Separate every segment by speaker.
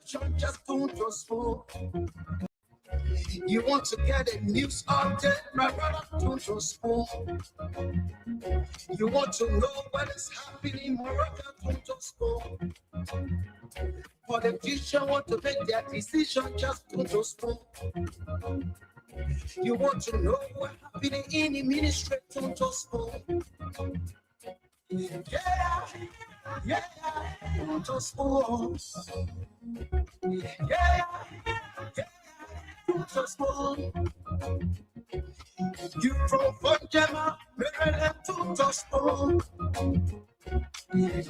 Speaker 1: television, just don't trust more. You want to get a news update, my brother, don't trust more. You want to know what is happening, my brother, don't trust more. Politicians want to make their decision, just don't trust more. You want to know what happening in the ministry, don't trust more. Yeah, yeah, don't trust more. Yeah, yeah, don't trust more. You from Funjama, Maryland to Tosco.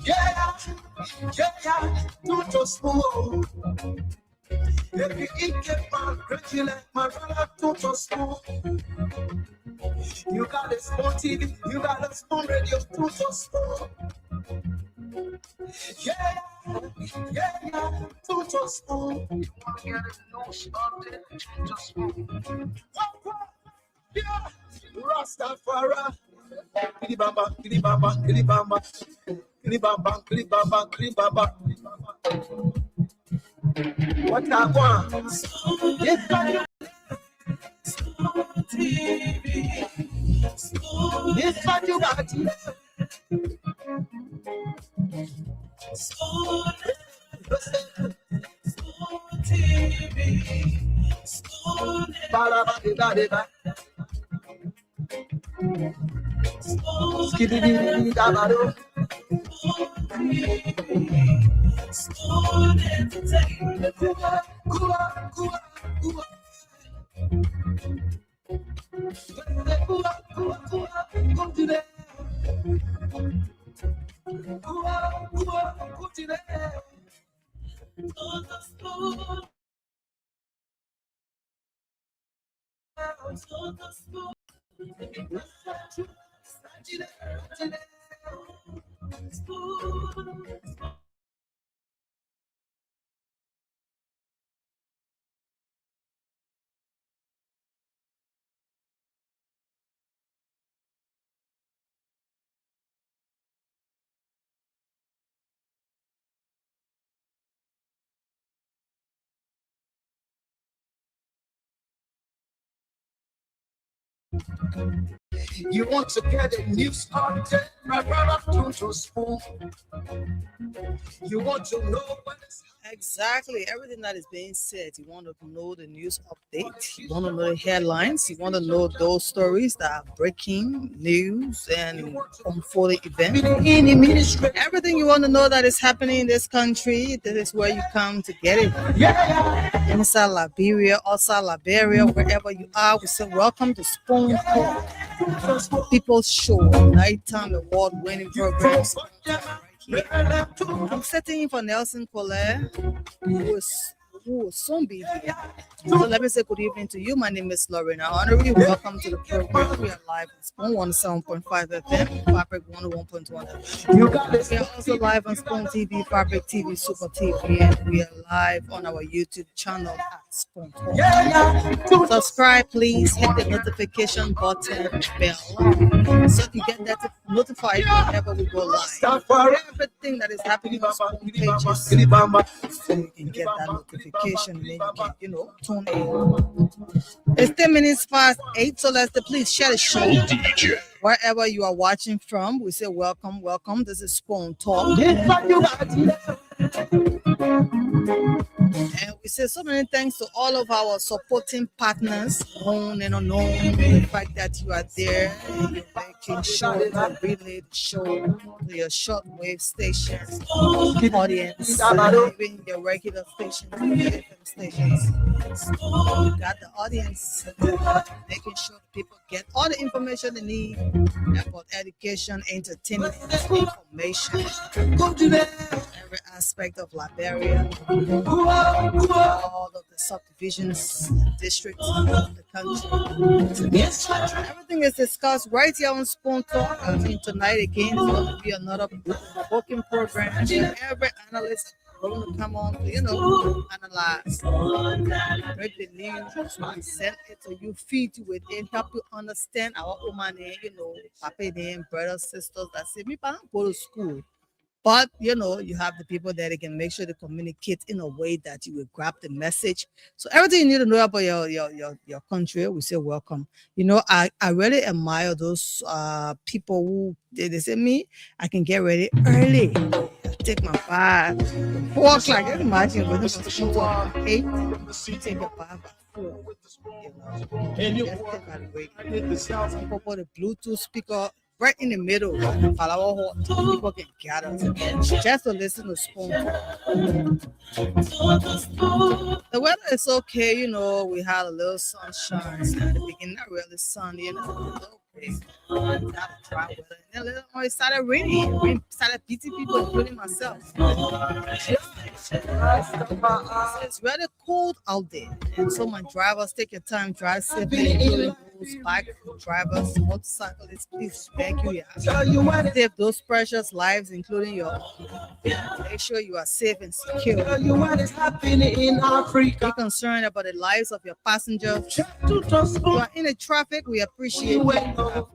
Speaker 1: Yeah, to Tosco. If you eat get my crazy like my brother to Tosco. You got a small TV, you got a small radio to Tosco. Yeah, to Tosco. You want to get a nose update to Tosco. Yeah, Rastafari. Kilibamba, kilibamba, kilibamba, kilibamba, kilibamba, kilibamba. What I want? If I if I do that, you want to get a news update, my brother, don't trust more. You want to know what is
Speaker 2: Exactly. Everything that is being said. You want to know the news update. You want to know the headlines. You want to know those stories that are breaking news and unfolding events.
Speaker 1: in the ministry.
Speaker 2: Everything you want to know that is happening in this country, this is where you come to get it.
Speaker 1: Yeah,
Speaker 2: Inside Liberia, outside Liberia, wherever you are, we say welcome to Spoon Talk, People's Show, nighttime award-winning program. I'm setting in for Nelson Colette, who will soon be here. So let me say good evening to you. My name is Lorena Honorary. Welcome to the program. We are live on Spoon 107.5 FM, Fabric 101.1 FM. We are also live on Spoon TV, Fabric TV, Super TV, and we are live on our YouTube channel at Spoon Talk. Subscribe, please. Hit the notification button, bell, so you get that notified whenever we go live. Everything that is happening on Spoon pages, so you can get that notification and then you can, tune in. It's 10 minutes past 8, so let's please share the show. Wherever you are watching from, we say welcome, welcome. This is Spoon Talk. And we say so many thanks to all of our supporting partners, known and unknown. The fact that you are there and you're making sure to relay the show to your shortwave stations, audience, even your regular stations, FM stations. You got the audience, making sure people get all the information they need about education, entertainment, information, every aspect of Liberia, all of the subdivisions, districts of the country. Everything is discussed right here on Spoon Talk. I think tonight again is going to be another booking program. Every analyst going to come on to, analyze, break the news, present it to you, feed you with it, help you understand our woman, papa, brothers, sisters that say, me, I don't go to school. But you know, you have the people that they can make sure to communicate in a way that you will grab the message. So everything you need to know about your country, we say welcome. You know, I really admire those people who they say me, I can get ready early. Take my bath, 4 o'clock. Can you imagine with the school to 8, take a bath at 4. You know, just take my way. Some people the Bluetooth speaker right in the middle. People can gather just to listen to Spoon. The weather is okay, you know. We had a little sunshine at the beginning, not really sunny, you know, a little bit. Not dry weather. And then it started raining. Rain started beating people, including myself. It's really cold out there. And so my drivers, take your time, drive safely, including those bike drivers, motorcyclists, please beg you, save those precious lives, including your own. Make sure you are safe and secure. Be concerned about the lives of your passengers. You are in the traffic, we appreciate you.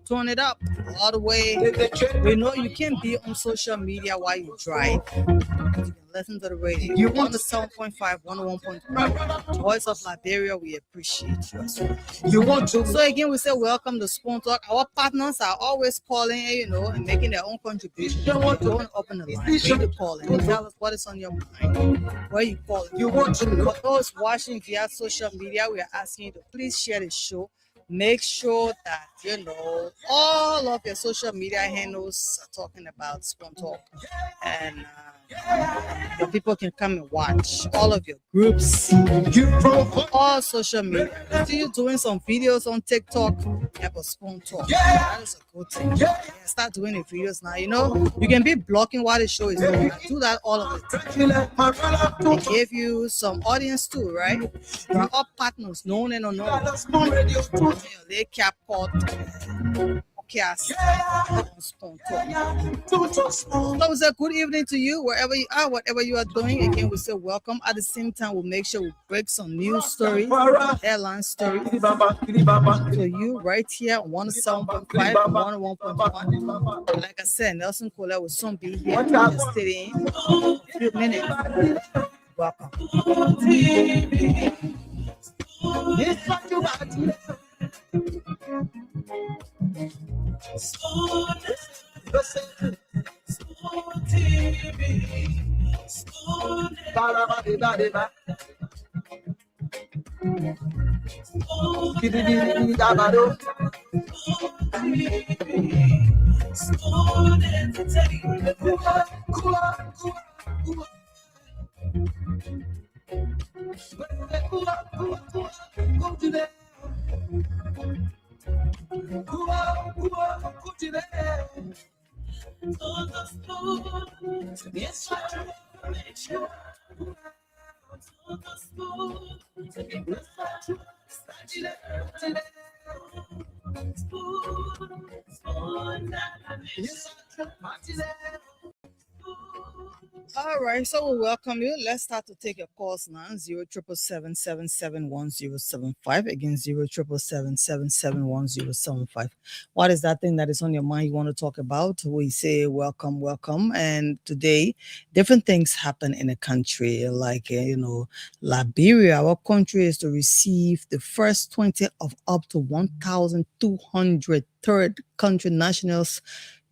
Speaker 2: Turn it up all the way. We know you can't be on social media while you drive. You can listen to the radio. You want the 7.5, 101.3. Voice of Liberia, we appreciate you as well. You want to. So again, we say welcome to Spoon Talk. Our partners are always calling, you know, and making their own contribution. You want to open the line. You call and tell us what is on your mind. Where you calling? You want to. For those watching via social media, we are asking you to please share the show. Make sure that you know all of your social media handles are talking about Spoon Talk, and the people can come and watch all of your groups, all social media. See you doing some videos on TikTok about Spoon Talk. That is a good thing. Yeah, start doing the videos now. You know, you can be blocking while the show is going. Do that all of the time. They give you some audience too, right? You are all partners, known and unknown. They cap called podcast on Spoon Talk. So we say good evening to you wherever you are, whatever you are doing. Again, we say welcome. At the same time, we'll make sure we break some news stories, airline stories. So you right here on 107.5, 101.1. Like I said, Nelson Cola will soon be here just in a few minutes. Welcome. All right, so we'll welcome you. Let's start to take your calls now. 077771075. Again, 077771075. What is that thing that is on your mind you want to talk about? We say welcome, welcome. And today, different things happen in the country. Like, Liberia, our country is to receive the first 20 of up to 1,200 third country nationals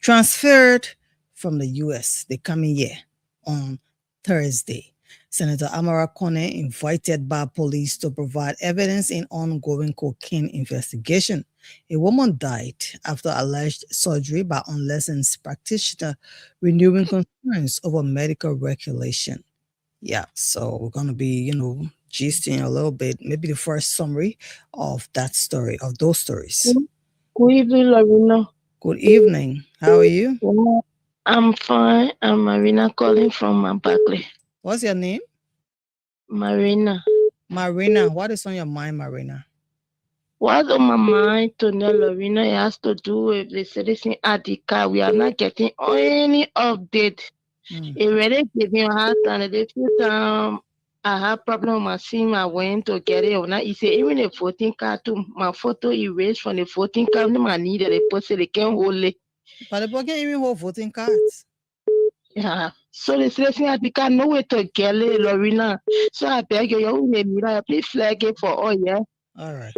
Speaker 2: transferred from the U.S. They come in here on Thursday. Senator Amara Kone invited by police to provide evidence in ongoing cocaine investigation. A woman died after alleged surgery by unlicensed practitioner, renewing concerns over medical regulation. Yeah, so we're going to be, gisting a little bit, maybe the first summary of that story, of those stories.
Speaker 3: Good evening, Lavina.
Speaker 2: Good evening. How are you?
Speaker 3: I'm fine. I'm Marina calling from Mbakle.
Speaker 2: What's your name?
Speaker 3: Marina.
Speaker 2: Marina, what is on your mind, Marina?
Speaker 3: What's on my mind to know, Lavina, it has to do with the citizen Adika. We are not getting any update. It really gave me a hard time. The few time I had problem with my SIM, I went to get it. Now he said even a voting card too. My photo erased from the voting card. I needed a person they can't hold it.
Speaker 2: But the boy can't even hold voting cards.
Speaker 3: Yeah. So the citizen had become no way to get it, Lorena. So I beg you, you may please flag it for all, yeah.
Speaker 2: All right.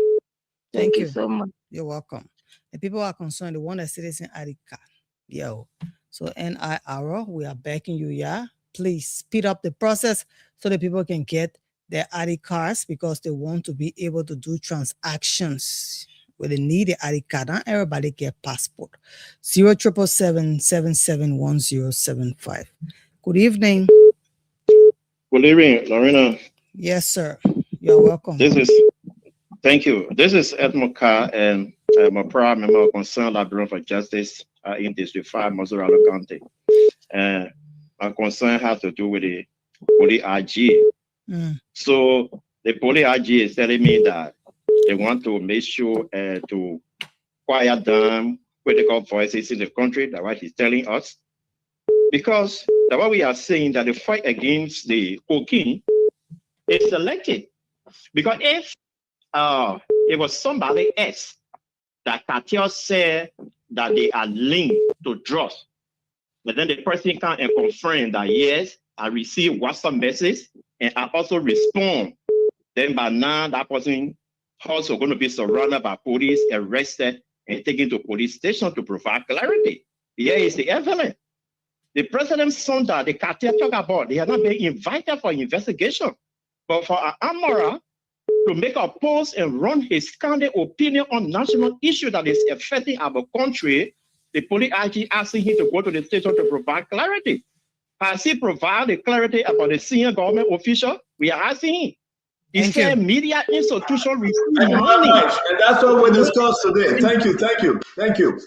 Speaker 3: Thank
Speaker 2: Thank
Speaker 3: you
Speaker 2: you.
Speaker 3: so much.
Speaker 2: You're welcome. The people are concerned, the one that citizen ID card. Yo. So NIR, we are backing you, yeah. Please speed up the process so that people can get their ID cards because they want to be able to do transactions. Where they need the ID card. Not everybody get passport. 0777771075. Good evening.
Speaker 4: Good evening, Lorena.
Speaker 2: Yes, sir. You're welcome.
Speaker 4: Thank you. This is Edmund Carr, and I'm a proud member of Concerned Librarian for Justice in District 5, Missouri County. And my concern has to do with the police IG. So the police IG is telling me that they want to make sure to quiet down critical voices in the country. That's what he's telling us. Because that's what we are saying, that the fight against the cocaine is selected. Because if it was somebody else that cartel said that they are linked to drugs, but then the person come and confirm that yes, I received WhatsApp message and I also respond. Then by now that person also going to be surrounded by police, arrested, and taken to police station to provide clarity. Here is the evidence. The president's son that the cartel talk about, they are not being invited for investigation, but for Amara to make a post and run his candid opinion on national issue that is affecting our country, the police IG asking him to go to the station to provide clarity. Has he provided clarity about the senior government official? We are asking him. He said media institution receive money.
Speaker 1: And that's what we discussed today. Thank you, thank you, thank you.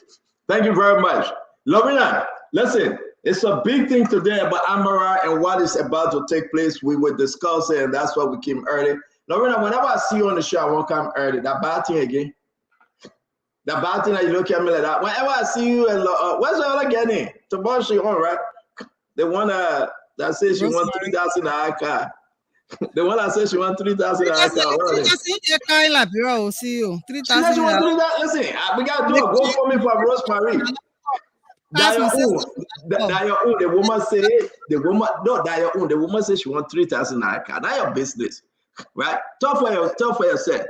Speaker 1: Thank you very much. Lorena, listen, it's a big thing today about Amara and what is about to take place. We were discussing, and that's why we came early. Lorena, whenever I see you on the show, I won't come early. That bad thing again. That bad thing that you look at me like that. Whenever I see you, and where's the other getting? Tomorrow she on, right? The one that says she wants 3,000 car. The one that says she wants 3,000 car.
Speaker 2: See you.
Speaker 1: 3,000. Listen, we got to do a GoFundMe for Rosemary. That your own. The woman say the woman says she wants 3,000 car. That's your business, right? Talk for yourself.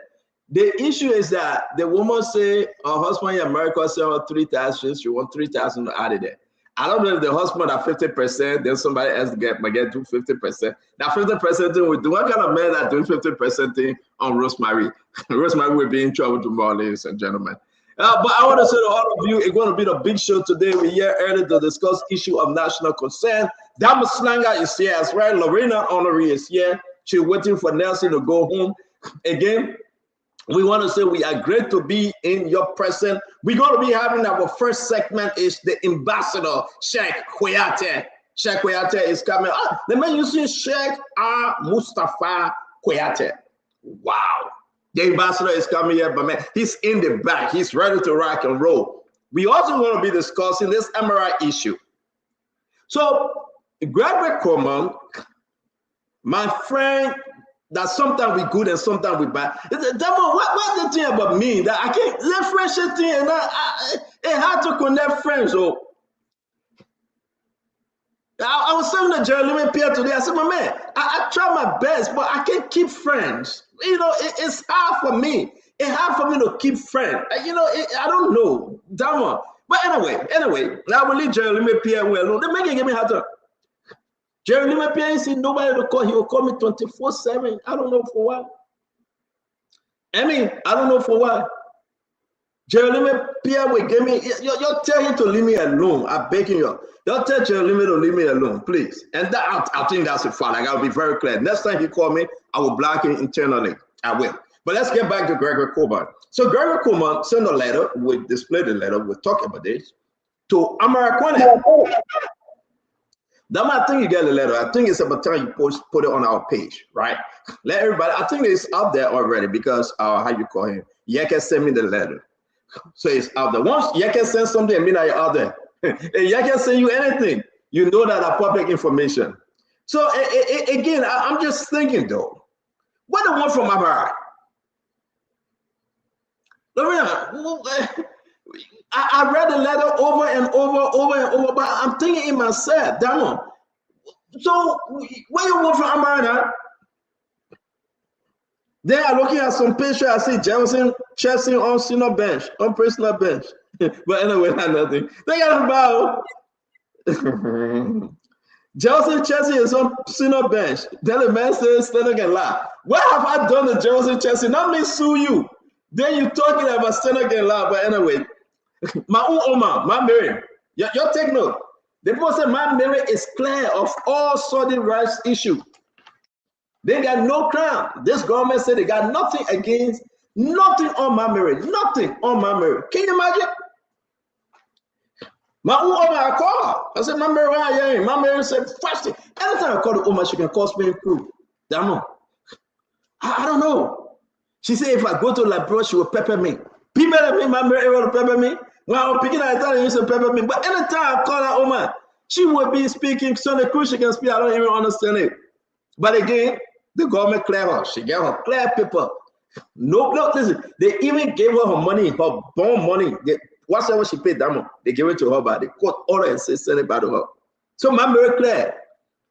Speaker 1: The issue is that the woman say her husband in America say 3,000. She wants 3,000 out of there. I don't know if the husband at 50%, then somebody else might get to 50%. That 50% thing we do. What kind of man that doing 50% thing on Rosemary? Rosemary will be in trouble tomorrow, ladies and gentlemen. But I want to say to all of you, it's going to be the big show today. We're here early to discuss issue of national concern. Dama Slanger is here as well. Lorena Honoré is here. She's waiting for Nelson to go home. Again, we want to say we are great to be in your presence. We're going to be having our first segment is the ambassador, Sheikh Kouyaté. Sheikh Kouyaté is coming. The man you see, Sheikh Mustafa Kouyaté. Wow. The ambassador is coming here, but man, he's in the back. He's ready to rock and roll. We also want to be discussing this MRI issue. So, Gregory Coleman, my friend, that sometimes we good and sometimes we bad. What's the thing about me that I can't let friendship thing and it's hard to connect friends. So I was saying to Jeremy Pierre today, I said, my man, I try my best, but I can't keep friends. You know, it's hard for me. It's hard for me to keep friends. You know, I don't know. Damn. But anyway, now we'll leave Jeremy Pierre alone. They make it give me hard time. Jeremy Pierre said nobody to call. He will call me 24/7. I don't know for what. I don't know for what. Jeremy Pierre will give me. You tell him to leave me alone. I'm begging you. Don't tell Jeremy to leave me alone, please. And that I think that's a fact. Like, I'll be very clear. Next time he call me, I will block him internally. I will. But let's get back to Gregory Coleman. So Gregory Coleman sent a letter. We'll display the letter. We'll talk about this to Amara Kwane. I think you get the letter. I think it's about time you put it on our page, right? Let everybody. I think it's out there already because how you call him? Yeke sent me the letter, so it's out there. Once Yeke sends something, I mean that you're out there. Yeke send you anything, you know that are public information. So again, I'm just thinking though, what do I want from Amara? Lorena, I read the letter over and over, but I'm thinking in myself, damn. So where you want from America? Then I'm looking at some picture. I see Jefferson Chelsea on senior bench, on personal bench. But anyway, not nothing. They got about Jefferson Chelsea is on senior bench. Then the man says, stand again, laugh. What have I done to Jefferson Chelsea? Not me sue you. Then you talking about stand again, laugh. But anyway, my own Oma, my Mary, your take note. The people say my Mary is clear of all sordid rights issue. They got no crime. This government said they got nothing against, nothing on my Mary, nothing on my Mary. Can you imagine? My own Oma, I call her. I said, my Mary, why are you? My Mary said, fasting. Anytime I call the Oma, she can call Spain crew. Damn. I don't know. She said, if I go to Labrador, she will pepper me. People that me, my Mary will pepper me. When I'm picking at Italian, you say pepper me. But anytime I call her Oma, she will be speaking Sunday crew, she can speak. I don't even understand it. But again, the government clear her. She gave her clear paper. No, listen. They even gave her money, her bond money. Whatever she paid them, they gave it to her by the court order and send it back to her. So my Mary clear.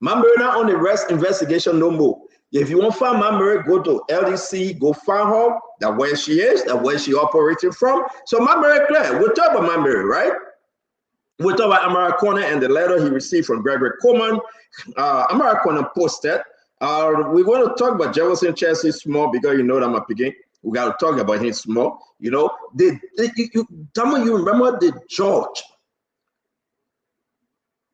Speaker 1: My Mary not on the rest investigation no more. If you want to find my Mary, go to LDC, go find her. That's where she is. That's where she operating from. So my Mary clear. We'll talk about my Mary, right? We'll talk about Amara Corner and the letter he received from Gregory Coleman. Amara Corner posted. We're going to talk about Jefferson Chelsea small because you know that I'm a picking. We got to talk about him small. You know, you remember the judge?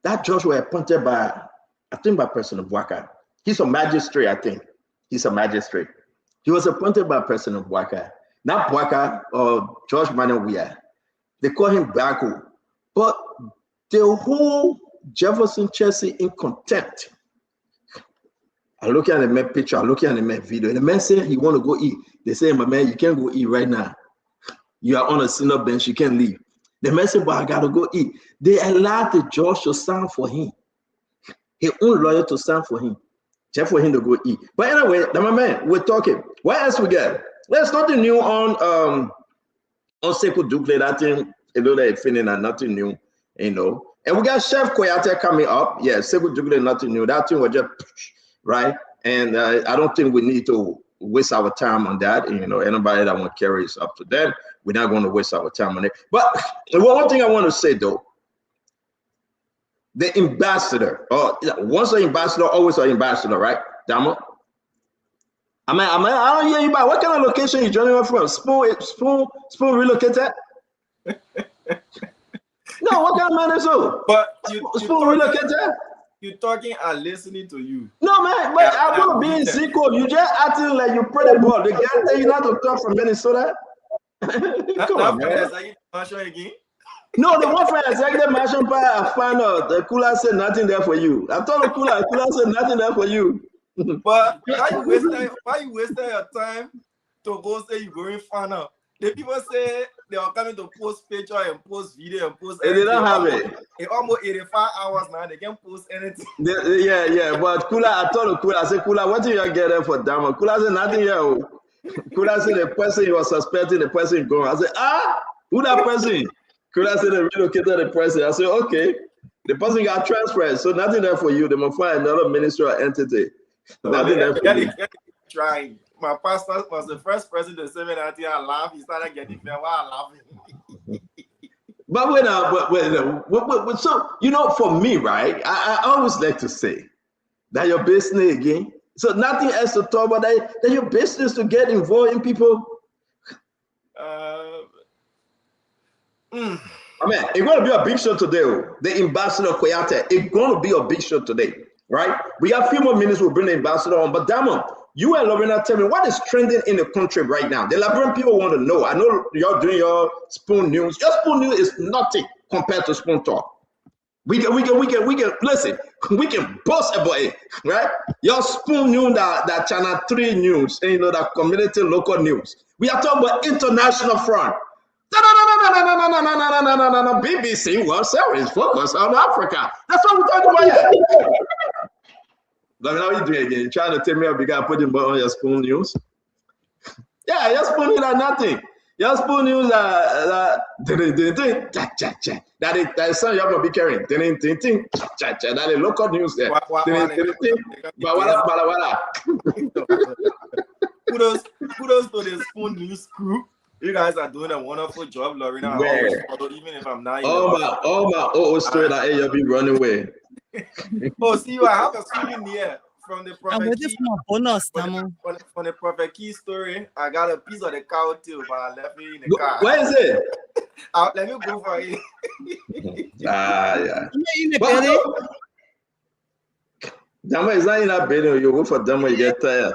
Speaker 1: That judge was appointed by, I think, by President Bouaka. He's a magistrate, I think. He's a magistrate. He was appointed by President Bouaka. Not Bouaka or George Manawia. They call him Baku. But the whole Jefferson Chelsea in contempt. I look at the man picture, I look at the man video, and the man said he want to go eat. They say, my man, you can't go eat right now. You are on a senior bench, you can't leave. The man said, but I gotta go eat. They allowed the judge to stand for him. His own lawyer to stand for him. Just for him to go eat. But anyway, my man, we're talking. What else we get? There's nothing new on Sekou Doucouré. That thing, you know, they're feeling that nothing new, you know. And we got Chef Kouyaté coming up. Yeah, Sekou Doucouré, nothing new. That thing was just right. And I don't think we need to waste our time on that. You know, anybody that want to carry is up to them. We're not going to waste our time on it. But one thing I want to say though, the ambassador, once an ambassador, always an ambassador, right? Damo? I don't hear you about what kind of location you joining us from? Spoon relocated? No, what kind of man is so?
Speaker 5: But
Speaker 1: Spoon relocated?
Speaker 5: You talking and listening to you.
Speaker 1: No, man, but I'm going to be in Zico. You just acting like you play the ball. The guy tell you not to talk from Minnesota. Come on, man.
Speaker 5: Again?
Speaker 1: No, the one from executive mansion part, I found out the cooler said nothing there for you. I told the cooler said nothing there for you.
Speaker 5: But why you wasting your time to go say you going find out? The people say they are coming to post picture and post video and post
Speaker 1: anything. They don't have it.
Speaker 5: In almost 85 hours now, they can post anything.
Speaker 1: Yeah. But cooler, I told the cooler, I said, cooler, what did you get there for Dama? Cooler said nothing here. Cooler said the person you were suspecting, the person gone. I said, who that person? Cooler said they relocated the person. I said, okay. The person got transferred, so nothing there for you. They must find another ministry or entity. Nothing there for you.
Speaker 5: Trying. My pastor was the first person to say me that I laugh. He started getting fair while laughing.
Speaker 1: But so you know, for me, right? I always like to say that your business again. So nothing else to talk about. That your business to get involved in people. I mean, it's going to be a big show today. The ambassador Kouyaté, it's going to be a big show today, right? We got a few more minutes. We'll bring the ambassador on. But Damon, you and Lorena, tell me what is trending in the country right now. The Liberian people want to know. I know you're doing your Spoon News. Your Spoon News is nothing compared to Spoon Talk. We can listen. We can boast about it, right? Your Spoon News, that Channel 3 news, and you know that community local news. We are talking about international front. No. BBC World Service focus on Africa. That's what we're talking about here. Let me know what you doing again. Trying to tell me how big I put him on your Spoon News. Yeah, your Spoon News are nothing. Your spoon news that is something you have to be carrying. That is local news there.
Speaker 5: Kudos to the Spoon News crew. You guys are doing a wonderful job, Lorena. Even if I'm not.
Speaker 1: Oh, story that you'll be running away.
Speaker 5: Oh, see, I have a souvenir from the Prophet
Speaker 2: I'm waiting
Speaker 5: Key.
Speaker 2: for my bonus, Tamo.
Speaker 5: From the Prophet Key story, I got a piece of the cow too, but I left it in the car.
Speaker 1: Where is it?
Speaker 5: Let me go for it.
Speaker 1: Yeah.
Speaker 2: In the belly?
Speaker 1: Dama is not in that building. You go for Dama, you get tired.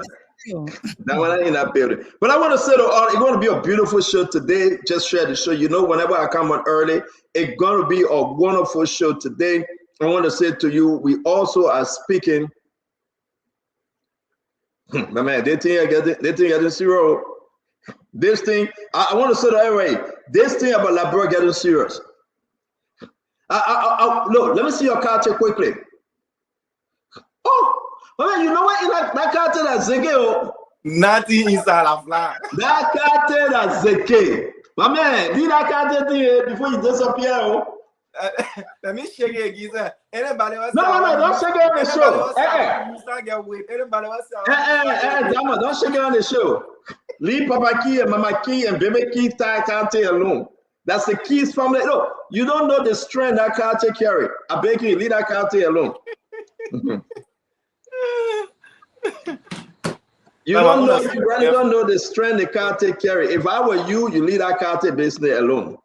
Speaker 1: Dama in that building. But I want to say, it's going to be a beautiful show today. Just share the show. You know, whenever I come on early, it's going to be a wonderful show today. I want to say to you, we also are speaking. My man, they think I get zero. This thing, I want to say that anyway. This thing about Labrador getting serious. Look, let me see your card quickly. Oh, man, you know what? In that card that's Zeke.
Speaker 5: Nothing inside a flag.
Speaker 1: That card that's Zeke. My man, do that card thing before you disappear.
Speaker 5: Let me shake it again. Anybody else?
Speaker 1: No, don't shake it on the show. Dama, don't shake it on the show. Leave Papa Key and Mama Key and Baby Key can't take alone. That's the Keys family. Look, you don't know the strength that can't take carry. I beg you, leave that can't take alone. You really don't know the strength the can't take carry. If I were you, you leave that can't take business alone.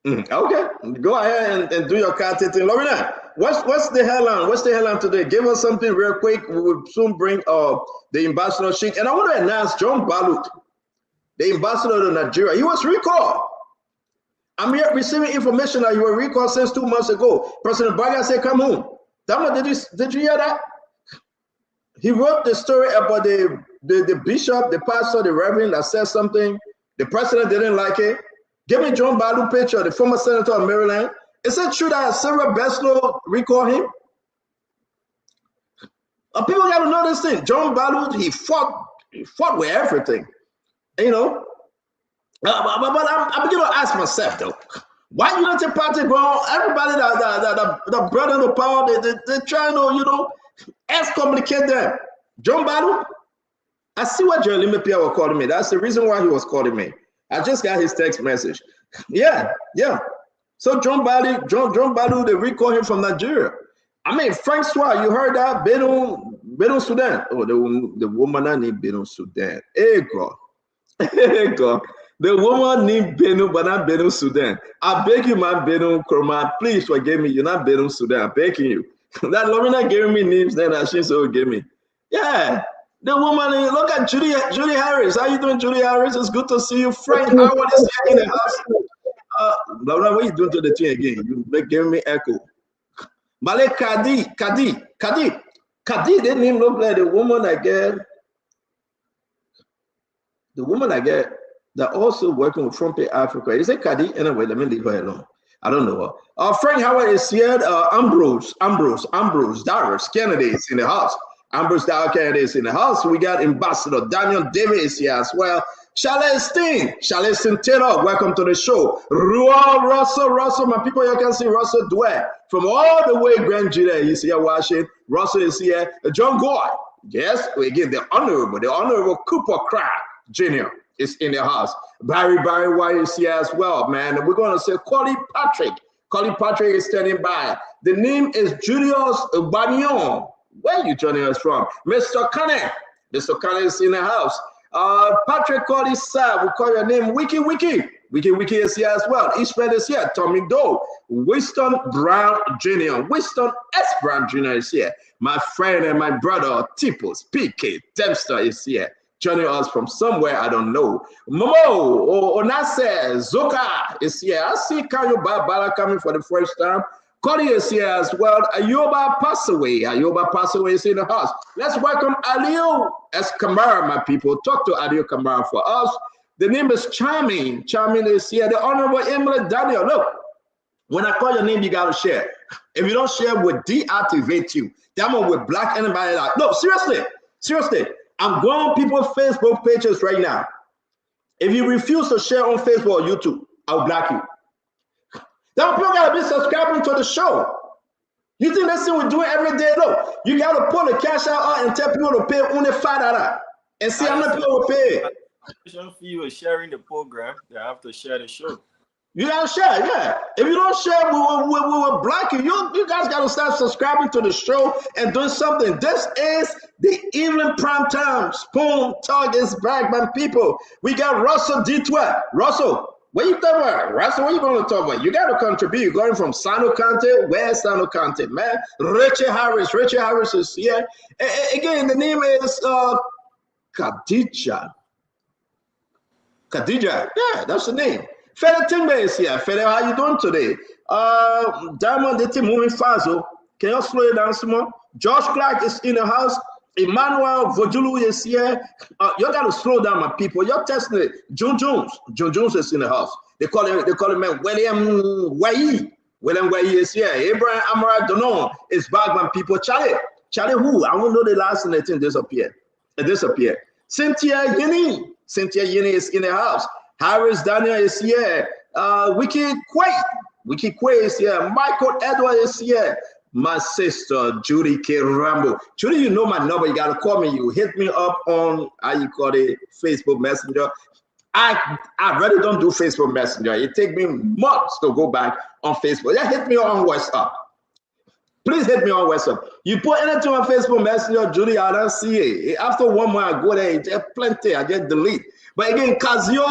Speaker 1: Okay, go ahead and do your card thing. Lorena, what's the headline? What's the headline today? Give us something real quick. We will soon bring the ambassador sheet. And I want to announce John Balut, the ambassador to Nigeria. He was recalled. I'm here receiving information that he was recalled since 2 months ago. President Baga said, come home. Did you hear that? He wrote the story about the bishop, the pastor, the reverend that said something. The president didn't like it. Give me John Balu picture, the former senator of Maryland. Is it true that Sarah Beslow recalled him? People got to know this thing. John Balu, he fought with everything, you know. But I'm beginning to ask myself though, why Unity Party, bro? Everybody that brought into power, they trying to, you know, excommunicate them. John Balu, I see what Jeremy Pierre was calling me. That's the reason why he was calling me. I just got his text message. Yeah. So John Balu, they recall him from Nigeria. I mean, Francois, you heard that? Beno Sudan. Oh, the woman I need Beno Sudan. Hey, God. The woman need Beno, but not Beno Sudan. I beg you, man, Beno Kroma, please forgive me. You're not Beno Sudan. I'm begging you. That Lorena gave me names then that she so gave me. Yeah. The woman, look at Judy Harris. How you doing, Judy Harris? It's good to see you. Frank Howard is here in the house. Laura, what are you doing to the thing again? You're giving me echo. Malay Kadi, didn't even look like the woman I get. The woman I get that also working with Front Page Africa. Is it Kadi? Anyway, let me leave her alone. I don't know her. Frank Howard is here. Ambrose Darius Kennedy is in the house. Ambrose Darius is in the house. We got Ambassador Daniel Davis here as well. Charleston Taylor, welcome to the show. Russell, my people, you can see Russell Dwyer from all the way Grand Judah. He's here watching. Russell is here. John Gore, yes, again, the Honorable Cooper Craft Jr. is in the house. Barry White is here as well, man. And we're going to say Collie Patrick is standing by. The name is Julius Bagnon. Where are you joining us from? Mr. Kane is in the house. Patrick Cody, sir, we call your name Wiki is here as well. Ishmael is here. Tommy Doe, Winston Brown Jr. Winston S. Brown Jr. is here. My friend and my brother Tipos PK Dempster is here, joining us from somewhere I don't know. Momo Onase Zoka is here. I see Kanyo Bala coming for the first time. Cody is here as well. Ayoba Passaway is in the house. Let's welcome Aliu S. Kamara, my people. Talk to Aliu Kamara for us. The name is Charming. Charming is here. The Honorable Emily Daniel. Look, when I call your name, you got to share. If you don't share, we'll deactivate you. That one with black anybody. Like, no, seriously. I'm going on people's Facebook pages right now. If you refuse to share on Facebook or YouTube, I'll block you. Then people gotta be subscribing to the show. You think that's what we do every day? No, you gotta pull the cash out and tell people to pay only $5 and see how many people will pay.
Speaker 5: Fee was sharing the program. They have to share the show.
Speaker 1: You gotta share, yeah. If you don't share, we will block you. You guys gotta start subscribing to the show and doing something. This is the evening prime time. Spoon Talk is back, my people. We got Russell D12. Russell, what you talking about? Russell, what you gonna talk about? You gotta contribute. You're going from Sano Conte. Where's Sano Conte, man? Richie Harris. Richie Harris is here. Again, the name is Khadija. Khadija, yeah, that's the name. Fede Tingbe is here. Fede, how you doing today? Diamond, the team moving fast. Can you slow it down some more? Josh Clark is in the house. Emmanuel Vojulu is here. You gotta slow down, my people. You're testing it. June Jones. June Jones is in the house. They call him man William Wayi. William Wayi is here. Abraham Amara Donon is back, my people. Charlie who? I won't know the last name. It disappeared. Cynthia Yini. Cynthia Yini is in the house. Harris Daniel is here. Wiki Quay is here. Michael Edward is here. My sister Judy K. Rambo. Judy, you know my number. You gotta call me. You hit me up on Facebook Messenger. I really don't do Facebook Messenger. It takes me months to go back on Facebook. Yeah, hit me on WhatsApp. Please hit me on WhatsApp. You put anything on Facebook Messenger, Judy, I don't see it. After 1 month, I go there, it's plenty. I just delete. But again, Kazuru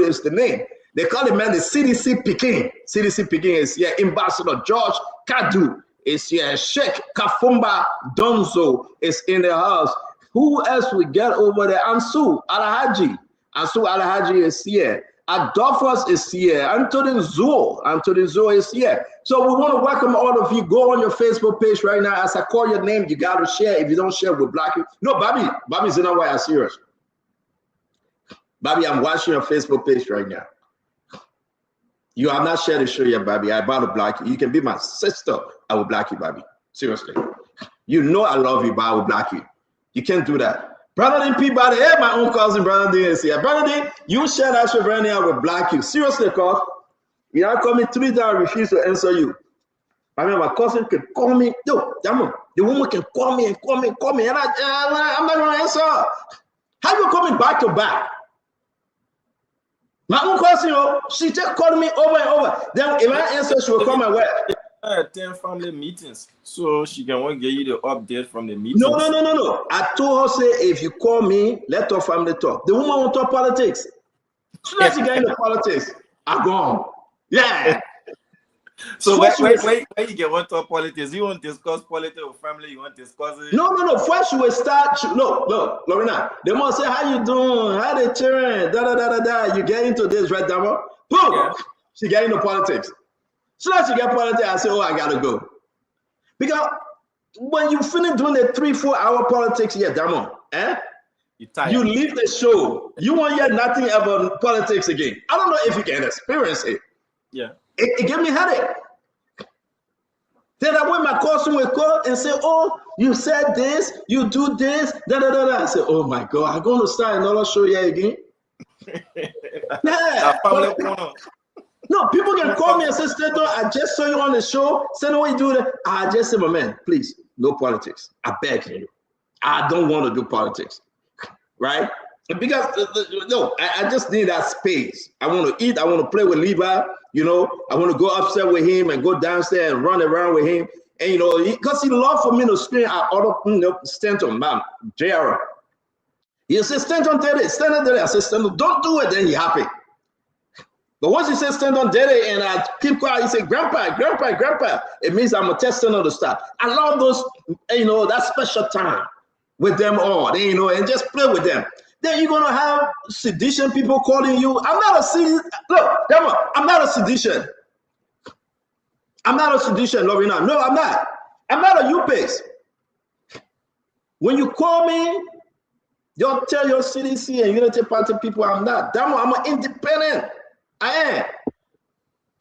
Speaker 1: is the name. They call him, man, the CDC Peking. CDC Peking is here. Ambassador George Kadu is here. Sheikh Kafumba Donzo is in the house. Who else we get over there? Ansu Alahaji. Ansu Alahaji is here. Adolphus is here. Anthony Zuo is here. So we want to welcome all of you. Go on your Facebook page right now. As I call your name, you got to share. If you don't share, we'll block you. No, Bobby's in why I'm serious. Bobby, I'm watching your Facebook page right now. You have not shared the show yet, Bobby. I'm about to block you. You can be my sister. I will block you, Bobby. Seriously. You know I love you, but I will block you. You can't do that. Brother D Peabody, hey, my own cousin Brother D is here. Brother D, you share that shit, Brother D, I will block you. Seriously, cuz. You have called me 3 times, I refuse to answer you. I mean, my cousin can call me. Yo, damn, the woman can call me, and I'm not going to answer. How you call me back to back? My own cousin, she just called me over and over. Then if I answer, she will come my way.
Speaker 5: I attend family meetings, so she can want to get you the update from the meetings.
Speaker 1: No. I told her, say, if you call me, let our family talk. The woman won't talk politics. As soon as she get into politics, I'm gone. Yeah.
Speaker 5: So where you get one talk politics? You want to discuss politics with family? You want to discuss it?
Speaker 1: No. First you will start. Look, Lorena. They must say, how you doing? How they children? Da. You get into this, right, Damo? Boom. Yeah. She get into politics. So as you get politics, I say, oh, I gotta go. Because when you finish doing the 3-4 hour politics, yeah, Damo, you leave the show. You won't hear nothing about politics again. I don't know if you can experience it.
Speaker 5: Yeah.
Speaker 1: It gave me a headache. Then I went my cousin will call and say, oh, you said this, you do this, da. I said, oh my God, I'm going to start another show here again. Yeah. No, people can call me and say, Stato, I just saw you on the show. Say, no, what you do that? I just say, my man, please, no politics. I beg you. I don't want to do politics. Right? Because, no, I just need that space. I want to eat. I want to play with Levi. You know, I want to go upstairs with him and go downstairs and run around with him. And, you know, because he loved for me to scream at other, Stanton, man, JR. He said, Stanton did it. Stanton did it. I said, Stanton, don't do it. Then he happy. But once he says Stanton did it and I keep quiet, he said, Grandpa. It means I'm a testing on the start. I love those, you know, that special time with them all, you know, and just play with them. Then you're going to have sedition people calling you. I'm not a sedition. Look, I'm not a sedition. I'm not a sedition, Lorena. No, I'm not. I'm not a U-Pace. When you call me, you'll tell your CDC and Unity Party people I'm not. I'm an independent. I am.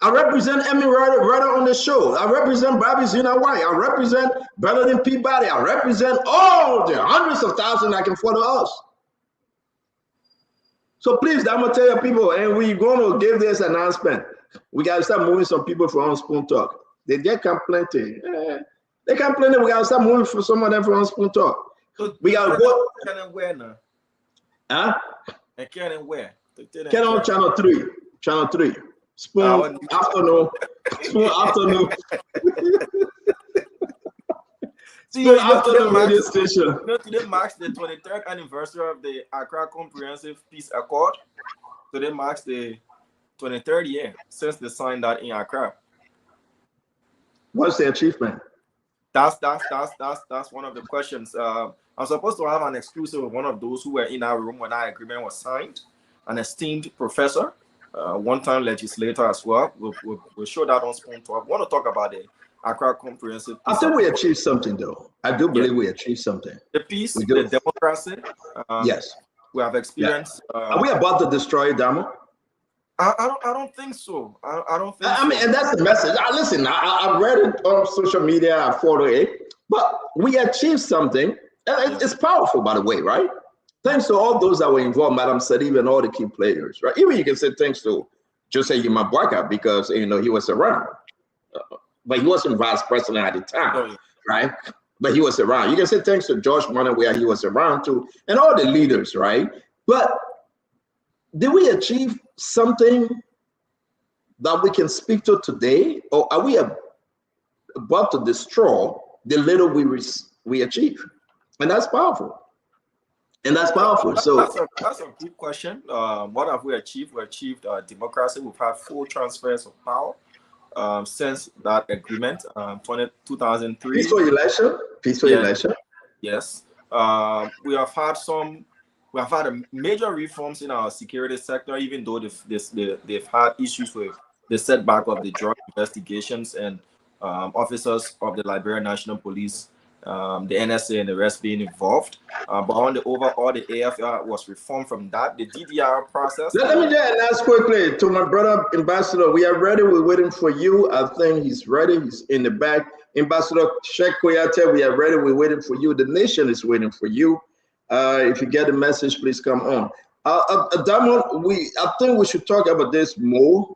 Speaker 6: I represent Emmy Ryder on the show. I represent Bobby Zina White. I represent Bernardine Peabody. I represent all the hundreds of thousands that can follow us. So please, I'm gonna tell you people, and we're gonna give this announcement. We gotta start moving some people from Spoon Talk. They get complaining. They complaining. We gotta start moving for some of them from Spoon Talk.
Speaker 5: So
Speaker 6: We gotta go.
Speaker 5: Can and where now?
Speaker 6: Huh?
Speaker 5: And can and where?
Speaker 6: Get on channel 3. Channel 3. Spoon afternoon. Spoon afternoon.
Speaker 5: See,
Speaker 6: Spoon afternoon radio station.
Speaker 5: Today marks the 23rd anniversary of the Accra Comprehensive Peace Accord. Today marks the 23rd year since they signed that in Accra.
Speaker 6: What's the achievement?
Speaker 5: That's one of the questions. I'm supposed to have an exclusive with one of those who were in our room when our agreement was signed, an esteemed professor, one-time legislator as well. We'll show that on Spoon Talk. I want to talk about the Accra Comprehensive Peace.
Speaker 6: I think we achieved something, though. I do believe we achieved something.
Speaker 5: The peace, the democracy.
Speaker 6: Yes.
Speaker 5: We have experienced.
Speaker 6: Are we about to destroy Damo?
Speaker 5: I don't think so. I don't think.
Speaker 6: I mean, and that's the message. Listen, I read it on social media. I followed it, but we achieved something. It's powerful, by the way, right? Thanks to all those that were involved, Madam Sadiq and all the key players, right? Even you can say thanks to Jose Yumabwaka because he was around, but he wasn't vice president at the time, right? But he was around. You can say thanks to George Money where he was around too, and all the leaders, right? But did we achieve something that we can speak to today, or are we about to destroy the little we achieve? And that's powerful. And that's powerful. So
Speaker 5: that's a good question. What have we achieved? We achieved democracy. We've had full transfers of power since that agreement, 2003.
Speaker 6: Peaceful election. Election.
Speaker 5: Yes. We have had major reforms in our security sector, even though they've had issues with the setback of the drug investigations and officers of the Liberian National Police, the NSA and the rest being involved. But on the overall, the AFR was reformed from that. The DDR process.
Speaker 6: Let me just ask quickly to my brother Ambassador. We are ready. We're waiting for you. I think he's ready. He's in the back. Ambassador Sheikh Koyate, we are ready. We're waiting for you. The nation is waiting for you. If you get the message, please come on. Diamond, I think we should talk about this more.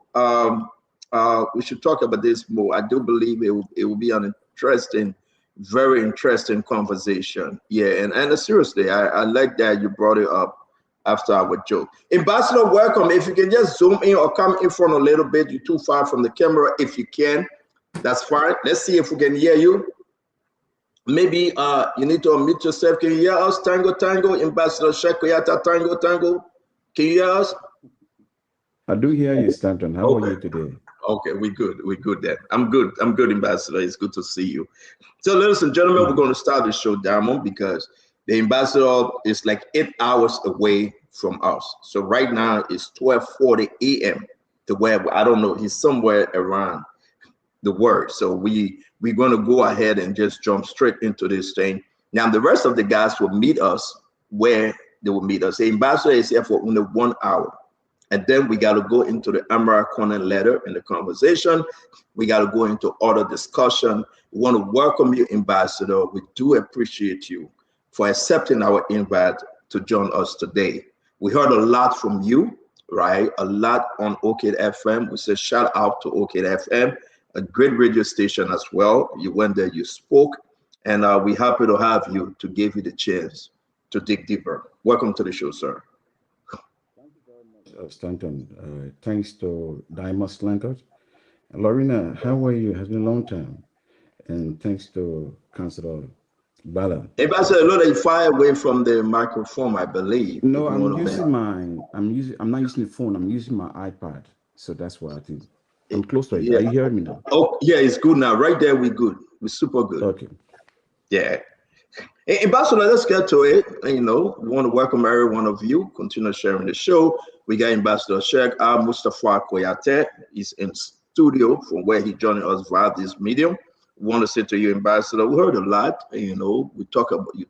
Speaker 6: We should talk about this more. I do believe it will be an interesting, very interesting conversation. Yeah, and seriously, I like that you brought it up after our joke. Ambassador, welcome. If you can just zoom in or come in front a little bit, you're too far from the camera. If you can, that's fine. Let's see if we can hear you. Maybe you need to unmute yourself. Can you hear us? Tango, Ambassador Sheikh Koyate, Tango. Can you hear us?
Speaker 7: I do hear you, Stanton. How are you today?
Speaker 6: Okay, we're good then. I'm good, Ambassador. It's good to see you. So, ladies and gentlemen, we're going to start the show, Diamond, because the Ambassador is like 8 hours away from us. So right now it's 12:40 a.m. to where, I don't know, he's somewhere around the world. So we're going to go ahead and just jump straight into this thing. Now, the rest of the guys will meet us where they will meet us. The Ambassador is here for only 1 hour. And then we got to go into the Emerald Corner letter and the conversation. We got to go into other discussion. We want to welcome you, Ambassador. We do appreciate you for accepting our invite to join us today. We heard a lot from you, right? A lot on Orchid FM. We say shout out to Orchid FM, a great radio station as well. You went there, you spoke, and we're happy to have you to give you the chance to dig deeper. Welcome to the show, sir.
Speaker 7: Stanton, thanks to Diamond Slankers. Lorena, how are you? It's been a long time. And thanks to Councilor Bala.
Speaker 6: Ambassador, look, you far away from the microphone, I believe.
Speaker 7: No, I'm not using the phone, I'm using my iPad. So that's why I think I'm close to it.
Speaker 6: Yeah.
Speaker 7: Are you hearing me now?
Speaker 6: Oh, yeah, it's good now. Right there, we're good. We're super good.
Speaker 7: Okay.
Speaker 6: Yeah. Hey, Ambassador, let's get to it. We want to welcome every one of you. Continue sharing the show. We got Ambassador Sheikh Mustafa Koyate. He's in studio from where he joined us via this medium. We want to say to you, Ambassador, we heard a lot. You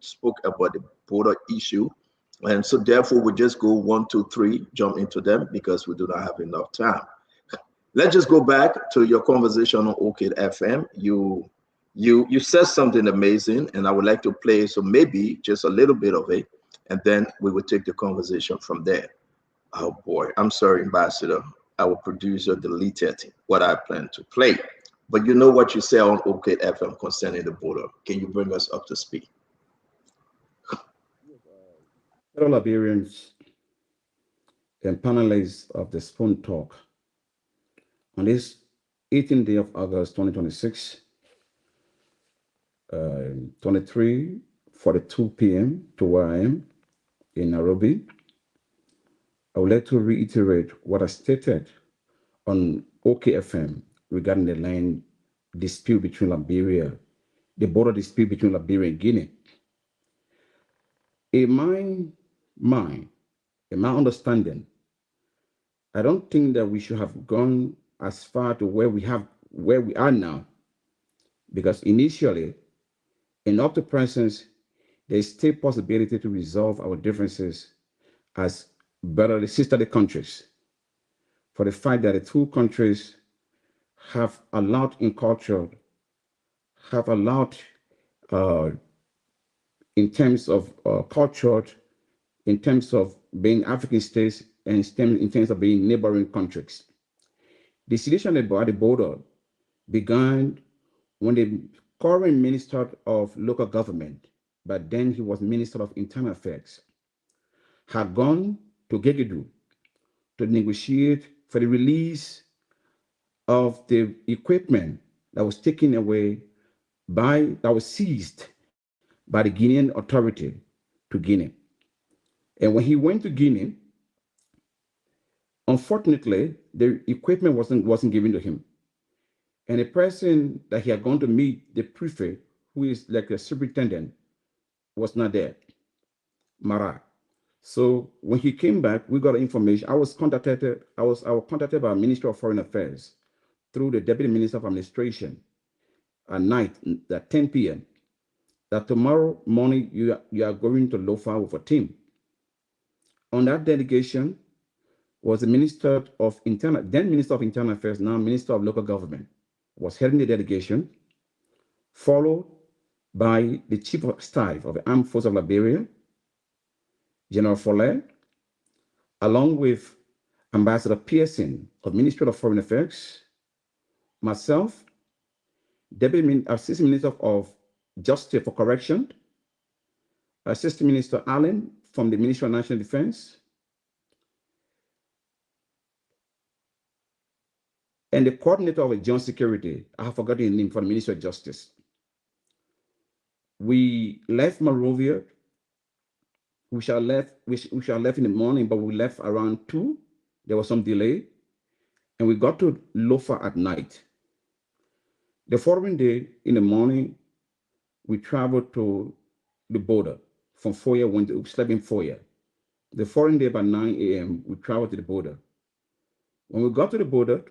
Speaker 6: spoke about the border issue. And so therefore we just go 1, 2, 3, jump into them because we do not have enough time. let's just go back to your conversation on OK FM. You said something amazing, and I would like to play so maybe just a little bit of it, and then we will take the conversation from there. Oh boy, I'm sorry, Ambassador. Our producer deleted what I planned to play. But you know what you say on OK FM concerning the border. Can you bring us up to speed?
Speaker 7: Fellow Liberians and panelists of the Spoon Talk, on this 18th day of August 2026, 23:42 p.m. to where I am in Nairobi, I would like to reiterate what I stated on OKFM regarding the land dispute between Liberia, the border dispute between Liberia and Guinea. In my understanding, I don't think that we should have gone as far to where we are now, because initially, and up to present, there is still possibility to resolve our differences as brotherly sisterly countries, for the fact that the two countries have allowed in terms of culture, in terms of being African states, and in terms of being neighboring countries. The situation at the border began when the current Minister of Local Government, but then he was Minister of Internal Affairs, had gone to Gegedu to negotiate for the release of the equipment that was taken away that was seized by the Guinean authority to Guinea. And when he went to Guinea, unfortunately, the equipment wasn't given to him. And the person that he had gone to meet, the prefect, who is like a superintendent, was not there, Mara. So when he came back, we got information. I was contacted by the Ministry of Foreign Affairs through the Deputy Minister of Administration at night at 10 p.m. that tomorrow morning you are going to Lofa with a team. On that delegation was the then Minister of Internal Affairs, now Minister of Local Government, was heading the delegation, followed by the Chief of Staff of the Armed Forces of Liberia, General Follett, along with Ambassador Pearson of Ministry of Foreign Affairs, myself, Assistant Minister of Justice for Correction, Assistant Minister Allen from the Ministry of National Defense, and the coordinator of joint security, I have forgotten his name, for the Ministry of Justice. We left Monrovia. We shall left in the morning, but we left around 2. There was some delay, and we got to Lofa at night. The following day in the morning, we traveled to the border from Foya. We slept in Foya. The following day by 9 a.m., we traveled to the border. When we got to the border,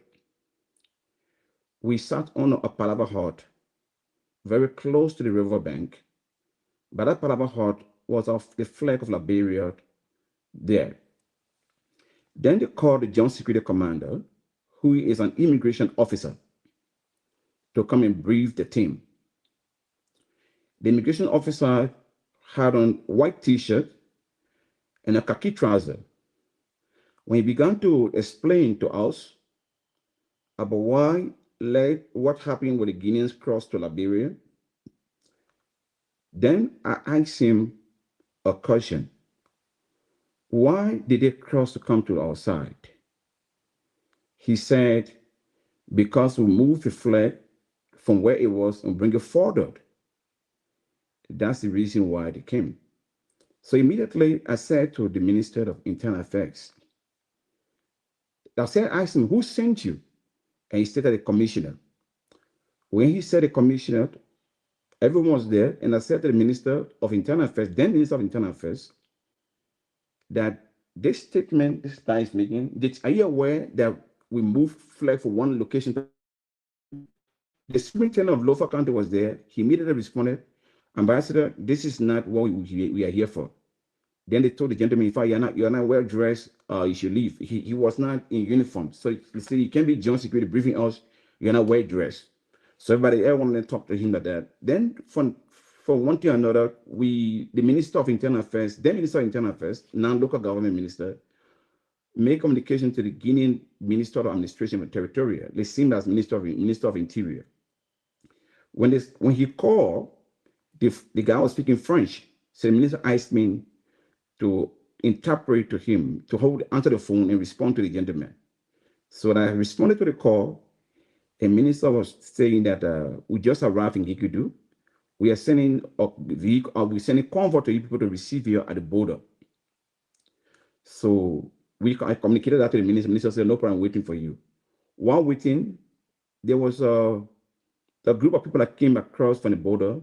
Speaker 7: we sat on a palava hut very close to the riverbank. But that palava hut was of the flag of Liberia there. Then they called the Joint Security Commander, who is an immigration officer, to come and brief the team. The immigration officer had on white t-shirt and a khaki trouser. When he began to explain to us about what happened when the Guineans crossed to Liberia, then I asked him a question. Why did they cross to come to our side? He said, because we moved the flag from where it was and bring it forward. That's the reason why they came. So immediately I said to the Minister of Internal Affairs, I asked him, who sent you? And he stated the commissioner. When he said the commissioner, everyone was there, and I said to the Minister of Internal Affairs, then Minister of Internal Affairs, that this statement this guy is making, are you aware that we moved flag from one location? The superintendent of Lofa County was there. He immediately responded, Ambassador, this is not what we are here for. Then they told the gentleman, if you're not well dressed, you should leave. He was not in uniform. So he said, you can't be John Security briefing us, you're not well dressed. So everybody, everyone then talked to him like that. Then for one thing or another, the Minister of Internal Affairs, then Minister of Internal Affairs, now local government minister, made communication to the Guinean Minister of Administration and Territorial, the same as Minister of Interior. When he called, the guy was speaking French. So the minister asked me to interpret to him, to answer the phone and respond to the gentleman. So when I responded to the call, a minister was saying that we just arrived in Gikudu. We are sending we're sending convoy to you people to receive you at the border. So I communicated that to the minister. The minister said, no problem, I'm waiting for you. While waiting, there was a group of people that came across from the border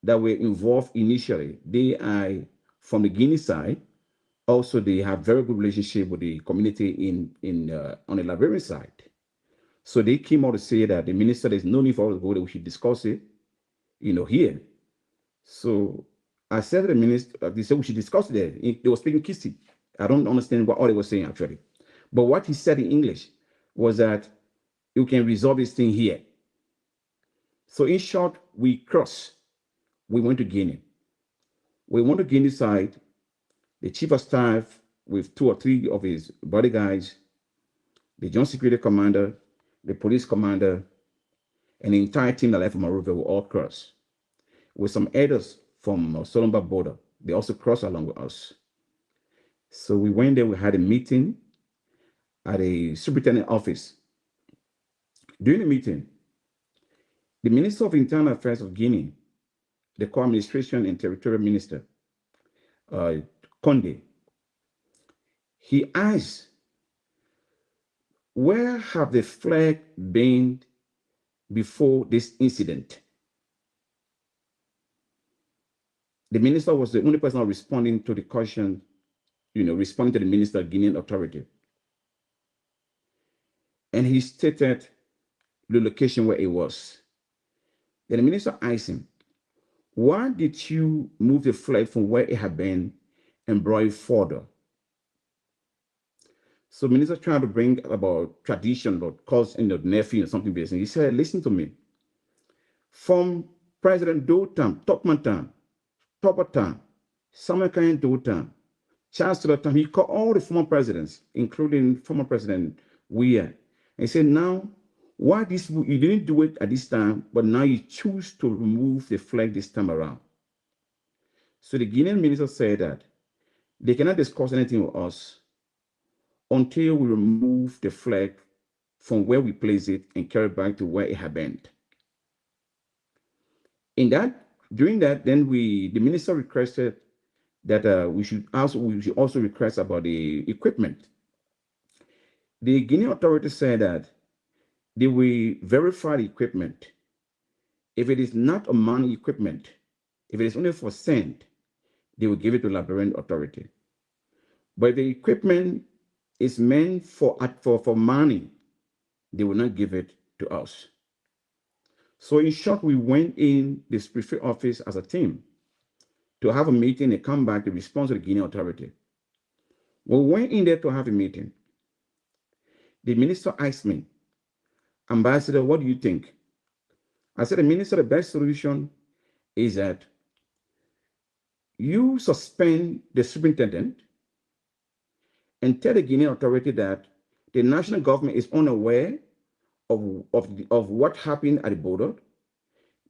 Speaker 7: that were involved initially. They are from the Guinea side. Also, they have very good relationship with the community on the Liberian side. So they came out to say that the minister, there's no need for us to go there, we should discuss it, here. So I said to the minister, they said we should discuss it there. They were speaking Kisti. I don't understand what all they were saying actually. But what he said in English was that you can resolve this thing here. So in short, we went to Guinea. We went to Guinea side, the chief of staff with 2 or 3 of his bodyguards, the joint security commander, the police commander, and the entire team that left from Monrovia were all crossed. With some elders from Solomba border, they also crossed along with us. So we went there, we had a meeting at a superintendent office. During the meeting, the Minister of Internal Affairs of Guinea, the Co-Administration and Territorial Minister, Conde, he asked, where have the flag been before this incident? The minister was the only person responding to the question, responding to the minister of Guinean authority. And he stated the location where it was. Then the minister asked him, why did you move the flag from where it had been and brought it further? So the minister tried to bring about tradition, about cause in the nephew or something based. He said, listen to me. From President Doutam, Topmantan, Topatan, Samarkand Doutam, Charles Doutam, he called all the former presidents, including former President Weah, and he said, now, why this? You didn't do it at this time, but now you choose to remove the flag this time around. So the Guinean minister said that they cannot discuss anything with us until we remove the flag from where we place it and carry it back to where it had been. During that, then the minister requested that we should also request about the equipment. The Guinean authority said that they will verify the equipment. If it is not a money equipment, if it is only for sand, they will give it to the Liberian authority. But if the equipment is meant for money, they will not give it to us. So in short, we went in this prefect office as a team to have a meeting and come back to respond to the Guinean authority. We went in there to have a meeting. The minister asked me, Ambassador, what do you think? I said, the minister, the best solution is that you suspend the superintendent and tell the Guinean authority that the national government is unaware of what happened at the border.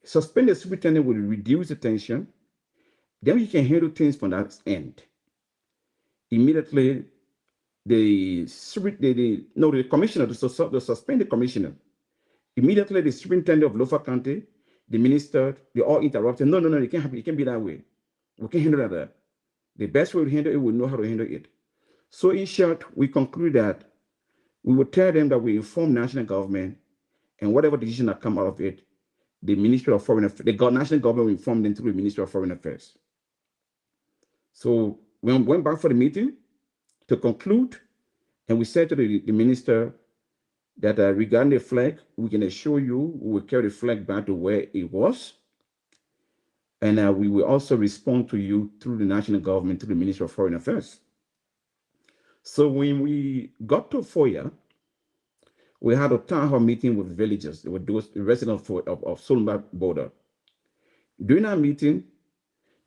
Speaker 7: Suspend the superintendent will reduce the tension. Then you can handle things from that end. Immediately, the commissioner, to suspend the commissioner. Immediately, the superintendent of Lofa County, the minister, they all interrupted. No, it can't happen. It can't be that way. We can't handle that. The best way to handle it, we know how to handle it. So in short, we conclude that we will tell them that we inform national government, and whatever decision that come out of it, the Ministry of Foreign Affairs, the national government will inform them through the Ministry of Foreign Affairs. So we went back for the meeting to conclude, and we said to the minister that regarding the flag, we can assure you we will carry the flag back to where it was. And we will also respond to you through the national government, through the Ministry of Foreign Affairs. So when we got to Foya, we had a town hall meeting with villagers. They were those residents of Solomba border. During our meeting,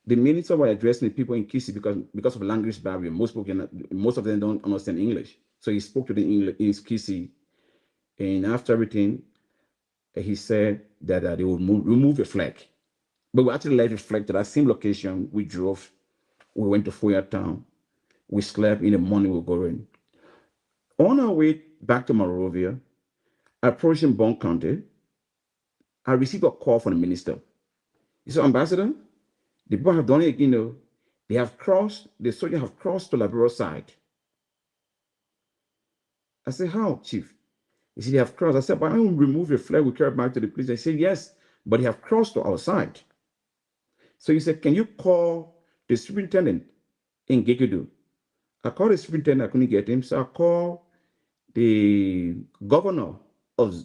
Speaker 7: the minister was addressing the people in Kisi because of language barrier. Most of them don't understand English. So he spoke to the English in Kisi, and after everything, he said that they will remove the flag. But we actually left the flag to that same location. We drove. We went to Foya town. We slept. In the morning, we were going. On our way back to Monrovia, approaching Bon County, I received a call from the minister. He said, Ambassador, the people have done it, they have crossed, the soldiers have crossed to Labrador side. I said, how, Chief? He said, they have crossed. I said, but I will remove the flag, we carry it back to the police. They said, yes, but they have crossed to our side. So he said, can you call the superintendent in Gekidu? I called the superintendent, I couldn't get him, so I called the governor of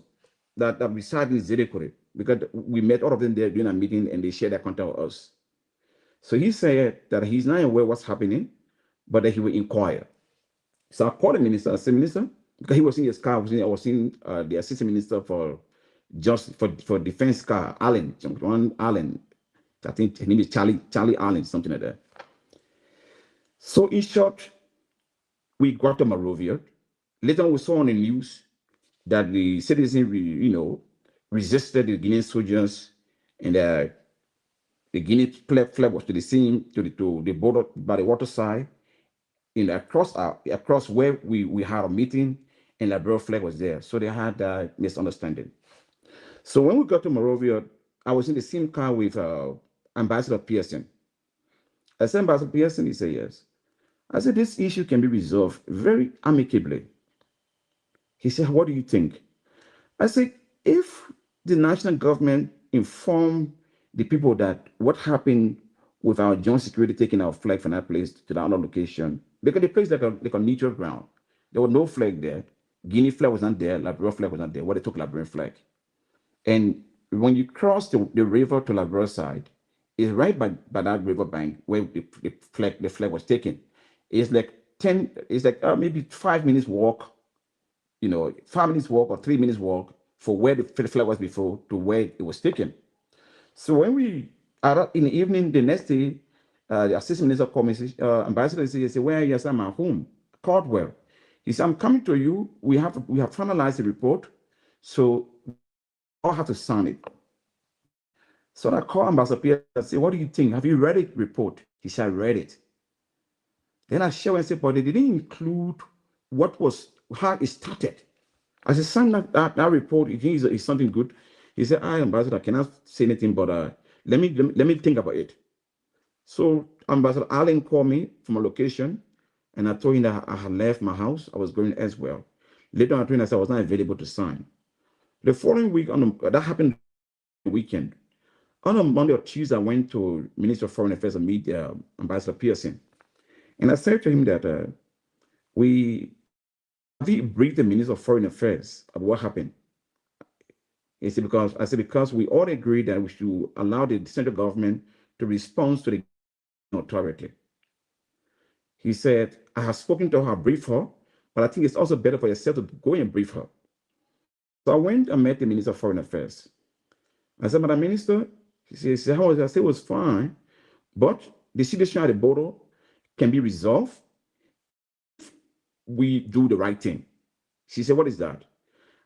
Speaker 7: that reside in Zedekore, because we met all of them there during a meeting and they shared their contact with us. So he said that he's not aware what's happening, but that he will inquire. So I called the minister. I said, Minister, because he was in his car, I was in the assistant minister for defense car, Allen, John Allen. I think his name is Charlie Allen, something like that. So in short, we got to Monrovia. Later on, we saw on the news that the citizens, resisted the Guinean soldiers, and the Guinea flag was to the border by the water side, and across where we had a meeting, and the Labrador flag was there. So they had a misunderstanding. So when we got to Monrovia, I was in the same car with Ambassador Pearson. I said, Ambassador Pearson, he said, yes. I said, this issue can be resolved very amicably. He said, what do you think? I said, if the national government inform the people that what happened with our joint security taking our flag from that place to the other location, because the place like a neutral ground, there was no flag there. Guinea flag was not there, Labrador flag was not there. What they took Labrador flag. And when you cross the river to Labrador side, it's right by that river bank where the flag was taken. It's like maybe 5 minutes walk, 5 minutes walk or 3 minutes walk for where the flag was before to where it was taken. So when we are in the evening, the next day, the assistant minister called me, Ambassador, he said, where are you? I said, I'm at home, Caldwell. He said, I'm coming to you. We have finalized the report, so I'll have to sign it. So I called Ambassador Pierre and said, what do you think? Have you read the report? He said, I read it. Then I showed and said, but they didn't include how it started. I said, sign that report. You think it's something good? He said, Ambassador, I cannot say anything, but let me think about it. So Ambassador Allen called me from a location, and I told him that I had left my house. I was going elsewhere. Later on, I told him that I was not available to sign. The following week, that happened the weekend. On a Monday or Tuesday, I went to Minister of Foreign Affairs and meet Ambassador Pearson. And I said to him that we briefed the Minister of Foreign Affairs about what happened. He said, because we all agreed that we should allow the central government to respond to the authority. He said, I have spoken to her, briefed her, but I think it's also better for yourself to go and brief her. So I went and met the Minister of Foreign Affairs. I said, Madam Minister, he said, how was it? I said, it was fine, but the situation at the border can be resolved if we do the right thing. She said, what is that?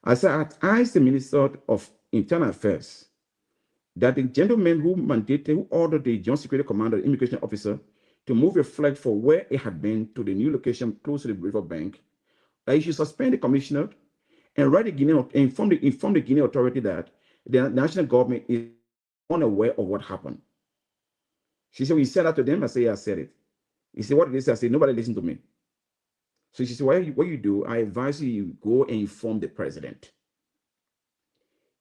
Speaker 7: I said, I asked the Minister of Internal Affairs that the gentleman who ordered the Joint Security Commander, the immigration officer, to move a flag for where it had been to the new location close to the river bank, that he should suspend the commissioner and write the Guinean, inform the Guinean authority that the national government is unaware of what happened. She said, we said that to them. I said, yeah, I said it. He said, what did they say? I said, nobody listened to me. So she said, what you do, I advise you go and inform the president.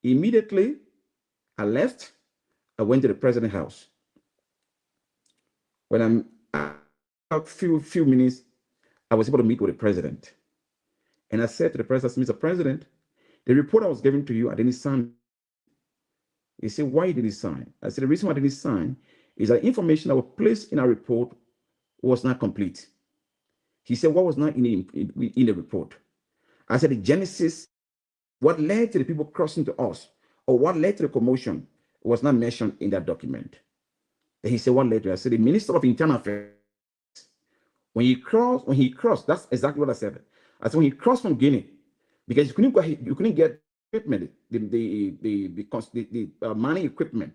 Speaker 7: Immediately, I left. I went to the president's house. When a few minutes, I was able to meet with the president. And I said to the president, Mr. President, the report I was giving to you, I didn't sign. He said, why didn't you sign? I said, the reason why I didn't sign is that information that was placed in our report was not complete. He said, what was not in the report? I said, the genesis, what led to the people crossing to us, or what led to the commotion, was not mentioned in that document. And he said, what led to it? I said, the Minister of Internal Affairs, when he crossed, that's exactly what I said. I said, when he crossed from Guinea, because you couldn't get equipment, the mining equipment.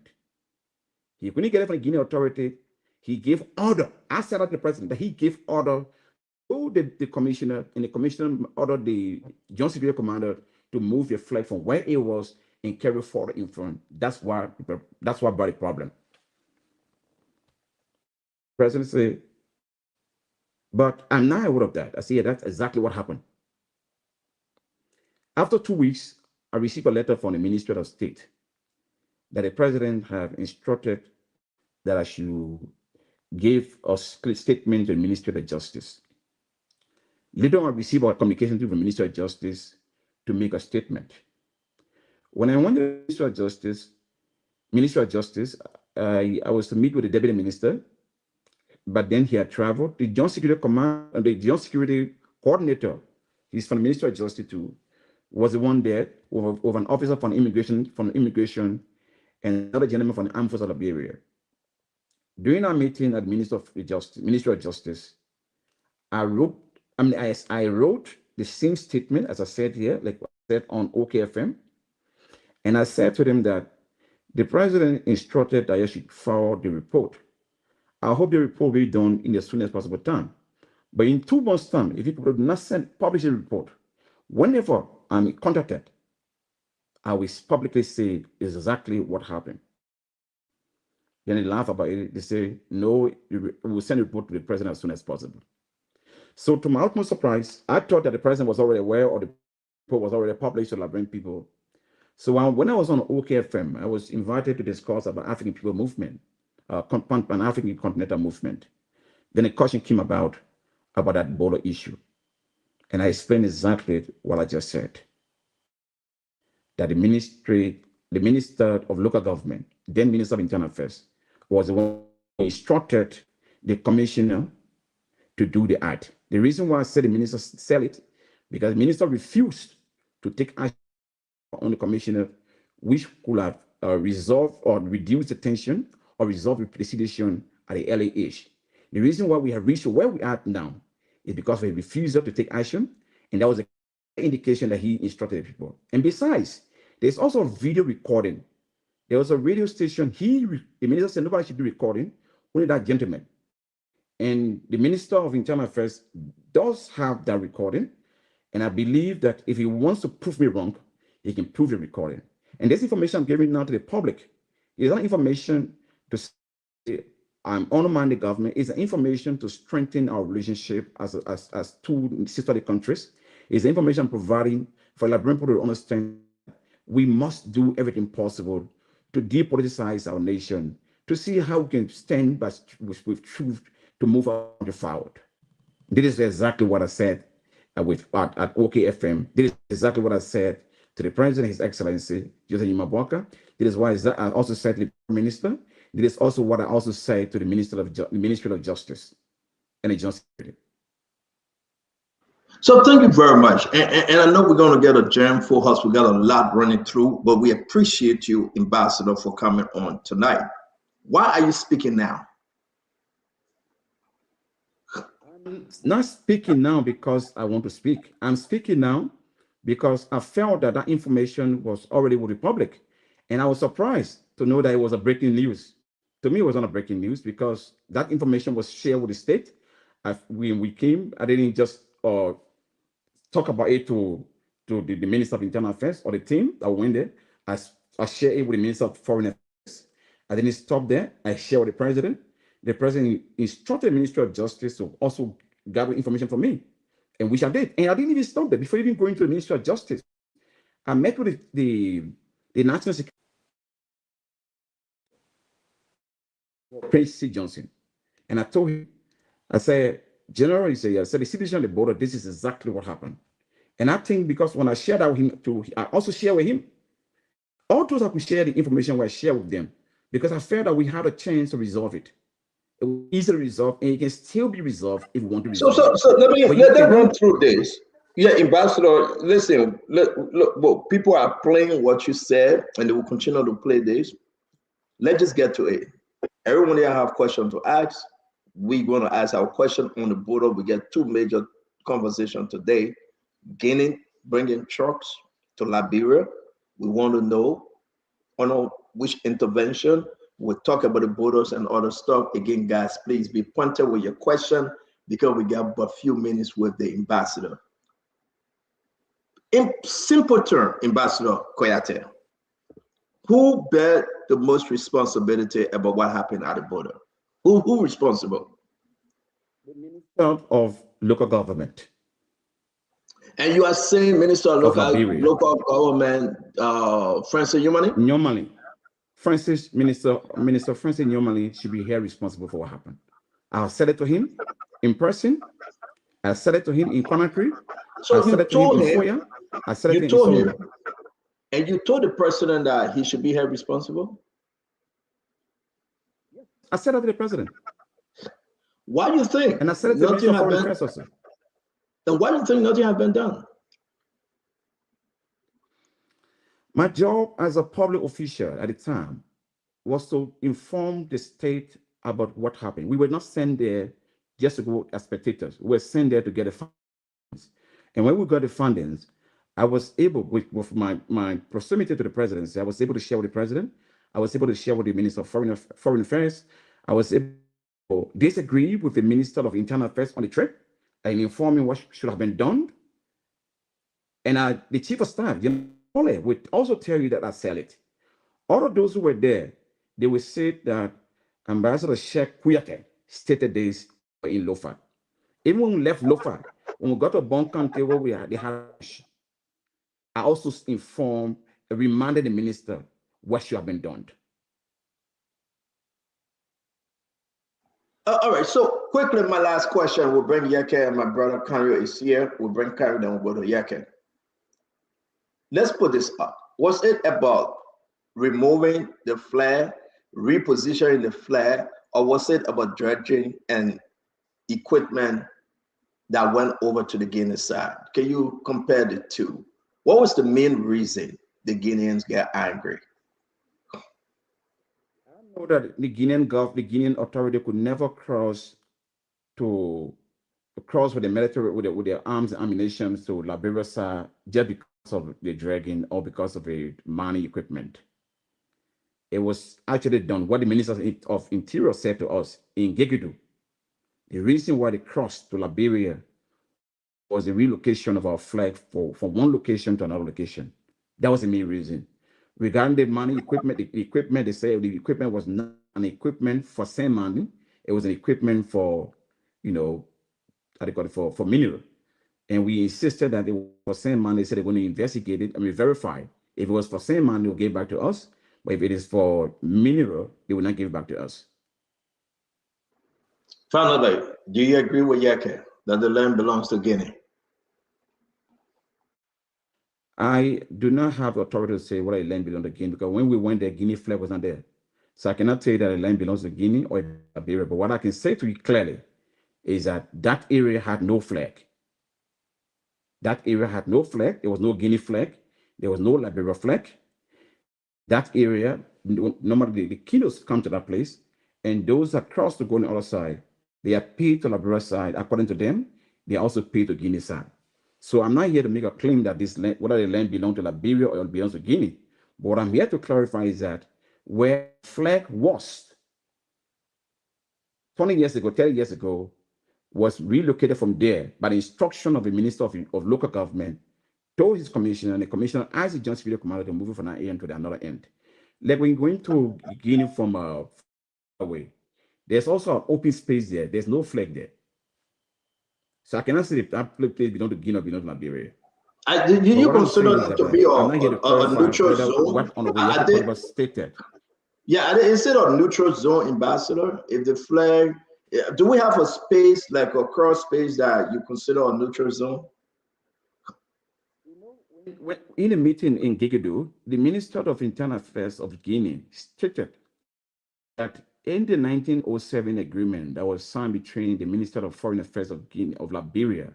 Speaker 7: He couldn't get it from the Guinea authority. He gave order. I said to the president that he gave order to the commissioner, and the commissioner ordered the Joint Security Commander to move the flag from where it was and carry forward in front. That's why brought the problem. The president said, but I'm not aware of that. I said, yeah, that's exactly what happened. After 2 weeks, I received a letter from the Ministry of State that the president had instructed that I should give a statement to the Ministry of Justice. Later on, I received a communication to the Ministry of Justice to make a statement. When I went to the Ministry of Justice, I was to meet with the Deputy Minister, but then he had traveled. The Joint Security Command, the Joint Security Coordinator, he's from the Ministry of Justice too, was the one there with an officer from immigration, and another gentleman from the Armed Forces of Liberia. During our meeting at the Ministry of Justice, I wrote the same statement as I said here, like I said on OKFM, and I said to them that the president instructed that I should forward the report. I hope the report will be done in the soonest possible time. But in 2 months' time, if people do not publish a report, whenever I'm contacted, I will publicly say exactly what happened. Then they laugh about it. They say, no, we will send a report to the president as soon as possible. So to my utmost surprise, I thought that the president was already aware, or the report was already published to Liberian people. So when I was on OKFM, I was invited to discuss about African people movement, Pan-African continental movement. Then a question came about that border issue. And I explained exactly what I just said. That the Minister of Local Government, then Minister of Internal Affairs, was the one who instructed the commissioner to do the act. The reason why I said the minister said it, because the minister refused to take action on the commissioner, which could have resolved or reduced the tension or resolved the situation at the early age. The reason why we have reached where we are now is because of a refusal to take action, and that was an indication that he instructed the people. And besides, there's also a video recording. There was a radio station. The minister said nobody should do recording, only that gentleman. And the Minister of Internal Affairs does have that recording. And I believe that if he wants to prove me wrong, he can prove the recording. And this information I'm giving now to the public is not information to say I'm undermining the government. It's information to strengthen our relationship as two sisterly countries. It's information providing for Liberian people to understand we must do everything possible to depoliticize our nation, to see how we can stand with truth to move our country forward. This is exactly what I said at OKFM. This is exactly what I said to the President, His Excellency, Joseph Nyimabuaka. This is why I also said to the Prime Minister. This is also what I also said to the Ministry of Justice and the Joint Security.
Speaker 6: So thank you very much. And I know we're going to get a jam full house. We got a lot running through, but we appreciate you, Ambassador, for coming on tonight. Why are you speaking now?
Speaker 7: I'm not speaking now because I want to speak. I'm speaking now because I felt that that information was already with the public. And I was surprised to know that it was a breaking news. To me, it was not a breaking news because that information was shared with the state. When we came, I didn't just talk about it to the Minister of Internal Affairs or the team that went there. I shared it with the Minister of Foreign Affairs. I didn't stop there. I shared with the President. The President instructed the Ministry of Justice to also gather information from me, and which I did. And I didn't even stop there. Before even going to the Ministry of Justice, I met with the National Security Prince C. Johnson, and I told him, I said, General, he said, I said, the situation on the border, this is exactly what happened. And I think because when I shared that with him, I also share with him. All those I could share the information where I share with them. because I felt that we had a chance to resolve it. It was easily resolved, and it can still be resolved if we want to
Speaker 6: So,
Speaker 7: resolve it.
Speaker 6: so let me
Speaker 7: But you
Speaker 6: let run
Speaker 7: cannot.
Speaker 6: through this. Yeah, Ambassador, listen, look, well, people are playing what you said, and they will continue to play this. Let's just get to it. Everyone here have questions to ask. We're going to ask our question on the border. We get two major conversations today. Guinea bringing trucks to Liberia. We want to know on which intervention. We'll talk about the borders and other stuff. Again, guys, please be pointed with your question because we got but a few minutes with the ambassador. In simple terms, Ambassador Koyate, who bear the most responsibility about what happened at the border? Who responsible?
Speaker 7: The Minister of Local Government.
Speaker 6: And you are saying Minister of Local Government, Francis Nyomali?
Speaker 7: Nyomali. Minister Francis Nyomali should be here responsible for what happened. I've said it to him in person. I said it to him in Conakry.
Speaker 6: So
Speaker 7: I said it to him in Foya. I said it
Speaker 6: to
Speaker 7: him.
Speaker 6: Him, and you told the president that he should be held responsible?
Speaker 7: I said that to the president.
Speaker 6: Why do you think?
Speaker 7: And I said it to the Minister of Foreign Affairs also.
Speaker 6: And why do you think nothing has been done?
Speaker 7: My job as a public official at the time was to inform the state about what happened. We were not sent there just to go as spectators. We were sent there to get the fundings. And when we got the fundings, I was able, with my proximity to the presidency, I was able to share with the president. I was able to share with the Minister of Foreign Affairs. I was able to disagree with the Minister of Internal Affairs on the trip and informing what should have been done. And the Chief of Staff, would also tell you that I sell it. All of those who were there, they would say that Ambassador Sheikh Kouyaté stated this in Lofa. Even when we left Lofa, when we got to Bon Country where we had the Harash, I also informed, reminded the minister what should have been done.
Speaker 6: All right, so quickly, my last question. We'll bring Yeke and my brother Kanyo is here. We'll bring Kanyo, then we'll go to Yeke. Let's put this up. Was it about removing the flag, repositioning the flag, or was it about dredging and equipment that went over to the Guinean side? Can you compare the two? What was the main reason the Guineans got angry?
Speaker 7: I know that the Guinean authority could never cross with the military, with their arms and ammunition to Liberia side just because of the dragging or because of the mining equipment. It was actually done. What the Minister of Interior said to us in Gegidu, the reason why they crossed to Liberia was the relocation of our flag from one location to another location. That was the main reason. Regarding the mining equipment, the equipment, they say the equipment was not an equipment for sand mining. It was an equipment for, how they call it, for mineral. And we insisted that it was for sand mining. They said they're going to investigate it and we verify. If it was for sand mining, they'll give it back to us. But if it is for mineral, they will not give it back to us.
Speaker 6: Finally, do you agree with Yeke that the land belongs to Guinea?
Speaker 7: I do not have the authority to say whether the land belongs to Guinea because when we went there, Guinea flag was not there. So I cannot tell you that the land belongs to Guinea or Liberia. But what I can say to you clearly is that that area had no flag. That area had no flag. There was no Guinea flag. There was no Liberia flag. That area, normally the kilos come to that place, and those that cross to go on the other side, they are paid to Liberia side. According to them, they are also paid to Guinea side. So I'm not here to make a claim that this land, whether the land belongs to Liberia or it belongs to Guinea. But what I'm here to clarify is that where flag was 20 years ago, 30 years ago, was relocated from there by the instruction of the Minister of Local Government to his commissioner, and the commissioner asked the Joint Civilian Commander to move it from that end to the another end. Like when going to Guinea from away, there's also an open space there. There's no flag there. So I cannot say if that place belongs to Guinea or belongs to Liberia.
Speaker 6: Do you consider that to be a neutral zone?
Speaker 7: What on the way was stated.
Speaker 6: Yeah, is it a neutral zone, Ambassador? If the flag, do we have a space, like a cross space that you consider a neutral zone?
Speaker 7: In a meeting in Gegidu, the Minister of Internal Affairs of Guinea stated that in the 1907 agreement that was signed between the Minister of Foreign Affairs of Liberia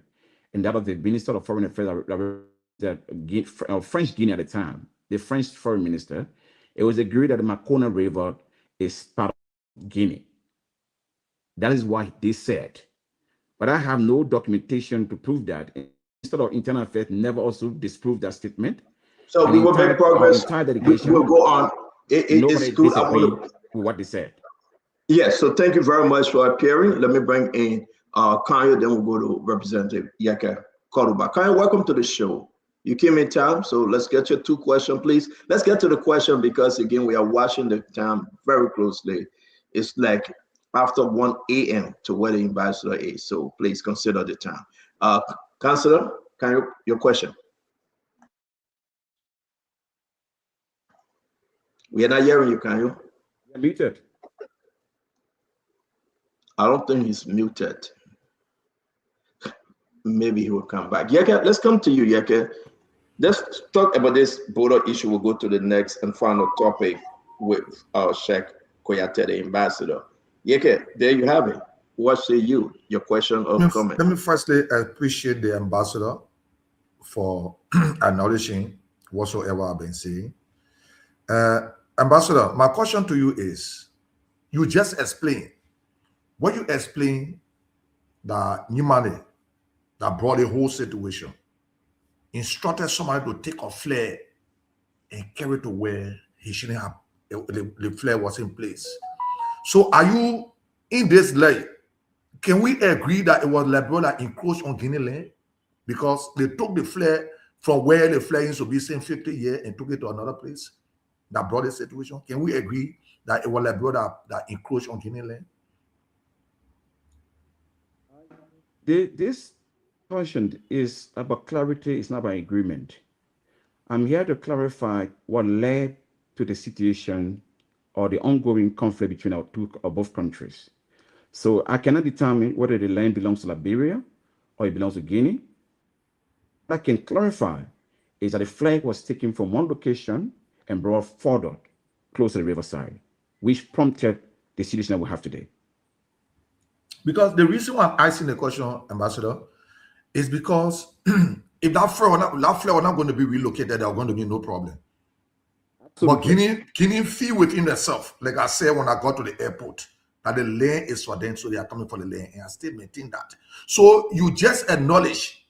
Speaker 7: and that of the Minister of Foreign Affairs of French Guinea at the time, the French Foreign Minister, it was agreed that the Makona River is part of Guinea. That is what they said. But I have no documentation to prove that. The Minister of Internal Affairs never also disproved that statement.
Speaker 6: So we will make progress. We'll go on. It's good. I want to
Speaker 7: with what they said.
Speaker 6: Yes, so thank you very much for appearing. Let me bring in Kanye, then we'll go to Representative Yeke Koruba. Kanye, welcome to the show. You came in time, so let's get your 2 questions, please. Let's get to the question because, again, we are watching the time very closely. It's like after 1 a.m. to where the ambassador is, so please consider the time. Councillor, your question. We are not hearing you, can you?
Speaker 7: You're muted.
Speaker 6: I don't think he's muted. Maybe he will come back. Yeke, let's come to you, Yeke. Let's talk about this border issue. We'll go to the next and final topic with Sheikh Koyate, the ambassador. Yeke, there you have it. What say you? Your question or comment?
Speaker 8: Let me firstly appreciate the ambassador for acknowledging whatsoever I've been saying. Ambassador, my question to you is, you just explained, when you explain that Nimale that brought the whole situation, instructed somebody to take a flare and carry it to where he shouldn't have, the flare was in place. So are you in this lane? Can we agree that it was Liberal that encroached on Guinea land? Because they took the flare from where the flare used to be since 50 years and took it to another place that brought the situation. Can we agree that it was Liberal that encroached on Guinea land?
Speaker 7: This question is about clarity, it's not about agreement. I'm here to clarify what led to the situation or the ongoing conflict between our both countries. So I cannot determine whether the land belongs to Liberia or it belongs to Guinea. What I can clarify is that the flag was taken from one location and brought further close to the riverside, which prompted the situation that we have today. Because the reason why I'm asking the question, Ambassador, is because if that flare were not going to be relocated, there are going to be no problem. Absolutely. But Guinea feel within themselves, like I said when I got to the airport, that the lane is for them, so they are coming for the lane, and I still maintain that. So you just acknowledge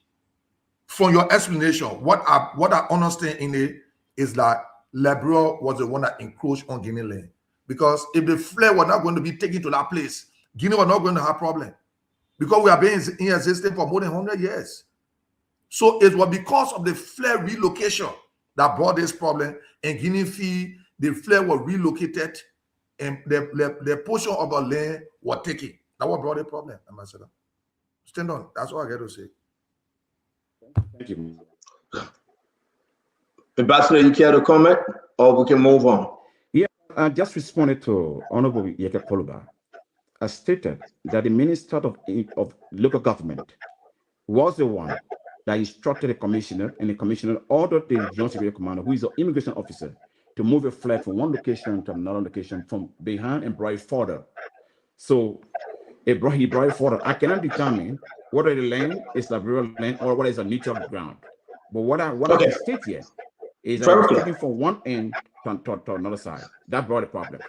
Speaker 7: from your explanation, what I understand in it is that Liberia was the one that encroached on Guinea land. Because if the flare were not going to be taken to that place, Guinea was not going to have problem. Because we have been in existence for more than 100 years. So it was because of the flare relocation that brought this problem, and Guinea fee, the flare was relocated, and the portion of the land was taken. That what brought the problem, Ambassador. Stand on. That's all I got to say. Thank you.
Speaker 6: Ambassador, you care to comment, or we can move on?
Speaker 7: Yeah, I just responded to Honorable Yeke Koruba. I stated that the Minister of Local Government was the one that instructed the commissioner, and the commissioner ordered the Joint Security Commander, who is an immigration officer, to move a flag from one location to another location from behind and brought it further. So he brought it further. I cannot determine whether the land is Liberian land or whether it's a neutral ground. But what I can state here is that it's taken from one end to another side. That brought the problem.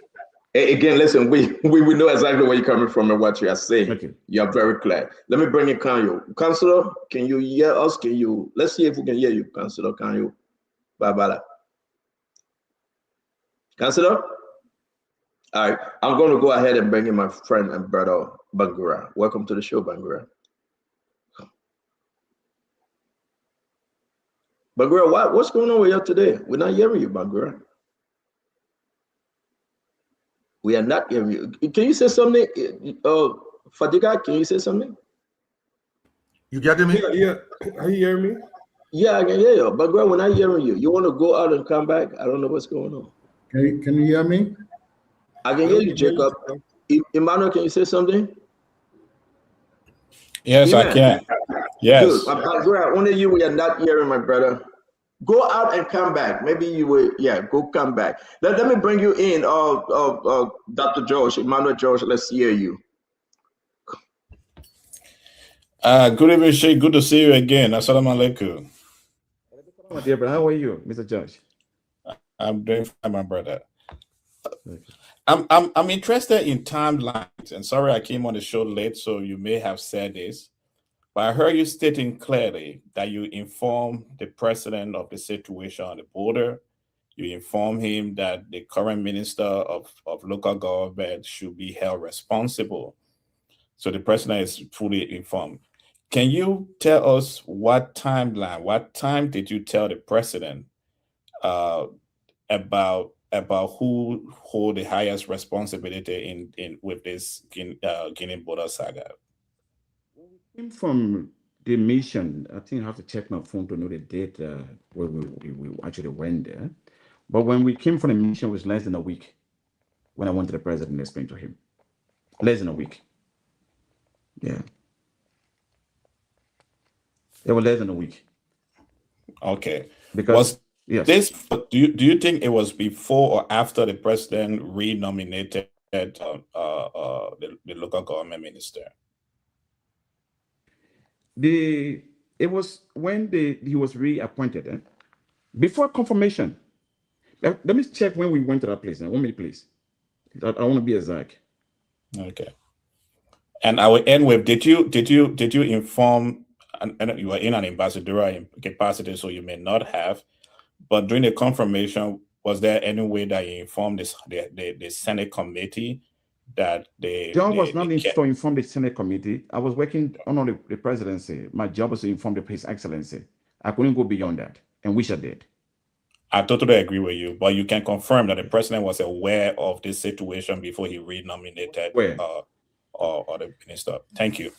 Speaker 6: Again, listen, we know exactly where you're coming from and what you are saying.
Speaker 7: Okay.
Speaker 6: You are very clear. Let me bring in Kanyo. Councillor, can you hear us? Let's see if we can hear you, Councillor Kanyo. Babala. Councillor? All right, I'm going to go ahead and bring in my friend and brother, Bangura. Welcome to the show, Bangura. Bangura, what's going on with you today? We're not hearing you, Bangura. We are not hearing you. Can you say something? Fadiga, can you say something?
Speaker 8: You getting me?
Speaker 9: Yeah. Are you hearing me?
Speaker 6: Yeah, I can hear you. Bangura, we're not hearing you. You want to go out and come back? I don't know what's going on.
Speaker 9: Can you hear me?
Speaker 6: I can hear you, Jacob. Emmanuel, can you say something?
Speaker 10: Yes, I can. Yes.
Speaker 6: Good. Bangura, only you, we are not hearing, my brother. Go out and come back. Maybe you will, yeah, go come back. Let me bring you in, Dr. George, Emmanuel George, let's hear you.
Speaker 10: Good evening, Sheikh. Good to see you again. Assalamu alaikum.
Speaker 7: My dear brother, how are you, Mr. George?
Speaker 10: I'm doing fine, my brother. I'm interested in timelines, and sorry I came on the show late, so you may have said this, but I heard you stating clearly that you informed the president of the situation on the border. You informed him that the current minister of local government should be held responsible. So the president is fully informed. Can you tell us what timeline, what time did you tell the president about who hold the highest responsibility in with this Guinea border saga?
Speaker 7: Came from the mission. I think I have to check my phone to know the date where we actually went there. But when we came from the mission, it was less than a week when I went to the president and explained to him. Less than a week. Yeah. It was less than a week.
Speaker 10: Okay.
Speaker 7: Because yes.
Speaker 10: This, do you think it was before or after the president renominated the local government minister?
Speaker 7: It was when he was reappointed. Before confirmation. Let me check when we went to that place. 1 minute, please. I want to be exact.
Speaker 10: Okay. And I will end with: Did you inform? And you were in an ambassadorial capacity, so you may not have. But during the confirmation, was there any way that you informed the Senate committee that
Speaker 7: John was not to inform the Senate committee. I was working under the presidency. My job was to inform His Excellency. I couldn't go beyond that, and wish I did.
Speaker 10: I totally agree with you, but you can confirm that the president was aware of this situation before he renominated or the minister. Thank you.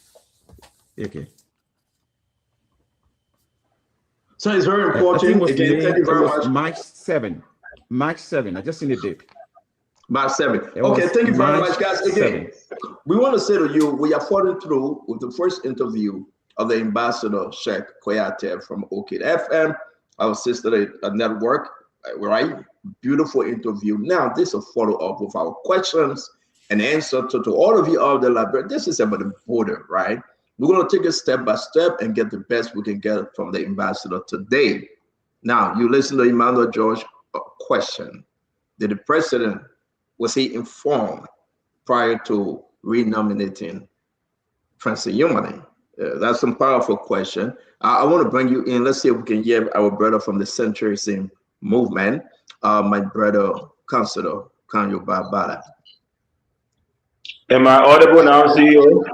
Speaker 7: Okay.
Speaker 6: So it's very important. Again, thank you very much.
Speaker 7: March 7. March 7. I just seen the date.
Speaker 6: March 7. Okay, thank you very much, guys. Again, we want to say to you, we are following through with the first interview of the Ambassador Sheikh Koyate from Orchid FM, our sister network, right? Beautiful interview. Now, this is a follow-up with our questions and answer to all of you out there. Like, this is about the border, right? We're going to take it step by step and get the best we can get from the ambassador today. Now, you listen to Emmanuel George question. Did the president, was he informed prior to renominating Francis Yumani? That's some powerful question. I want to bring you in. Let's see if we can hear our brother from the Centrism movement, my brother, Councilor Kanyo Babala.
Speaker 11: Am I audible now, CEO?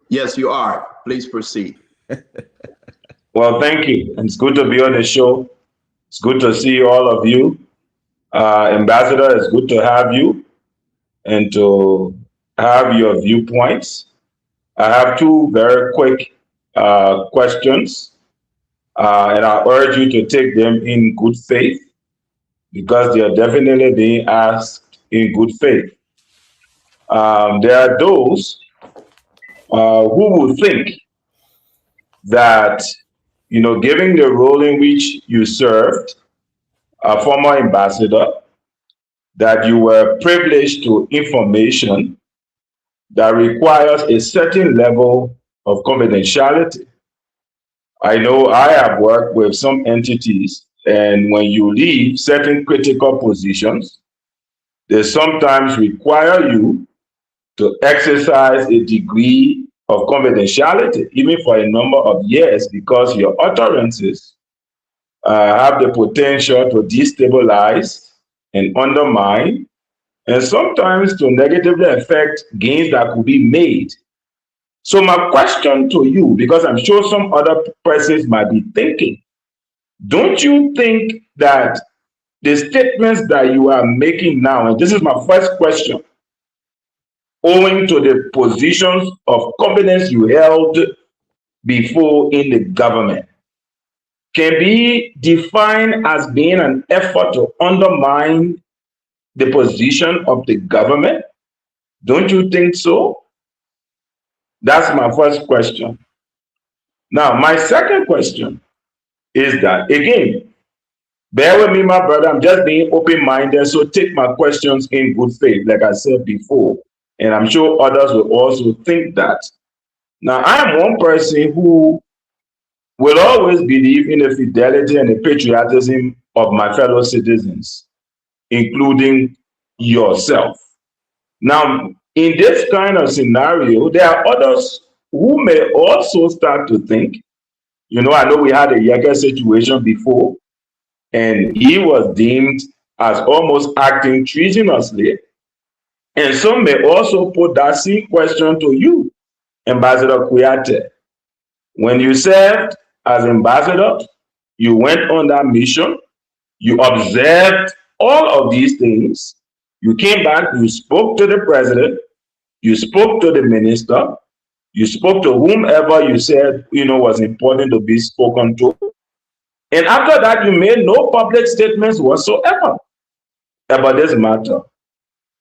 Speaker 6: Yes, you are. Please proceed.
Speaker 11: Well, thank you. It's good to be on the show. It's good to see all of you. Ambassador, it's good to have you and to have your viewpoints. I have two very quick questions, and I urge you to take them in good faith because they are definitely being asked in good faith. There are those who would think that, given the role in which you served, a former ambassador, that you were privileged to information that requires a certain level of confidentiality. I know I have worked with some entities, and when you leave certain critical positions, they sometimes require you to exercise a degree of confidentiality, even for a number of years, because your utterances have the potential to destabilize and undermine, and sometimes to negatively affect gains that could be made. So my question to you, because I'm sure some other persons might be thinking, don't you think that the statements that you are making now, and this is my first question, owing to the positions of confidence you held before in the government, can be defined as being an effort to undermine the position of the government? Don't you think so? That's my first question. Now, my second question is that, again, Bear with me, my brother. I'm just being open-minded, so take my questions in good faith, like I said before. And I'm sure others will also think that. Now, I am one person who will always believe in the fidelity and the patriotism of my fellow citizens, including yourself. Now, in this kind of scenario, there are others who may also start to think, you know, I know we had a Yega situation before, and he was deemed as almost acting treasonously. And some may also put that same question to you, Ambassador Kuyate. When you served as ambassador, you went on that mission, you observed all of these things, you came back, you spoke to the president, you spoke to the minister, you spoke to whomever you said, you know, was important to be spoken to. And after that, you made no public statements whatsoever about this matter.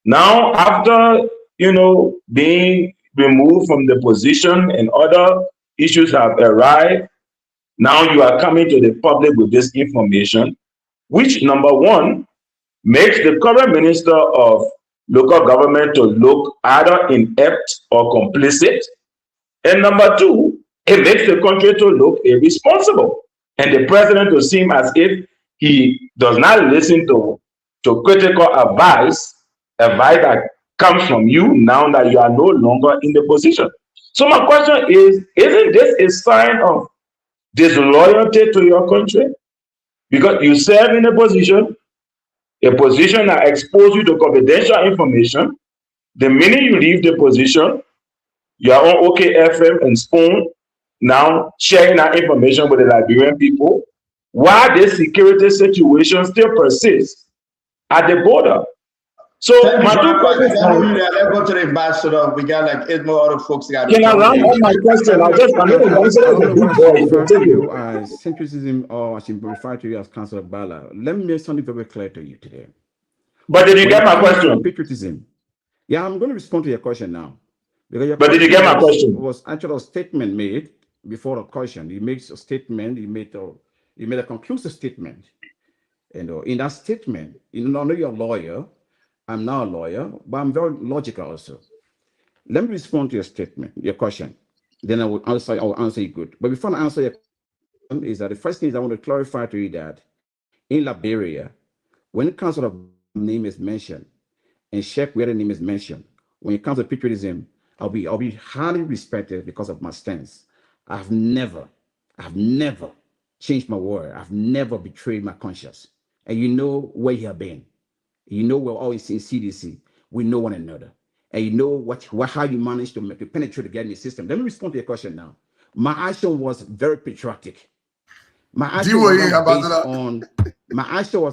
Speaker 11: Now, after, you know, being removed from the position and other issues have arrived, now you are coming to the public with this information, which, number one, makes the current minister of local government to look either inept or complicit. And number two, it makes the country to look irresponsible. And the president to seem as if he does not listen to critical advice that comes from you now that you are no longer in the position. So my question is, isn't this a sign of disloyalty to your country? Because you serve in a position that exposes you to confidential information. The minute you leave the position, you are on OKFM and Spoon now sharing that information with the Liberian people, while this security situation still persists at the border. So my two questions are,
Speaker 6: let's go to the ambassador. We got like 8 more other folks.
Speaker 11: Can I round up my question? I
Speaker 7: centrism, or I should refer to you as Councillor Bala. Let me make something very clear to you today.
Speaker 11: But did you get my question?
Speaker 7: Patriotism. Yeah, I'm going to respond to your question now. Because
Speaker 11: but did you get my question?
Speaker 7: Was actually a statement made before the question. He makes a statement. He made a conclusive statement. And in that statement, you know, I know you're a lawyer. I'm not a lawyer, but I'm very logical also. Let me respond to your statement, your question. Then I will answer you good. But before I answer your question, is that the first thing is I want to clarify to you that in Liberia, when it comes to the name is mentioned and Sheikh where the name is mentioned, when it comes to patriotism, I'll be highly respected because of my stance. I've never changed my word. I've never betrayed my conscience. And you know where you have been. You know we're always in CDC. We know one another. And you know how you managed to penetrate the Ghanaian system. Let me respond to your question now. My action was very patriotic. My action was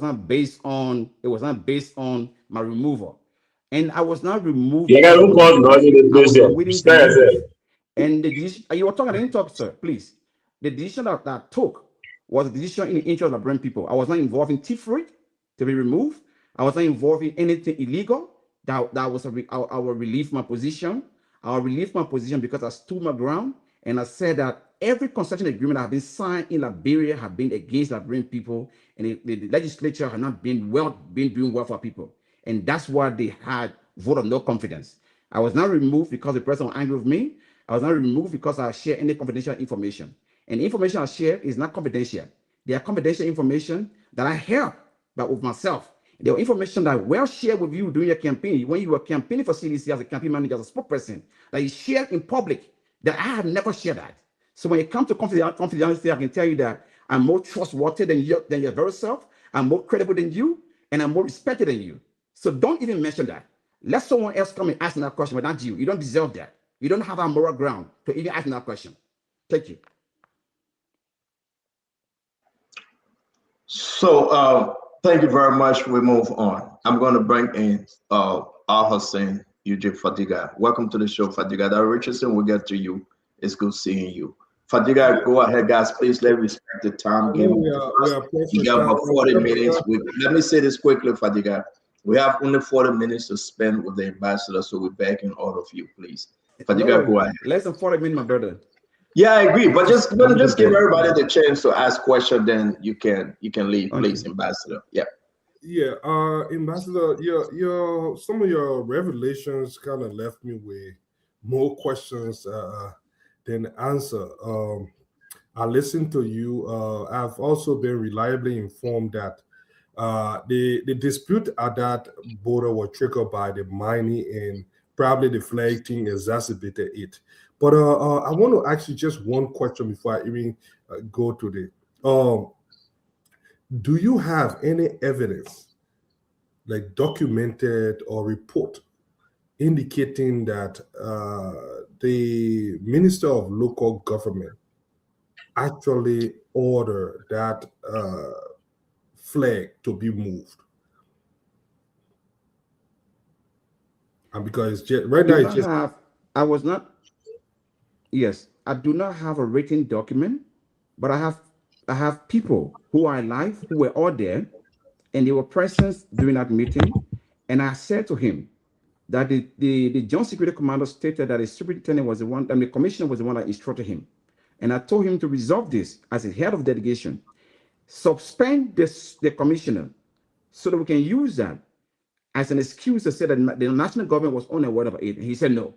Speaker 7: not based on my removal. And I was not removed. And the decision, you were talking, I didn't talk, sir, please. The decision that I took was a decision in the interest of the Brent people. I was not involved in thievery to be removed. I was not involved in anything illegal. That was I will relieve my position. I'll relieve my position because I stood my ground and I said that every concession agreement that has been signed in Liberia have been against Liberian people, and the legislature had not been doing well for people. And that's why they had vote of no confidence. I was not removed because the president was angry with me. I was not removed because I share any confidential information. And the information I share is not confidential. They are confidential information that I have, but with myself. The information that I will share with you during your campaign, when you were campaigning for CDC as a campaign manager, as a spokesperson, that you shared in public, that I have never shared that. So when it comes to confidentiality, I can tell you that I'm more trustworthy than your very self, I'm more credible than you, and I'm more respected than you. So don't even mention that. Let someone else come and ask me that question, but not you. You don't deserve that. You don't have a moral ground to even ask me that question. Thank you.
Speaker 6: So thank you very much. We move on. I'm going to bring in Al-Hussein Eugene Fadiga. Welcome to the show, Fadiga. Richardson, we'll get to you. It's good seeing you. Fadiga, go ahead, guys. Please let's respect the time given. We got about 40 minutes. Let me say this quickly, Fadiga. We have only 40 minutes to spend with the ambassador, so we're begging all of you, please. Fadiga, go ahead.
Speaker 7: Less than 40 minutes, my brother.
Speaker 6: Yeah, I agree. But just give everybody the chance to ask questions. Then you can leave, please, Ambassador. Yeah.
Speaker 9: Yeah, Ambassador, your some of your revelations kind of left me with more questions than answer. I listened to you. I've also been reliably informed that the dispute at that border was triggered by the mining, and probably the flag thing exacerbated it. But I want to ask you just one question before I even go to the. Do you have any evidence, like documented or report, indicating that the Minister of Local Government actually ordered that flag to be moved? And because right now it's just
Speaker 7: I was not. Yes, I do not have a written document, but I have people who are alive who were all there, and they were present during that meeting. And I said to him that the Joint Security Commander stated that the superintendent was the one, and the commissioner was the one that instructed him. And I told him to resolve this as a head of delegation, suspend the commissioner, so that we can use that as an excuse to say that the national government was unaware of it. And he said no,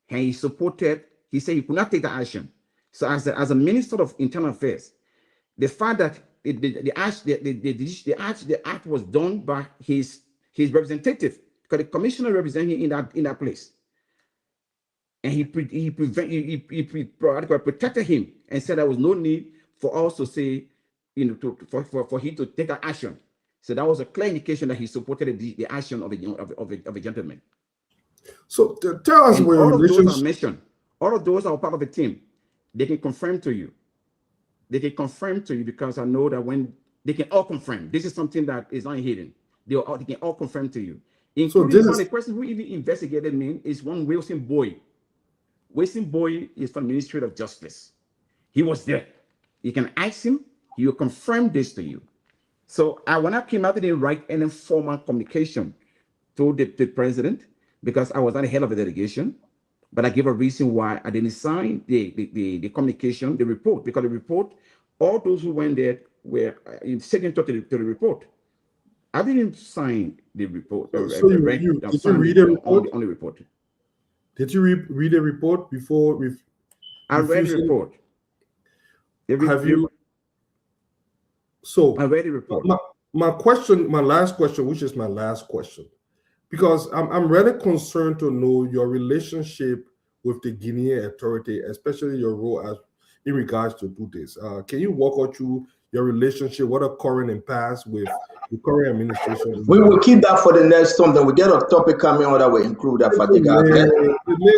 Speaker 7: and he supported. He said he could not take the action. So as a minister of internal affairs, the fact that the act was done by his representative, because the commissioner represented him in that place, and he protected him and said there was no need for us to say, for him to take an action. So that was a clear indication that he supported the action of a gentleman.
Speaker 9: So tell us where
Speaker 7: all of those are mentioned. All of those are part of the team. They can confirm to you. They can confirm to you, because I know that when they can all confirm, this is something that is not hidden. They can all confirm to you. Including the person who even investigated me is one Wilson Boy. Wilson Boy is from the Ministry of Justice. He was there. You can ask him. He will confirm this to you. So when I came out, I didn't write any formal communication to the president, because I was not the head of the delegation. But I gave a reason why I didn't sign the communication, the report, because the report, all those who went there were signatory to the report. I didn't sign the report.
Speaker 9: Did you read the report?
Speaker 7: On the report.
Speaker 9: Did you read the report before?
Speaker 7: I read the report.
Speaker 9: Have you? So
Speaker 7: I read the report.
Speaker 9: My last question, which is my last question, because I'm really concerned to know your relationship with the Guinean Authority, especially your role as in regards to do this. Can you walk us through your relationship, what are current and past with the current administration?
Speaker 6: We will keep that for the next time. Then we get a topic coming on that will include that, Fadiga.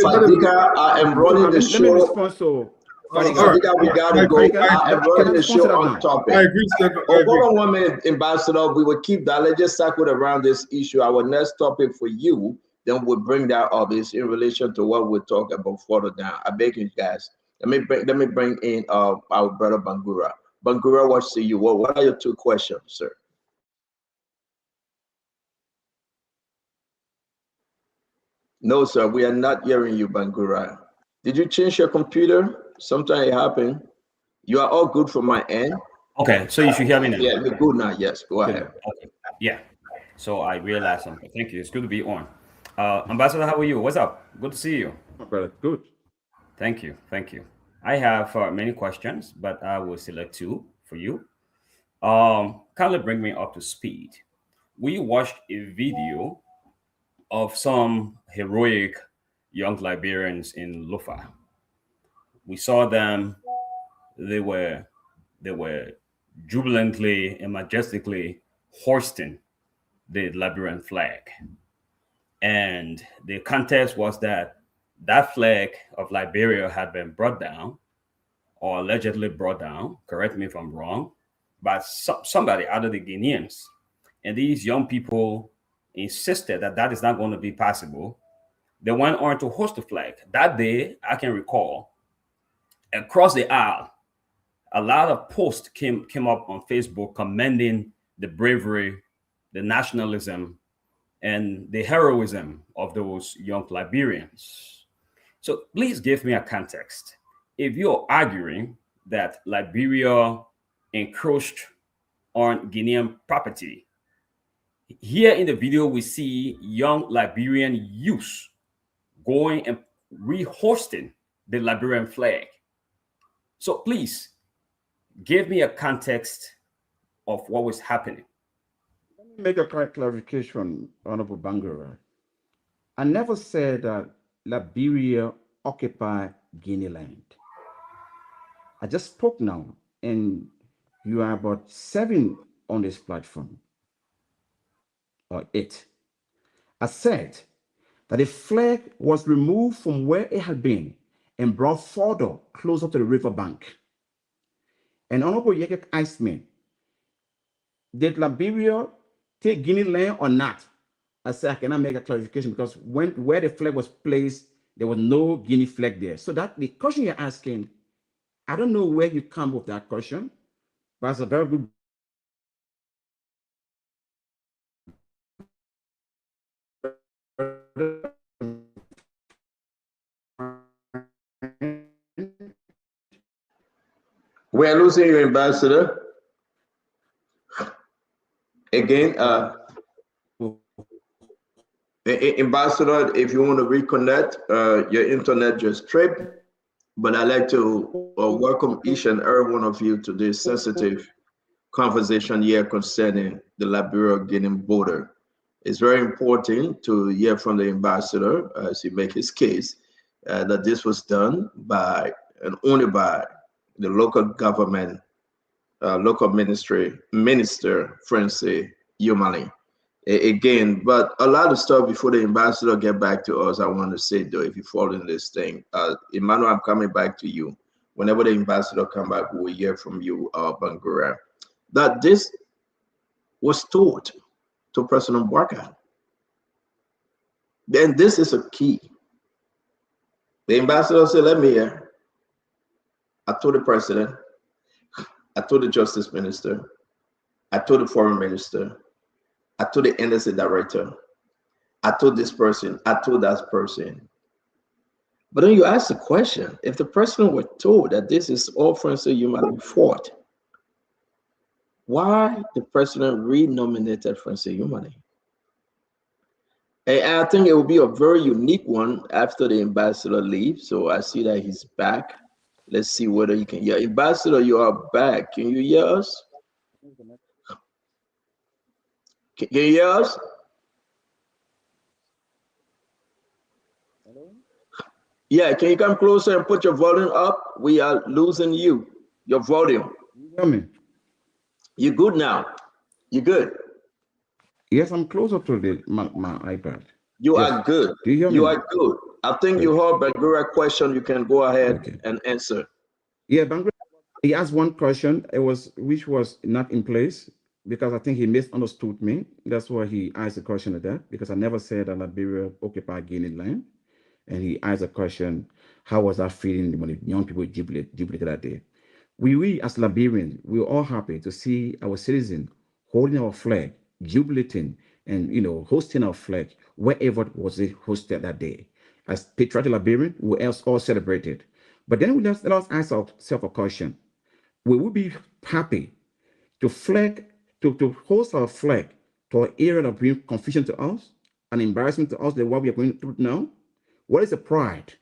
Speaker 6: Fadiga, I am running the show.
Speaker 7: Let me respond to
Speaker 6: Fadiga, we gotta go. I am running the show on topic.
Speaker 9: I agree.
Speaker 6: Hold on 1 minute, Ambassador. We will keep that. Let's just circle around this issue. Our next topic for you, then we'll bring that up, is in relation to what we're talking about further down. I beg you guys. Let me bring in our brother Bangura. Bangura, what say you? What are your two questions, sir? No, sir, we are not hearing you, Bangura. Did you change your computer? Sometime it happened. You are all good from my end.
Speaker 12: Okay, so you should hear me now.
Speaker 6: Yeah, we're good now. Yes, go ahead.
Speaker 12: Okay. Yeah. So I realized something. Thank you. It's good to be on. Ambassador, how are you? What's up? Good to see you.
Speaker 7: Brother, good.
Speaker 12: Thank you. Thank you. I have many questions, but I will select two for you. Kindly bring me up to speed. We watched a video of some heroic young Liberians in Lufa. We saw them. They were jubilantly and majestically hoisting the Liberian flag. And the context was that flag of Liberia had been brought down, or allegedly brought down, correct me if I'm wrong, by somebody out of the Guineans. And these young people insisted that that is not going to be possible. They went on to hoist the flag. That day, I can recall, across the aisle, a lot of posts came up on Facebook commending the bravery, the nationalism, and the heroism of those young Liberians. So please give me a context. if you're arguing that Liberia encroached on Guinean property, here in the video we see young Liberian youth going and rehosting the Liberian flag. So please give me a context of what was happening.
Speaker 7: Let me make a clarification, Honorable Bangura. I never said that Liberia occupied Guinea land. I just spoke now, and you are about 7 on this platform, or 8. I said that the flag was removed from where it had been and brought further closer to the riverbank. And Honorable Yekek asked me, did Liberia take Guinea land or not? I said, I cannot make a clarification because where the flag was placed, there was no Guinea flag there. So that the question you're asking, I don't know where you come with that question, but it's a very good.
Speaker 6: We're losing you, Ambassador. Again, Ambassador, if you want to reconnect, your internet just tripped. But I'd like to welcome each and every one of you to this sensitive conversation here concerning the Liberia-Guinea border. It's very important to hear from the ambassador as he makes his case that this was done by and only by the local government, local minister Francis Yumali. Again, but a lot of stuff before the ambassador get back to us, I want to say though, if you follow in this thing, Emmanuel, I'm coming back to you. Whenever the ambassador come back, we'll hear from you, Bangura, that this was told to President Barker. Then this is a key. The ambassador said, let me hear. I told the president, I told the justice minister, I told the foreign minister, I told the NSA director, I told this person, I told that person. But then you ask the question, if the president were told that this is all Francis Yumali fought, why the president renominated Francis Yumali? And I think it will be a very unique one after the ambassador leaves. So I see that he's back. Let's see whether you can hear. Ambassador, you are back. Can you hear us? Can you hear us? Hello? Yeah, can you come closer and put your volume up? We are losing you, your volume.
Speaker 7: You hear me?
Speaker 6: You good now? You good?
Speaker 7: Yes, I'm closer to my iPad.
Speaker 6: You
Speaker 7: yes.
Speaker 6: are good.
Speaker 7: Do you hear me?
Speaker 6: You are good. I think you heard Bangura question. You can go ahead and answer.
Speaker 7: Yeah, Bangura, he asked one question. Which was not in place because I think he misunderstood me. That's why he asked a question like that because I never said that Liberia occupied Guinea land. And he asked a question, how was that feeling when the young people jubilated that day? We as Liberians, we were all happy to see our citizens holding our flag, jubilating, and hosting our flag wherever it was hosted that day. As patriotic Liberians, we all celebrated. But then let us ask ourselves a question: will we be happy to host our flag to an area that brings confusion to us, an embarrassment to us, than what we are going through now? What is the pride?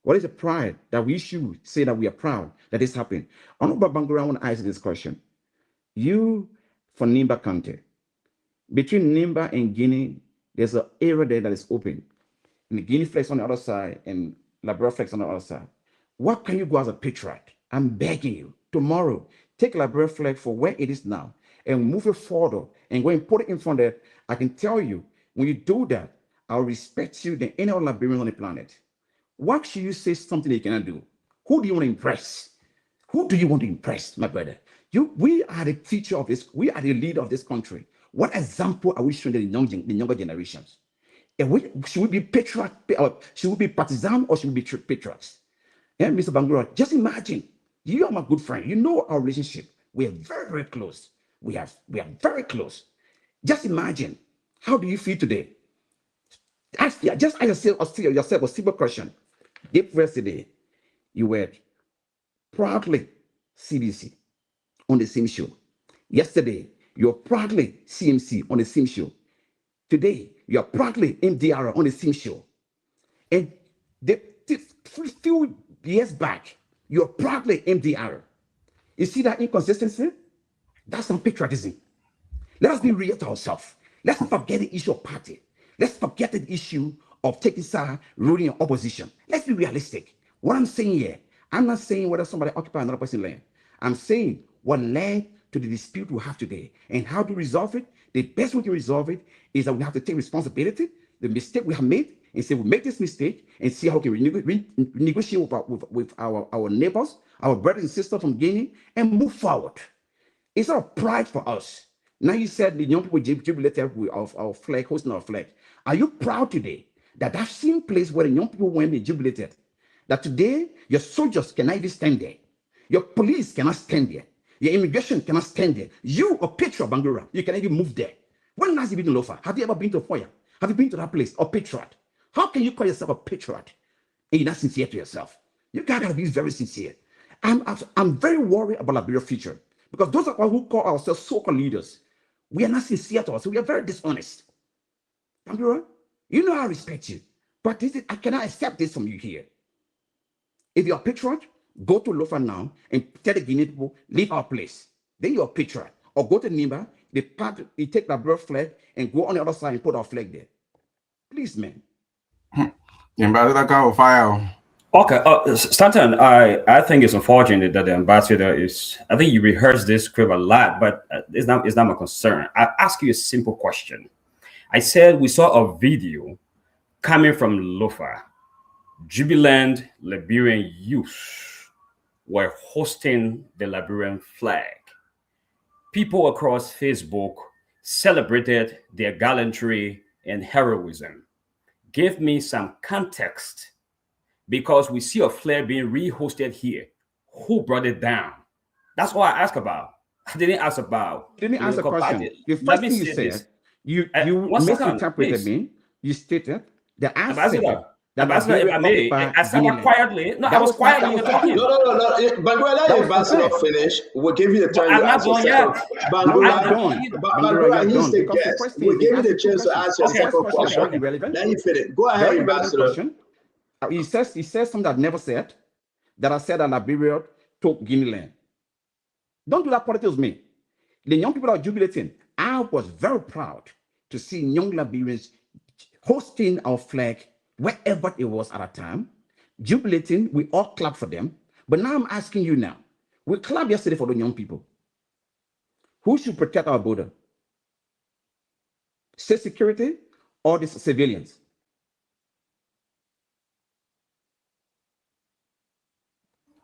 Speaker 7: What is the pride that we should say that we are proud that this happened? Honorable Bangura, I want to ask this question. You, for Nimba County, between Nimba and Guinea, there's an area there that is open. And the Guinea flags on the other side and Liberia flags on the other side. What can you go as a patriot? I'm begging you, tomorrow, take Liberia flag for where it is now and move it further and go and put it in front of it. I can tell you, when you do that, I'll respect you than any other Liberian on the planet. Why should you say something that you cannot do? Who do you want to impress? Who do you want to impress, my brother? We are the future of this. We are the leader of this country. What example are we showing the younger generations? Should we be patriot? Should we be partisan or should we be patriots? Yeah, Mr. Bangura, just imagine. You are my good friend. You know our relationship. We are very, very close. We are very close. Just imagine. How do you feel today? Just ask yourself a simple question. If yesterday you were proudly CBC on the same show. Yesterday, you're proudly CMC on the same show. Today, you're proudly MDR on the same show. And the few years back, you're proudly MDR. You see that inconsistency? That's some patriotism. Let us be real to ourselves. Let's forget the issue of party. Let's forget the issue of taking side, ruling your opposition. Let's be realistic. What I'm saying here, I'm not saying whether somebody occupy another person's land. I'm saying what led to the dispute we have today and how to resolve it. The best way to resolve it is that we have to take responsibility, the mistake we have made, and say we make this mistake and see how we can renegotiate with our neighbors, our brothers and sisters from Guinea, and move forward. It's not a pride for us. Now you said the young people jubilated of our flag, hosting our flag. Are you proud today that that same place where the young people went and jubilated, that today your soldiers cannot even stand there, your police cannot stand there, your immigration cannot stand there, you, a patriot, Bangura, you cannot even move there? When last have you been to Lofa? Have you ever been to Foya? Have you been to that place? A patriot? How can you call yourself a patriot and you're not sincere to yourself? You gotta be very sincere. I'm very worried about Liberia's future because those are who call ourselves so-called leaders. We are not sincere to us. We are very dishonest. Bangura, you know I respect you, but I cannot accept this from you here. If you're a patriot, go to Lofa now and tell the Guinea people, leave our place. Then you're a patriot. Or go to Nimba, you take the Liberian flag and go on the other side and put our flag there. Please, man.
Speaker 13: Ambassador fire.
Speaker 12: Okay, Stanton, I think it's unfortunate that the ambassador is, I think you rehearse this script a lot, but it's not my concern. I ask you a simple question. I said we saw a video coming from Lofa. Jubilant Liberian youth were hosting the Liberian flag. People across Facebook celebrated their gallantry and heroism. Give me some context, because we see a flag being rehosted here. Who brought it down? That's what I asked about. I didn't ask about.
Speaker 7: Didn't answer the question. The first thing you said, you misinterpreted me. You stated the answer.
Speaker 12: Ambassador, if I may, I said quietly. No, I was quietly talking.
Speaker 6: No. But when I ambassador finish, we'll give you the turn to answer. Bangura, he's the guest. We'll give you the chance to answer the second question. Then you finish. Go ahead, ambassador.
Speaker 7: He says something that I've never said, that I said that Liberia took Guinea land. Don't do that politics with me. The young people are jubilating. I was very proud to see young Liberians hosting our flag wherever it was at a time, jubilating. We all clap for them. But now I'm asking you now, we clapped yesterday for the young people. Who should protect our border? State security or the civilians?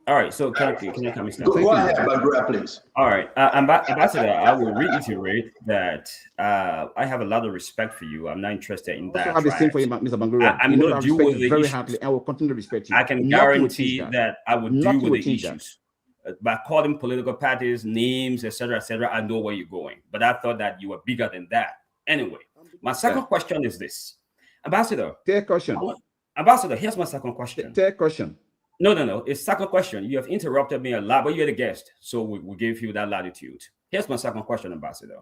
Speaker 12: All right, so can you come in?
Speaker 6: Go ahead, Bangura, please.
Speaker 12: All right, Ambassador, I will reiterate that I have a lot of respect for you. I'm not interested in that.
Speaker 7: I have the same for you, Mr. Bangura.
Speaker 12: I'm going to deal with the
Speaker 7: very
Speaker 12: issues.
Speaker 7: happily. I will continue to respect you.
Speaker 12: I can guarantee that I will deal with the issues. By calling political parties names, etc., I know where you're going. But I thought that you were bigger than that. Anyway, my second question is this, Ambassador.
Speaker 7: Third question.
Speaker 12: Ambassador, here's my second question.
Speaker 7: Third question.
Speaker 12: No. It's second question. You have interrupted me a lot, but you're the guest, so we give you that latitude. Here's my second question, Ambassador.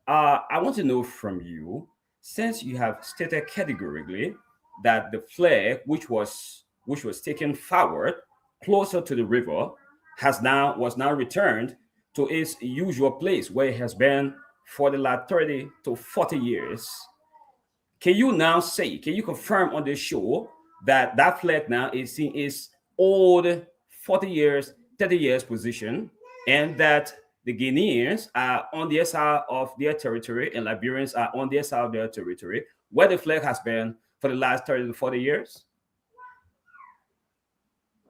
Speaker 12: I want to know from you, since you have stated categorically that the flag, which was taken forward closer to the river, was now returned to its usual place where it has been for the last 30 to 40 years. Can you confirm on this show that that flag now is in its old 40 years, 30 years position, and that the Guineans are on the side of their territory and Liberians are on the side of their territory, where the flag has been for the last 30 to 40 years?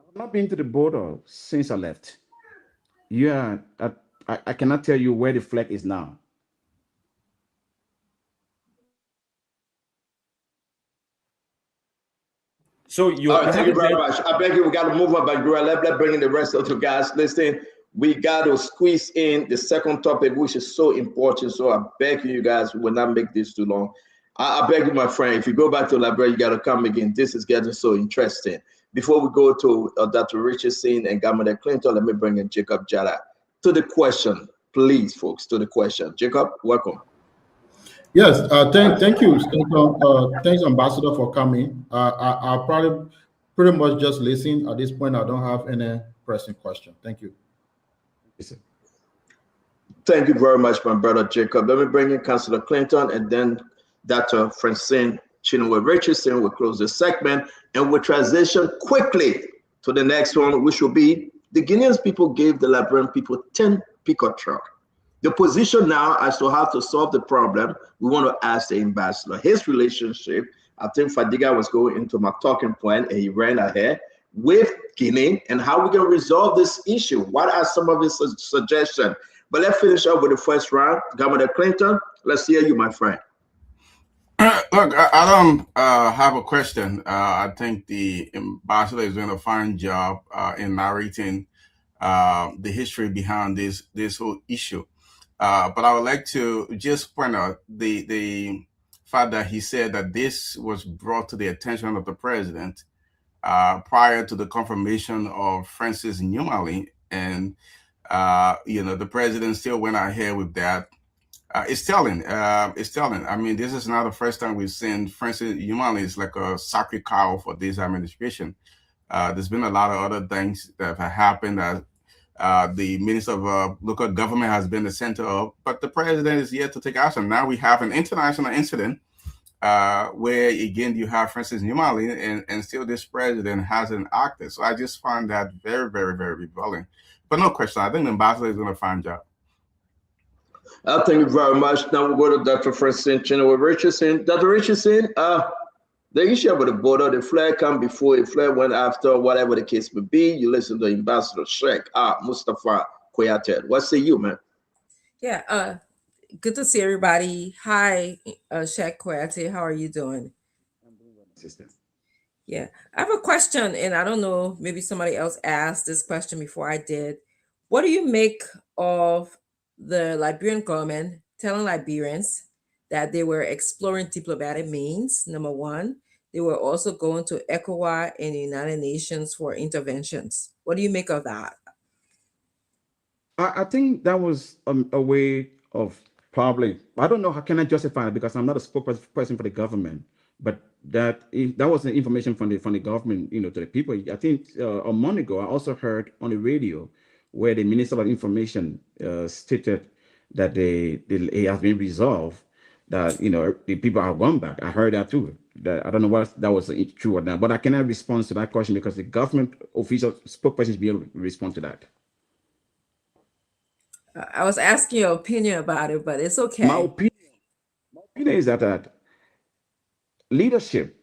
Speaker 7: I've not been to the border since I left. I cannot tell you where the flag is now.
Speaker 12: So you.
Speaker 6: All right, thank you very much. I beg you, we got to move on, Bangura. Let's bring in the rest of the guys. Listen, we got to squeeze in the second topic, which is so important. So I beg you guys, we will not make this too long. I beg you, my friend, if you go back to Liberia, you got to come again. This is getting so interesting. Before we go to Dr. Richardson and Governor Clinton, let me bring in Jacob Jada to the question, please, folks, to the question. Jacob, welcome.
Speaker 13: Yes, thank you. Thanks, Ambassador, for coming. I'll probably pretty much just listen. At this point, I don't have any pressing question. Thank you.
Speaker 6: Thank you very much, my brother Jacob. Let me bring in Councillor Clinton, and then Dr. Francine Chinua Richardson will close this segment, and we'll transition quickly to the next one, which will be the Guinean people gave the Liberian people 10 pickup truck. The position now as to how to solve the problem, we want to ask the ambassador. His relationship, I think Fadiga was going into my talking point, and he ran ahead with Guinea, and how we can resolve this issue. What are some of his suggestions? But let's finish up with the first round. Governor Clinton, let's hear you, my friend.
Speaker 14: Look, I don't have a question. I think the ambassador is doing a fine job in narrating the history behind this whole issue. But I would like to just point out the fact that he said that this was brought to the attention of the president prior to the confirmation of Francis Nyumali, and the president still went ahead with that. It's telling. I mean, this is not the first time we've seen Francis Nyumali is like a sacred cow for this administration. There's been a lot of other things that have happened that the Minister of Local Government has been the center of, but the president is yet to take action. Now we have an international incident where, again, you have Francis Nyumali, and still this president hasn't acted. So I just find that very, very, very revealing. But no question, I think the ambassador is doing a fine job.
Speaker 6: Thank you very much. Now we'll go to Dr. Francine Chinua Richardson. Dr. Richardson, the issue with the border, the flag come before, the flag went after, whatever the case may be. You listen to Ambassador Sheikh Mustafa Koyated. What say you, man?
Speaker 15: Yeah, good to see everybody. Hi, Sheikh Koyated. How are you doing?
Speaker 7: I'm doing well, sister.
Speaker 15: Yeah, I have a question, and I don't know, maybe somebody else asked this question before I did. What do you make of the Liberian government telling Liberians that they were exploring diplomatic means, number one? They were also going to ECOWAS and the United Nations for interventions. What do you make of that?
Speaker 7: I think that was a way of probably, I don't know, how can I justify it, because I'm not a spokesperson for the government, but that was the information from the government, to the people. I think a month ago, I also heard on the radio where the Minister of Information stated that it has been resolved, that the people have gone back. I heard that too. That I don't know what that was true or not, but I cannot respond to that question because the government official spokesperson is being able to respond to that.
Speaker 15: I was asking your opinion about it, but it's okay.
Speaker 7: My opinion is that leadership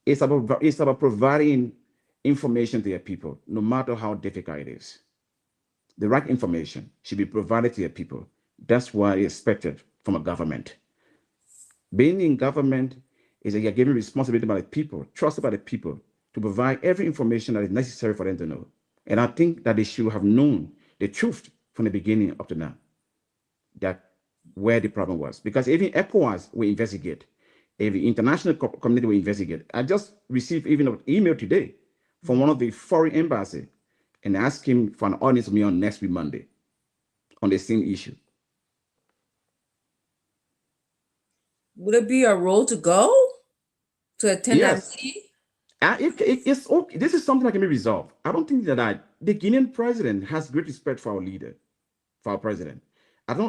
Speaker 7: is about providing information to your people, no matter how difficult it is. The right information should be provided to your people. That's what is expected from a government. Being in government is that you're given responsibility by the people, trusted by the people, to provide every information that is necessary for them to know. And I think that they should have known the truth from the beginning up to now, that where the problem was. Because even ECOWAS will investigate, if the international community will investigate. I just received even an email today from one of the foreign embassies and asked him for an audience with me on next week, Monday, on the same issue.
Speaker 15: Would it be a role to go to attend that meeting?
Speaker 7: It's okay. This is something that can be resolved. I don't think that the Guinean president has great respect for our leader, for our president.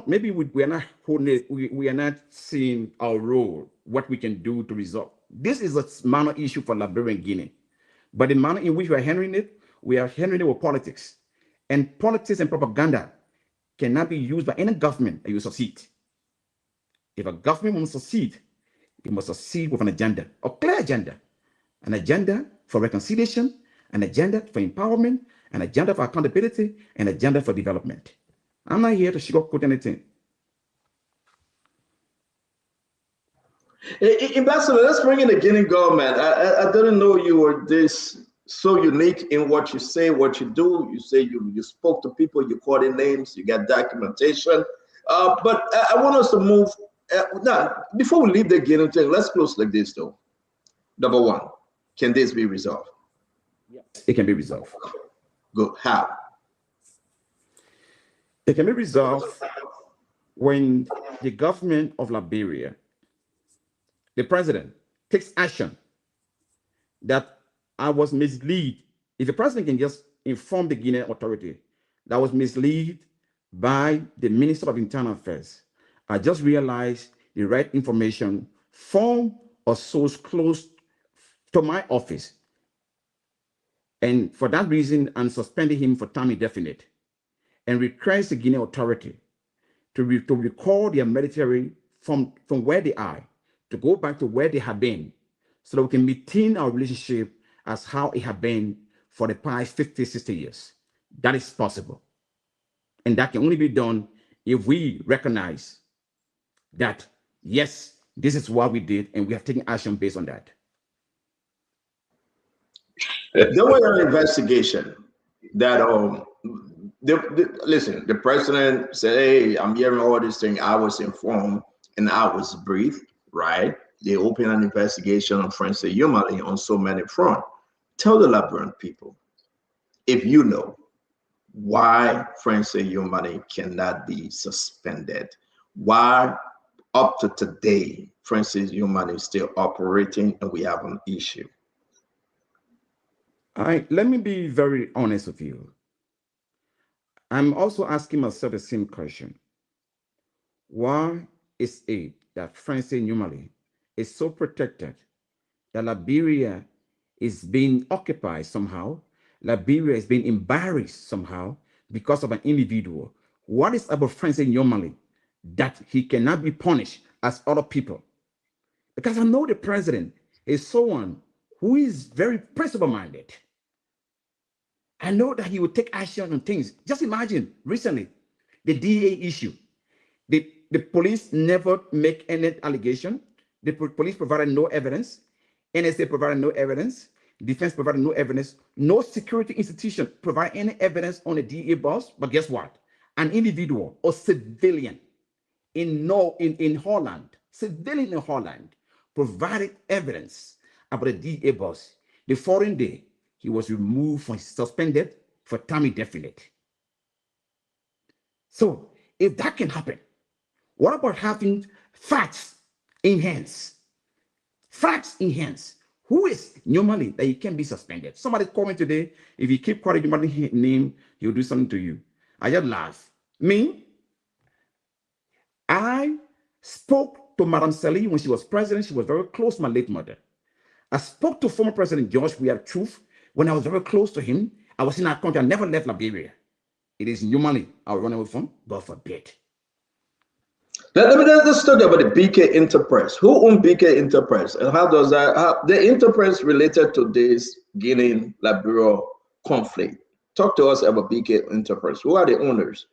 Speaker 7: Maybe we are not holding it, we are not seeing our role, what we can do to resolve. This is a minor issue for Liberian Guinea. But the manner in which we are handling it, we are handling it with politics. And politics and propaganda cannot be used by any government that you succeed. If a government wants to succeed, it must succeed with an agenda, a clear agenda. An agenda for reconciliation, an agenda for empowerment, an agenda for accountability, an agenda for development. I'm not here to sugarcoat anything.
Speaker 6: Ambassador, let's bring in the Guinean government. I didn't know you were this so unique in what you say, what you do. You say you spoke to people, you called in names, you got documentation. But I want us to move. Now, before we leave the Guinean thing, let's close like this though. Number one, can this be resolved?
Speaker 7: Yes, it can be resolved.
Speaker 6: Good. How?
Speaker 7: It can be resolved when the government of Liberia, the president, takes action that I was misled. If the president can just inform the Guinean authority that I was misled by the Minister of Internal Affairs, I just realized the right information from a source close to my office. And for that reason, I'm suspending him for time indefinite and request the Guinean authority to recall their military from where they are, to go back to where they have been, so that we can maintain our relationship as how it had been for the past 50, 60 years. That is possible. And that can only be done if we recognize that, yes, this is what we did, and we have taken action based on that.
Speaker 6: There was an investigation that listen, the president said, hey, I'm hearing all this thing. I was informed and I was briefed, right? They opened an investigation on Francis Yumali on so many fronts. Tell the Liberian people, if you know, why Francis Yumali cannot be suspended. Why up to today, Francis Yumali is still operating and we have an issue.
Speaker 7: All right, let me be very honest with you. I'm also asking myself the same question. Why is it that Francis Yumali is so protected that Liberia is being occupied somehow? Liberia is being embarrassed somehow because of an individual. What is about Francis Yumali that he cannot be punished as other people? Because I know the president is someone who is very principle-minded. I know that he will take action on things. Just imagine recently, the DA issue. The police never make any allegation. The police provided no evidence. NSA provided no evidence. Defense provided no evidence. No security institution provide any evidence on a DA boss. But guess what? An individual or civilian in Holland, civilian in Holland, provided evidence about a DA boss. The following day, he was removed from suspended for time indefinite. So if that can happen, what about having facts in hands? Facts in hands. Who is Yumali that he can be suspended? Somebody called me today. If you keep calling Yumali's name, he'll do something to you. I just laugh. Me, I spoke to Madame Sali when she was president. She was very close to my late mother. I spoke to former President George Weah Truth when I was very close to him. I was in our country. I never left Liberia. It is Yumali I'll run away from. God forbid.
Speaker 6: Let's talk about the BK Enterprise. Who owns BK Enterprise, and how does the enterprise related to this Guinea-Liberia conflict? Talk to us about BK Enterprise. Who are the owners,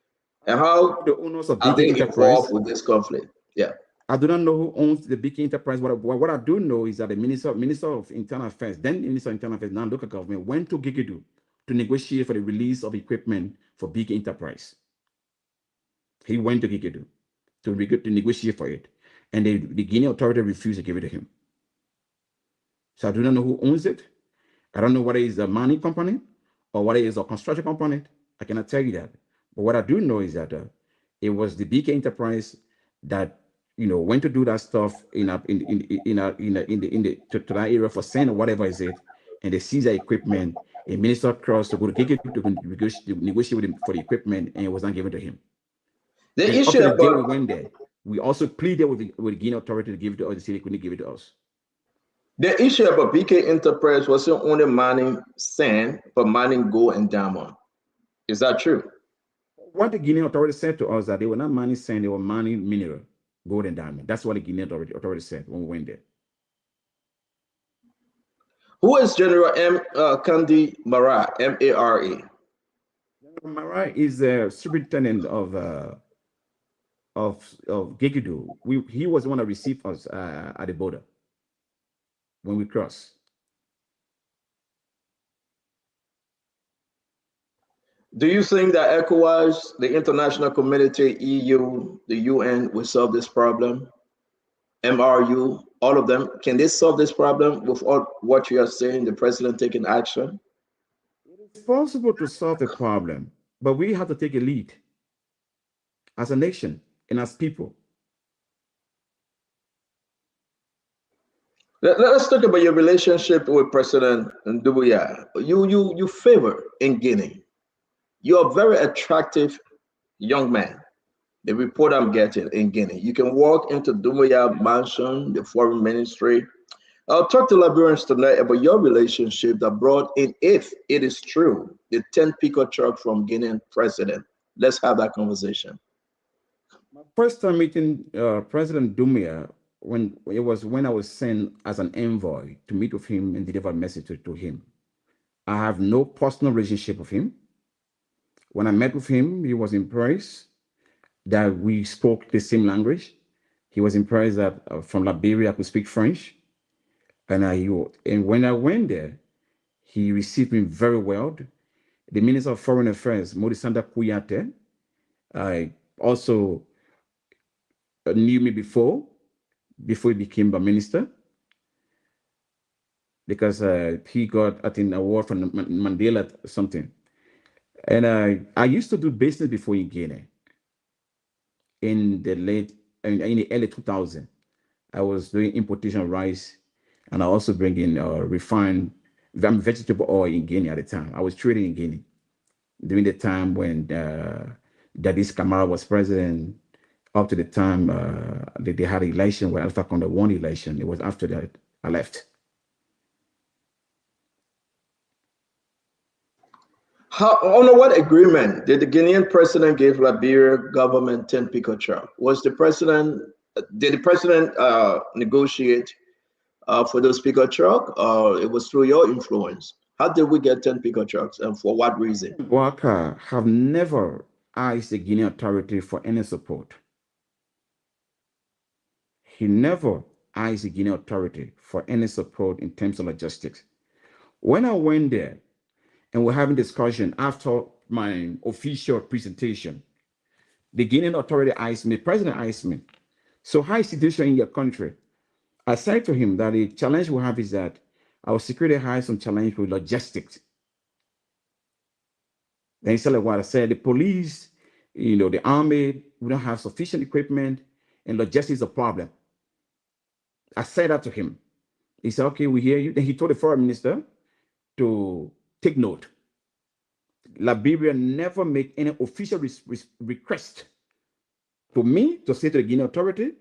Speaker 6: and how
Speaker 7: the owners of
Speaker 6: are
Speaker 7: BK
Speaker 6: they
Speaker 7: Enterprise
Speaker 6: involved with this conflict? Yeah,
Speaker 7: I do not know who owns the BK Enterprise. What I do know is that the Minister of Internal Affairs, then Minister of Internal Affairs, now local government, went to Gigedu to negotiate for the release of equipment for BK Enterprise. He went to Gigedu to negotiate for it, and the Guinean authority refused to give it to him. So I do not know who owns it. I don't know whether it's a mining company or whether it's a construction company. I cannot tell you that. But what I do know is that it was the BK Enterprise that went to do that stuff to that area for sand or whatever is it, and they seized the equipment. A minister crossed to go to Gigedu to negotiate with him for the equipment, and it was not given to him.
Speaker 6: The
Speaker 7: And
Speaker 6: issue
Speaker 7: up to the day
Speaker 6: about
Speaker 7: we went there, we also pleaded with the Guinean authority to give it to us. The city couldn't give it to us.
Speaker 6: the issue about BK Enterprise wasn't only mining sand, but mining gold and diamond. Is that true?
Speaker 7: What the Guinean authority said to us that they were not mining sand, they were mining mineral, gold and diamond. That's what the Guinean authority said when we went there.
Speaker 6: Who is General Kandi Mara, M-A-R-A?
Speaker 7: Mara is the superintendent of Gigedu. He was the one that received us at the border when we crossed.
Speaker 6: Do you think that ECOWAS, the international community, EU, the UN will solve this problem? MRU, all of them, can they solve this problem with all what you are saying, the president taking action?
Speaker 7: It's possible to solve the problem, but we have to take a lead as a nation and as people.
Speaker 6: Let's talk about your relationship with President Doumbouya. You favor in Guinea. You're a very attractive young man. The report I'm getting in Guinea. You can walk into Doumbouya Mansion, the foreign ministry. I'll talk to Liberians tonight about your relationship that brought in, if it is true, the 10 pickup truck from Guinean president. Let's have that conversation.
Speaker 7: My first time meeting President Doumbouya when I was sent as an envoy to meet with him and deliver a message to him. I have no personal relationship with him. When I met with him, he was impressed that we spoke the same language. He was impressed that from Liberia I could speak French. And when I went there, he received me very well. The Minister of Foreign Affairs, Modisanda Kuyate, also knew me before he became the minister, because he got, I think, an award from Mandela or something. And I used to do business before in Guinea. In the early 2000s, I was doing importation of rice, and I also bring in refined vegetable oil in Guinea at the time. I was trading in Guinea during the time when Dadis Camara was president, up to the time they had an election where Alpha Condé won the election. It was after that I left.
Speaker 6: Under what agreement did the Guinean president give Liberia government 10 pickup truck? Did the president negotiate for those pickup truck, or it was through your influence? How did we get 10 pickup trucks, and for what reason?
Speaker 7: Walker have never asked the Guinean authority for any support. He never asked the Guinean authority for any support in terms of logistics. When I went there and we're having discussion after my official presentation, the Guinean authority asked me, the president asked me, so how is the situation in your country? I said to him that the challenge we have is that our security has some challenge with logistics. Then he said, like what I said, the police, the army, we don't have sufficient equipment, and logistics is a problem. I said that to him. He said, okay, we hear you. Then he told the foreign minister to take note. Liberia never made any official request to me to say to the Guinean authority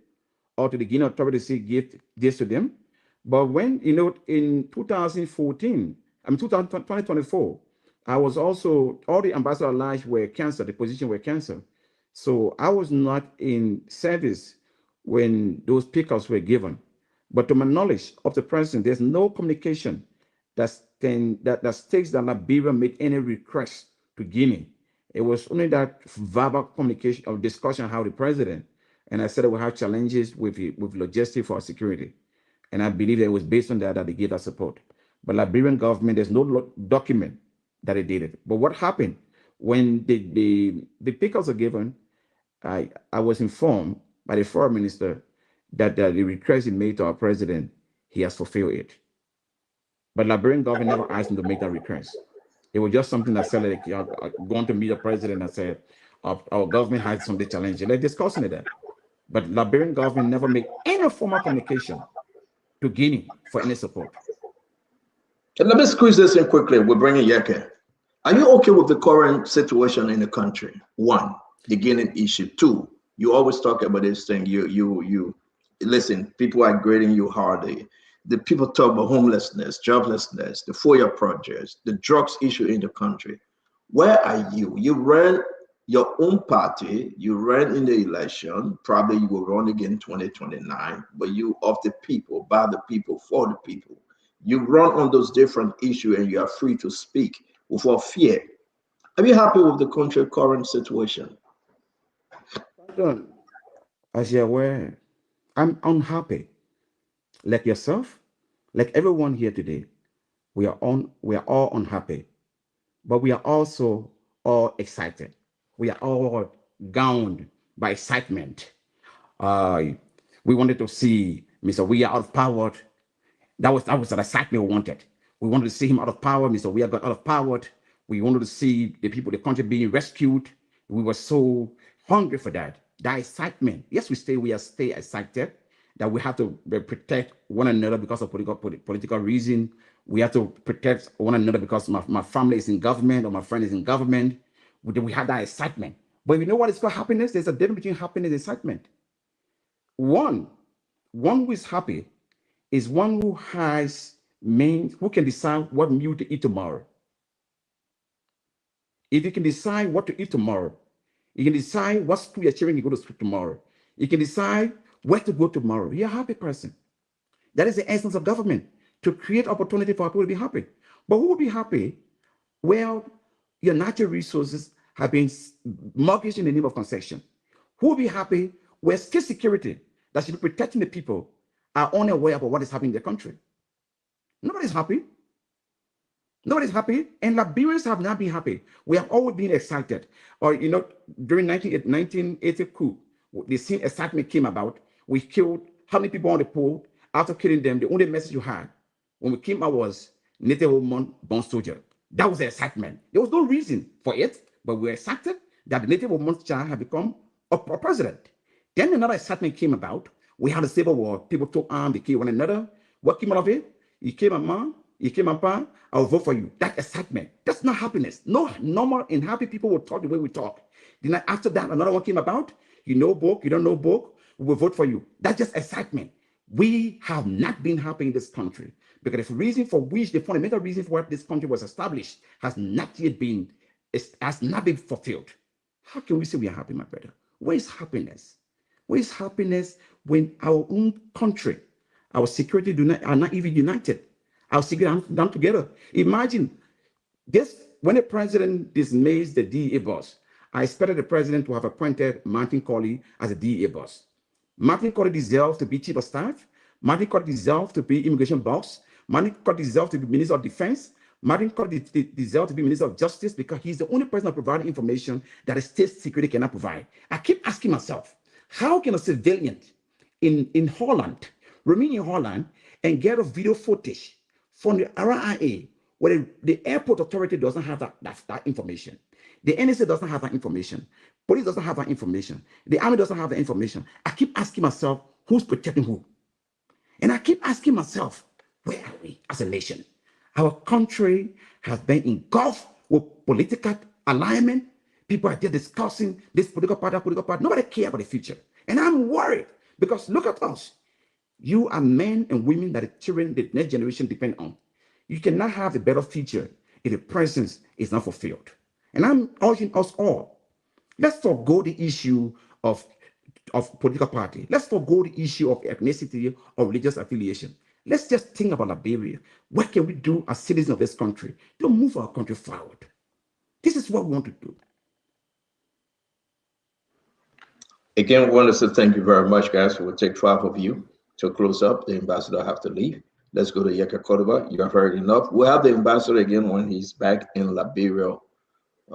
Speaker 7: or to the Guinean authority to say give this to them. But when, in 2024, I was also, all the ambassador allies were canceled, the position were canceled. So I was not in service when those pickups were given. But to my knowledge of the president, there's no communication that states that Liberia made any request to Guinea. It was only that verbal communication or discussion how the president, and I said that we have challenges with logistics for our security. And I believe that it was based on that they gave that support. But Liberian government, there's no document that they did it. But what happened when the pickups are given, I was informed by the foreign minister that the request he made to our president, he has fulfilled it. But Liberian government never asked him to make that request. It was just something that said, like, going to meet the president and said, our government has some challenge. They're discussing it. But Liberian government never made any formal communication to Guinea for any support.
Speaker 6: And let me squeeze this in quickly. We're bringing Yeke. Are you okay with the current situation in the country? One, the Guinean issue. Two, you always talk about this thing. You listen, people are grading you hard. The people talk about homelessness, joblessness, the FOIA projects, the drugs issue in the country. Where are you? You ran your own party, you ran in the election, probably you will run again in 2029, but you of the people, by the people, for the people. You run on those different issues and you are free to speak without fear. Are you happy with the country current situation?
Speaker 7: As you're aware, I'm unhappy. Like yourself, like everyone here today, we are all unhappy, but we are also all excited. We are all gowned by excitement. We wanted to see Mr. Weah out of power. That was the excitement we wanted. We wanted to see him out of power. Mr. Weah got out of power. We wanted to see the people, the country being rescued. We were so hungry for that. That excitement. Yes, we stay excited that we have to protect one another because of political reason. We have to protect one another because my family is in government or my friend is in government. We have that excitement. But you know what is called happiness? There's a difference between happiness and excitement. One who is happy is one who who can decide what meal to eat tomorrow. If you can decide what to eat tomorrow, you can decide what school your children can go to school tomorrow. You can decide where to go tomorrow. You're a happy person. That is the essence of government, to create opportunity for people to be happy. But who will be happy? Well, your natural resources have been mortgaged in the name of concession. Who will be happy where state security that should be protecting the people are unaware of what is happening in the country? Nobody's happy. Nobody's happy, and Liberians have not been happy. We have always been excited. Or, during 1980 coup, the same excitement came about. We killed how many people on the pole? After killing them, the only message you had when we came out was Native woman, born soldier. That was the excitement. There was no reason for it, but we were excited that the Native woman's child had become a president. Then another excitement came about. We had a civil war. People took arms, they killed one another. What came out of it? You came a man, you came a pa, I'll vote for you. That excitement. That's not happiness. No normal and happy people will talk the way we talk. Then after that, another one came about. You know book, you don't know book, we will vote for you. That's just excitement. We have not been happy in this country because the reason for which, the fundamental reason for what this country was established has not been fulfilled. How can we say we are happy, my brother? Where is happiness? Where is happiness when our own country, our security are not even united? Our security are done together. Imagine this, when the president dismissed the DEA boss, I expected the president to have appointed Martin Colley as a DEA boss. Martin Colley deserves to be chief of staff. Martin Colley deserves to be immigration boss. Martin Colley deserves to be minister of defense. Martin Colley deserves to be minister of justice because he's the only person providing information that the state security cannot provide. I keep asking myself, how can a civilian in Holland remain in Holland and get a video footage from the RIA where the airport authority doesn't have that information? The NSA doesn't have that information. Police doesn't have that information. The army doesn't have that information. I keep asking myself, who's protecting who? And I keep asking myself, where are we as a nation? Our country has been engulfed with political alignment. People are there discussing this political party, that political party. Nobody cares about the future. And I'm worried because look at us. You are men and women that the children, the next generation depend on. You cannot have a better future if the presence is not fulfilled. And I'm urging us all, let's forgo the issue of political party. Let's forgo the issue of ethnicity or religious affiliation. Let's just think about Liberia. What can we do as citizens of this country to move our country forward? This is what we want to do.
Speaker 6: Again, we want to say thank you very much, guys. We'll take 12 of you to close up. The ambassador have to leave. Let's go to Yeka Cordova. You have heard enough. We'll have the ambassador again when he's back in Liberia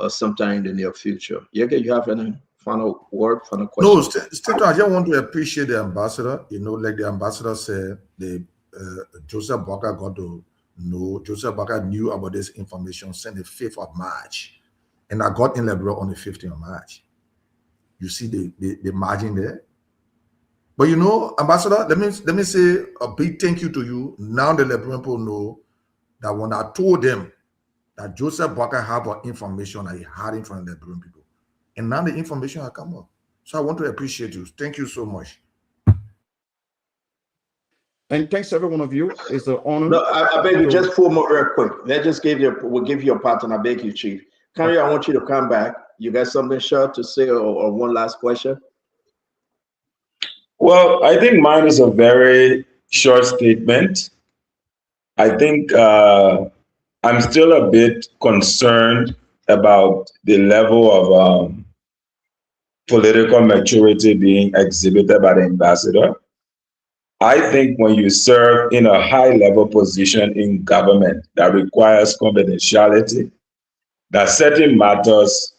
Speaker 6: sometime in the near future. Yeka, you have any final word, final question?
Speaker 8: No, Stato, I just want to appreciate the ambassador. Like the ambassador said, Joseph Boakai got to know. Joseph Boakai knew about this information since the 5th of March. And I got in Liberia on the 15th of March. You see the margin there? But Ambassador, let me say a big thank you to you. Now the Liberian people know that when I told them that Joseph Boakai had information that he had in from the Liberian people, and now the information has come up. So I want to appreciate you. Thank you so much.
Speaker 7: And thanks to every one of you. It's an honor.
Speaker 6: No, I beg you, just 4 more very quick. We'll give you a part, and I beg you, Chief. Kanye, I want you to come back. You got something short to say or one last question?
Speaker 11: Well, I think mine is a very short statement. I think I'm still a bit concerned about the level of political maturity being exhibited by the ambassador. I think when you serve in a high-level position in government that requires confidentiality, that certain matters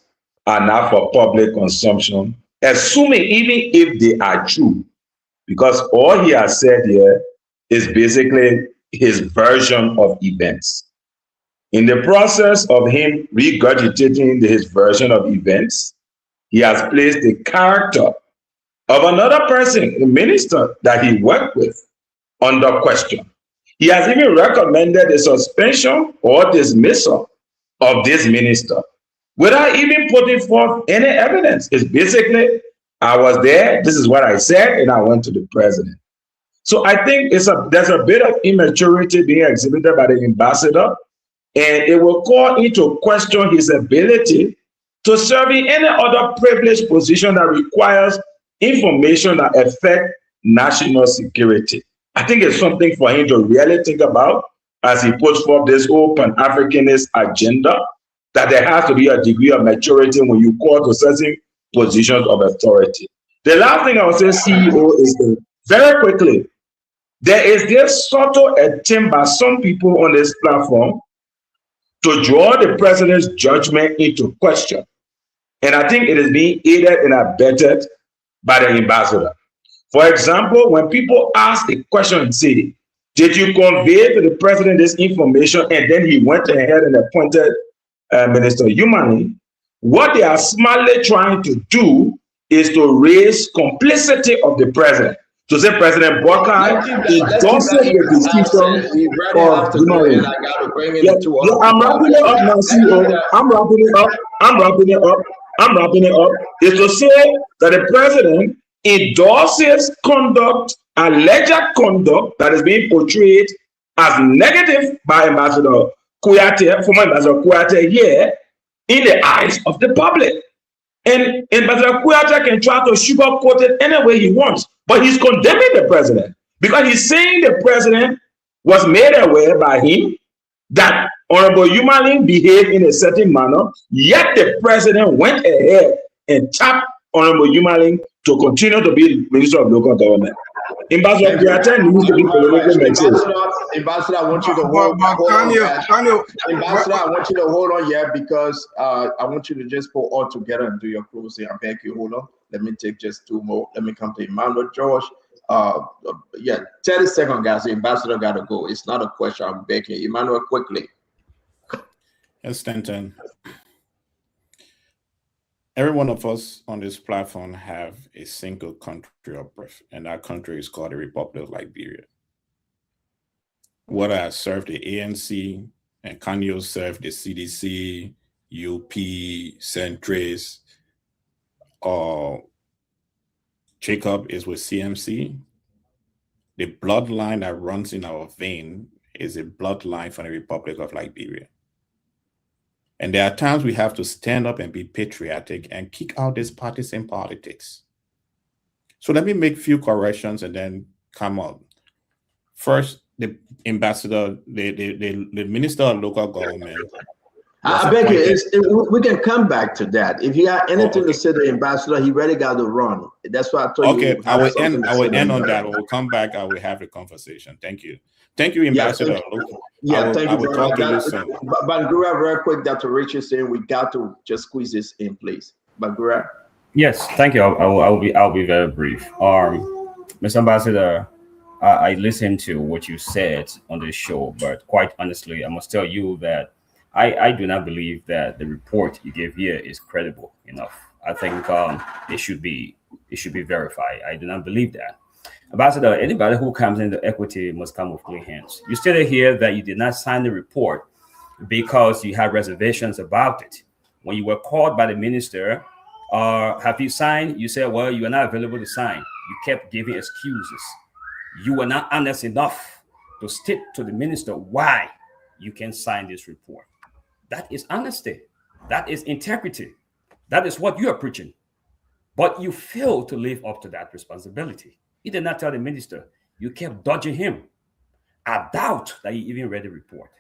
Speaker 11: are not for public consumption, assuming even if they are true, because all he has said here is basically his version of events. In the process of him regurgitating his version of events, he has placed the character of another person, a minister that he worked with, under question. He has even recommended the suspension or dismissal of this minister without even putting forth any evidence. It's basically, I was there, this is what I said, and I went to the president. So I think there's a bit of immaturity being exhibited by the ambassador, and it will call into question his ability to serve in any other privileged position that requires information that affect national security. I think it's something for him to really think about as he puts forth this whole Pan-Africanist agenda, that there has to be a degree of maturity when you call to certain positions of authority. The last thing I would say, CEO, is that very quickly, there is this subtle attempt by some people on this platform to draw the president's judgment into question. And I think it is being aided and abetted by the ambassador. For example, when people ask the question and say, did you convey to the president this information, and then he went ahead and appointed Minister Yumani, what they are smartly trying to do is to raise complicity of the president. To say President Boakai endorses the decision of Yumani. I'm wrapping it up now, CEO. I'm wrapping it up. Is to say that the president endorses conduct, alleged conduct that is being portrayed as negative by Ambassador Kouyaté, former Ambassador Kouyaté here, in the eyes of the public. And Ambassador Kouyaté can try to sugarcoat it any way he wants, but he's condemning the president because he's saying the president was made aware by him that Honorable Yumali behaved in a certain manner, yet the president went ahead and tapped Honorable Yumali to continue to be Minister of Local Government. Ambassador Kouyaté needs to be politically mature.
Speaker 6: Ambassador, I want you to hold on. Ambassador, I want you to hold on here because I want you to just pull all together and do your closing. I beg you, hold on. Let me take just two more. Let me come to Emmanuel George. 30 seconds, guys. The ambassador got to go. It's not a question. I'm begging. Emmanuel, quickly.
Speaker 10: Yes, Stanton. Every one of us on this platform have a single country of birth, and that country is called the Republic of Liberia. Whether I served the ANC and Kanyo served the CDC, UP, Centris, or Jacob is with CMC, the bloodline that runs in our vein is a bloodline from the Republic of Liberia. And there are times we have to stand up and be patriotic and kick out these partisan politics. So let me make a few corrections and then come up. First, the ambassador, the minister of local government.
Speaker 6: I beg you, we can come back to that. If you have anything to say to the ambassador, he really got to run. That's why I told you.
Speaker 10: Okay, I will end on that. We'll come back. I will have a conversation. Thank you. Thank you, Ambassador.
Speaker 6: Thank you very much. Bangura, very quick, Dr. Richard saying we got to just squeeze this in, please. Bangura.
Speaker 12: Yes, thank you. I'll be very brief. Mr. Ambassador, I listened to what you said on this show, but quite honestly, I must tell you that I do not believe that the report you gave here is credible enough. I think it should be verified. I do not believe that. Ambassador, anybody who comes into equity must come with clean hands. You stated here that you did not sign the report because you had reservations about it. When you were called by the minister, have you signed? You said, well, you are not available to sign. You kept giving excuses. You were not honest enough to state to the minister why you can sign this report. That is honesty. That is integrity. That is what you are preaching. But you failed to live up to that responsibility. You did not tell the minister. You kept dodging him. I doubt that he even read the report.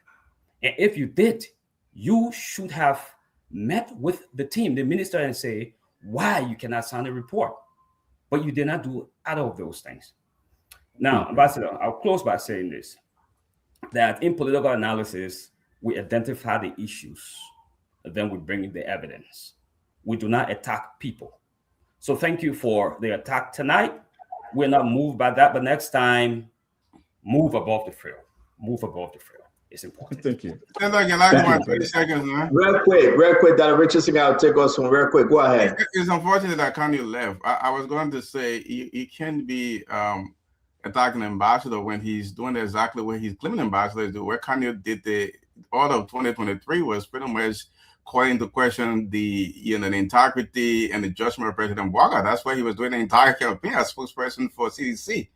Speaker 12: And if you did, you should have met with the team, the minister, and say why you cannot sign the report. But you did not do either of those things. Now, Ambassador, I'll close by saying this, that in political analysis, we identify the issues, and then we bring in the evidence. We do not attack people. So thank you for the attack tonight. We're not moved by that, but next time, move above the field. Move above the field. is important.
Speaker 7: Thank you.
Speaker 14: Senator, can I go on 30 seconds, man?
Speaker 6: Real quick, Dr. Richardson, I'll take us from real quick. Go ahead.
Speaker 14: It's unfortunate that Kanye left. I was going to say he can't be attacking the ambassador when he's doing exactly what he's claiming ambassadors do. What Kanye did all of 2023 was pretty much calling into question the integrity and the judgment of President Walker. That's why he was doing the entire campaign as spokesperson for CDC.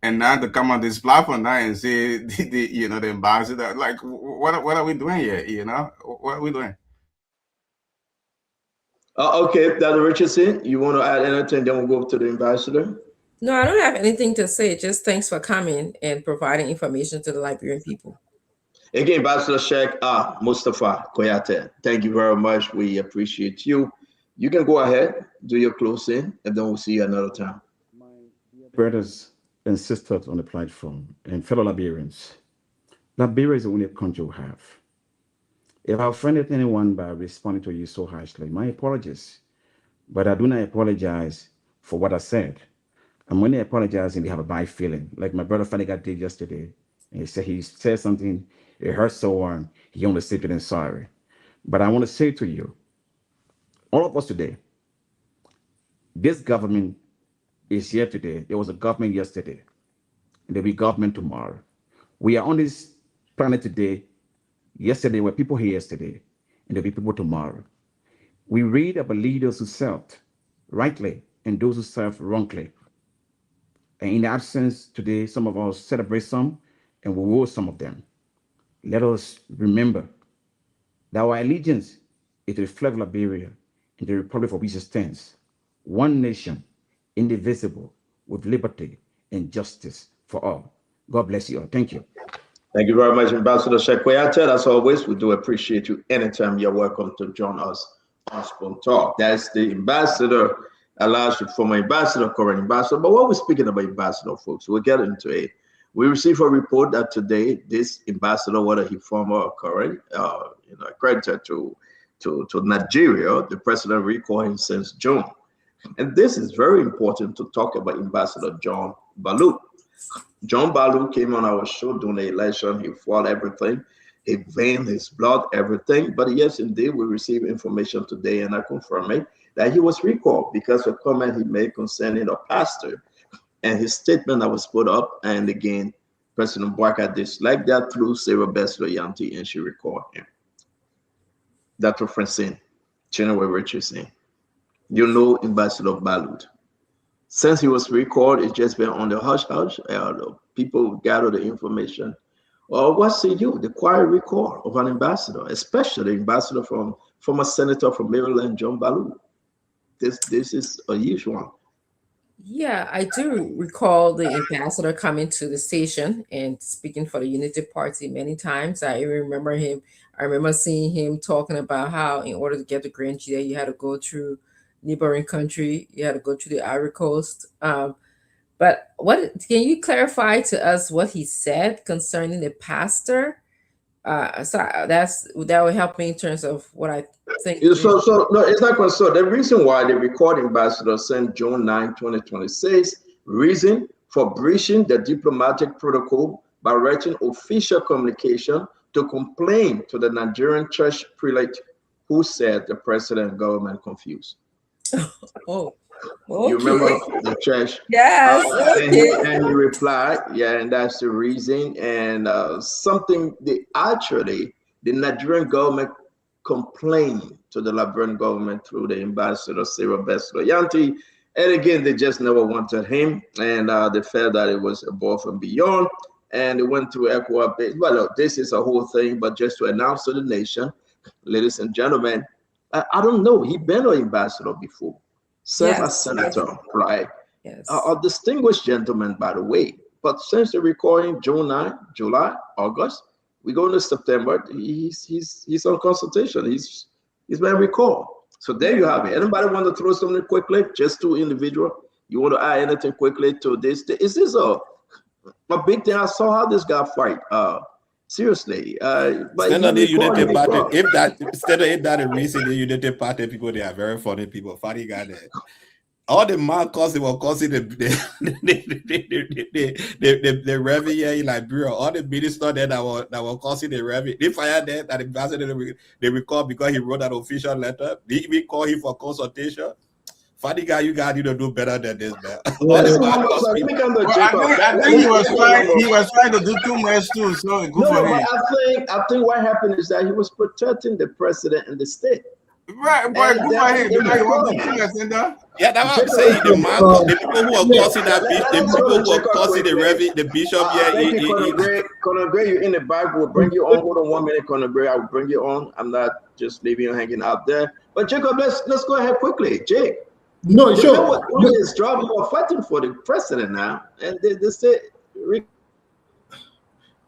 Speaker 14: And now to come on this platform now and say the ambassador, like what are we doing here? What are we doing?
Speaker 6: Okay, Dr. Richardson, you want to add anything? Then we'll go to the ambassador.
Speaker 15: No, I don't have anything to say. Just thanks for coming and providing information to the Liberian people.
Speaker 6: Again, Ambassador Sheikh Mustafa Koyate, thank you very much. We appreciate you. You can go ahead, do your closing, and then we'll see you another time.
Speaker 7: Brothers and sisters on the platform and fellow Liberians, Liberia is the only country we have. If I offended anyone by responding to you so harshly, my apologies. But I do not apologize for what I said. I'm only apologizing if they have a bad feeling, like my brother Faniga did yesterday. And he said something, it hurt someone, he only said it sorry. But I want to say to you, all of us today, this government is here today. There was a government yesterday, and there'll be government tomorrow. We are on this planet today. Yesterday were people here yesterday, and there'll be people tomorrow. We read about leaders who served rightly and those who served wrongly. And in absence today, some of us celebrate some and we will some of them. Let us remember that our allegiance is to reflect Liberia and the Republic for which it stands. One nation, indivisible, with liberty and justice for all. God bless you all. Thank you.
Speaker 6: Thank you very much, Ambassador Sheikh Koyate. As always, we do appreciate you. Anytime you're welcome to join us on Spoon Talk. That's the ambassador, Elijah, former ambassador, current ambassador. But while we're speaking about ambassador, folks, we'll get into it. We received a report that today this ambassador, whether he former or current, accredited to Nigeria, the president recalled him since June. And this is very important to talk about Ambassador John Baloo. John Baloo came on our show during the election. He fought everything. He veined his blood, everything. But yes, indeed, we received information today, and I confirm it, that he was recalled because of a comment he made concerning a pastor and his statement that was put up. And again, President Bouaka disliked that through Sarah Best-Loyanti, and she recalled him. Dr. Francine Chinua Richardson, you know Ambassador Baloo. Since he was recalled, it's just been on the hush-hush. People gather the information. Well, what say you, the quiet recall of an ambassador, especially ambassador from former senator from Maryland, John Baloo? This is a huge one.
Speaker 15: Yeah, I do recall the ambassador coming to the station and speaking for the Unity Party many times. I remember him. I remember seeing him talking about how in order to get the Grand GA, you had to go through neighboring country. You had to go to the Ivory Coast. But what can you clarify to us what he said concerning the pastor? So that will help me in terms of what I think.
Speaker 6: So no, it's not concerned. The reason why the recording ambassador sent June 9, 2026, reason for breaching the diplomatic protocol by writing official communication to complain to the Nigerian church prelate who said the president and government confused.
Speaker 15: Oh, okay.
Speaker 6: You remember the church?
Speaker 15: Yes.
Speaker 6: And he replied, yeah, and that's the reason. And the Nigerian government complained to the Liberian government through the ambassador, Sarah Best-Loyanti. And again, they just never wanted him. And they felt that it was above and beyond. And they went through ECOWAS. Well, look, this is a whole thing, but just to announce to the nation, ladies and gentlemen, I don't know. He's been an ambassador before. Served as senator, right?
Speaker 15: Yes.
Speaker 6: A distinguished gentleman, by the way. But since the recording, June 9, July, August, we go into September, he's on consultation. He's been recalled. So there you have it. Anybody want to throw something quickly? Just two individual. You want to add anything quickly to this? Is this a big thing? I saw how this guy fight. Seriously, but
Speaker 10: if that a reason the Unity Party people, they are very funny people. Funny guy there. all the Marcos they were causing the revenue in Liberia, all the ministers that were causing the revenue, they fired them and the ambassador they recall because he wrote an official letter. They even call him for consultation. Funny guy, you guys need to do better than this, man.
Speaker 14: I think he was trying to do too much too. So good for him.
Speaker 6: I think what happened is that he was protecting the president and the state.
Speaker 14: Right, but good for him. Because he wants to kill us in there.
Speaker 10: Yeah, that's what I'm saying. The people who are causing that, the people who are causing the revenue, the bishop here.
Speaker 6: Conor Gray, you're in the back. We'll bring you on. Hold on 1 minute, Conor Gray. I will bring you on. I'm not just leaving you hanging out there. But Jacob, let's go ahead quickly. Jake.
Speaker 13: No, sure.
Speaker 6: What is job? You are fighting for the president now, and they say.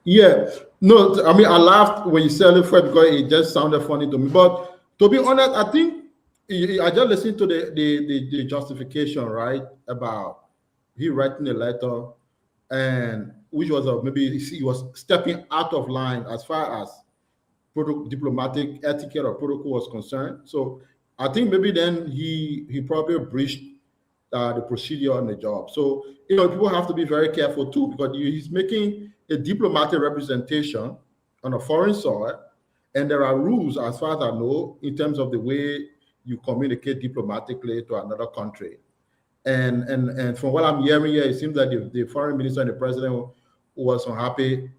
Speaker 13: Yeah, no, I mean, I laughed when you said it because it just sounded funny to me. But to be honest, I think I just listened to the justification, right, about he writing a letter, and which was maybe he was stepping out of line as far as diplomatic etiquette or protocol was concerned. So I think maybe then he probably breached the procedure on the job. So, people have to be very careful too, because he's making a diplomatic representation on a foreign soil, and there are rules, as far as I know, in terms of the way you communicate diplomatically to another country. And from what I'm hearing here, it seems that the foreign minister and the president was unhappy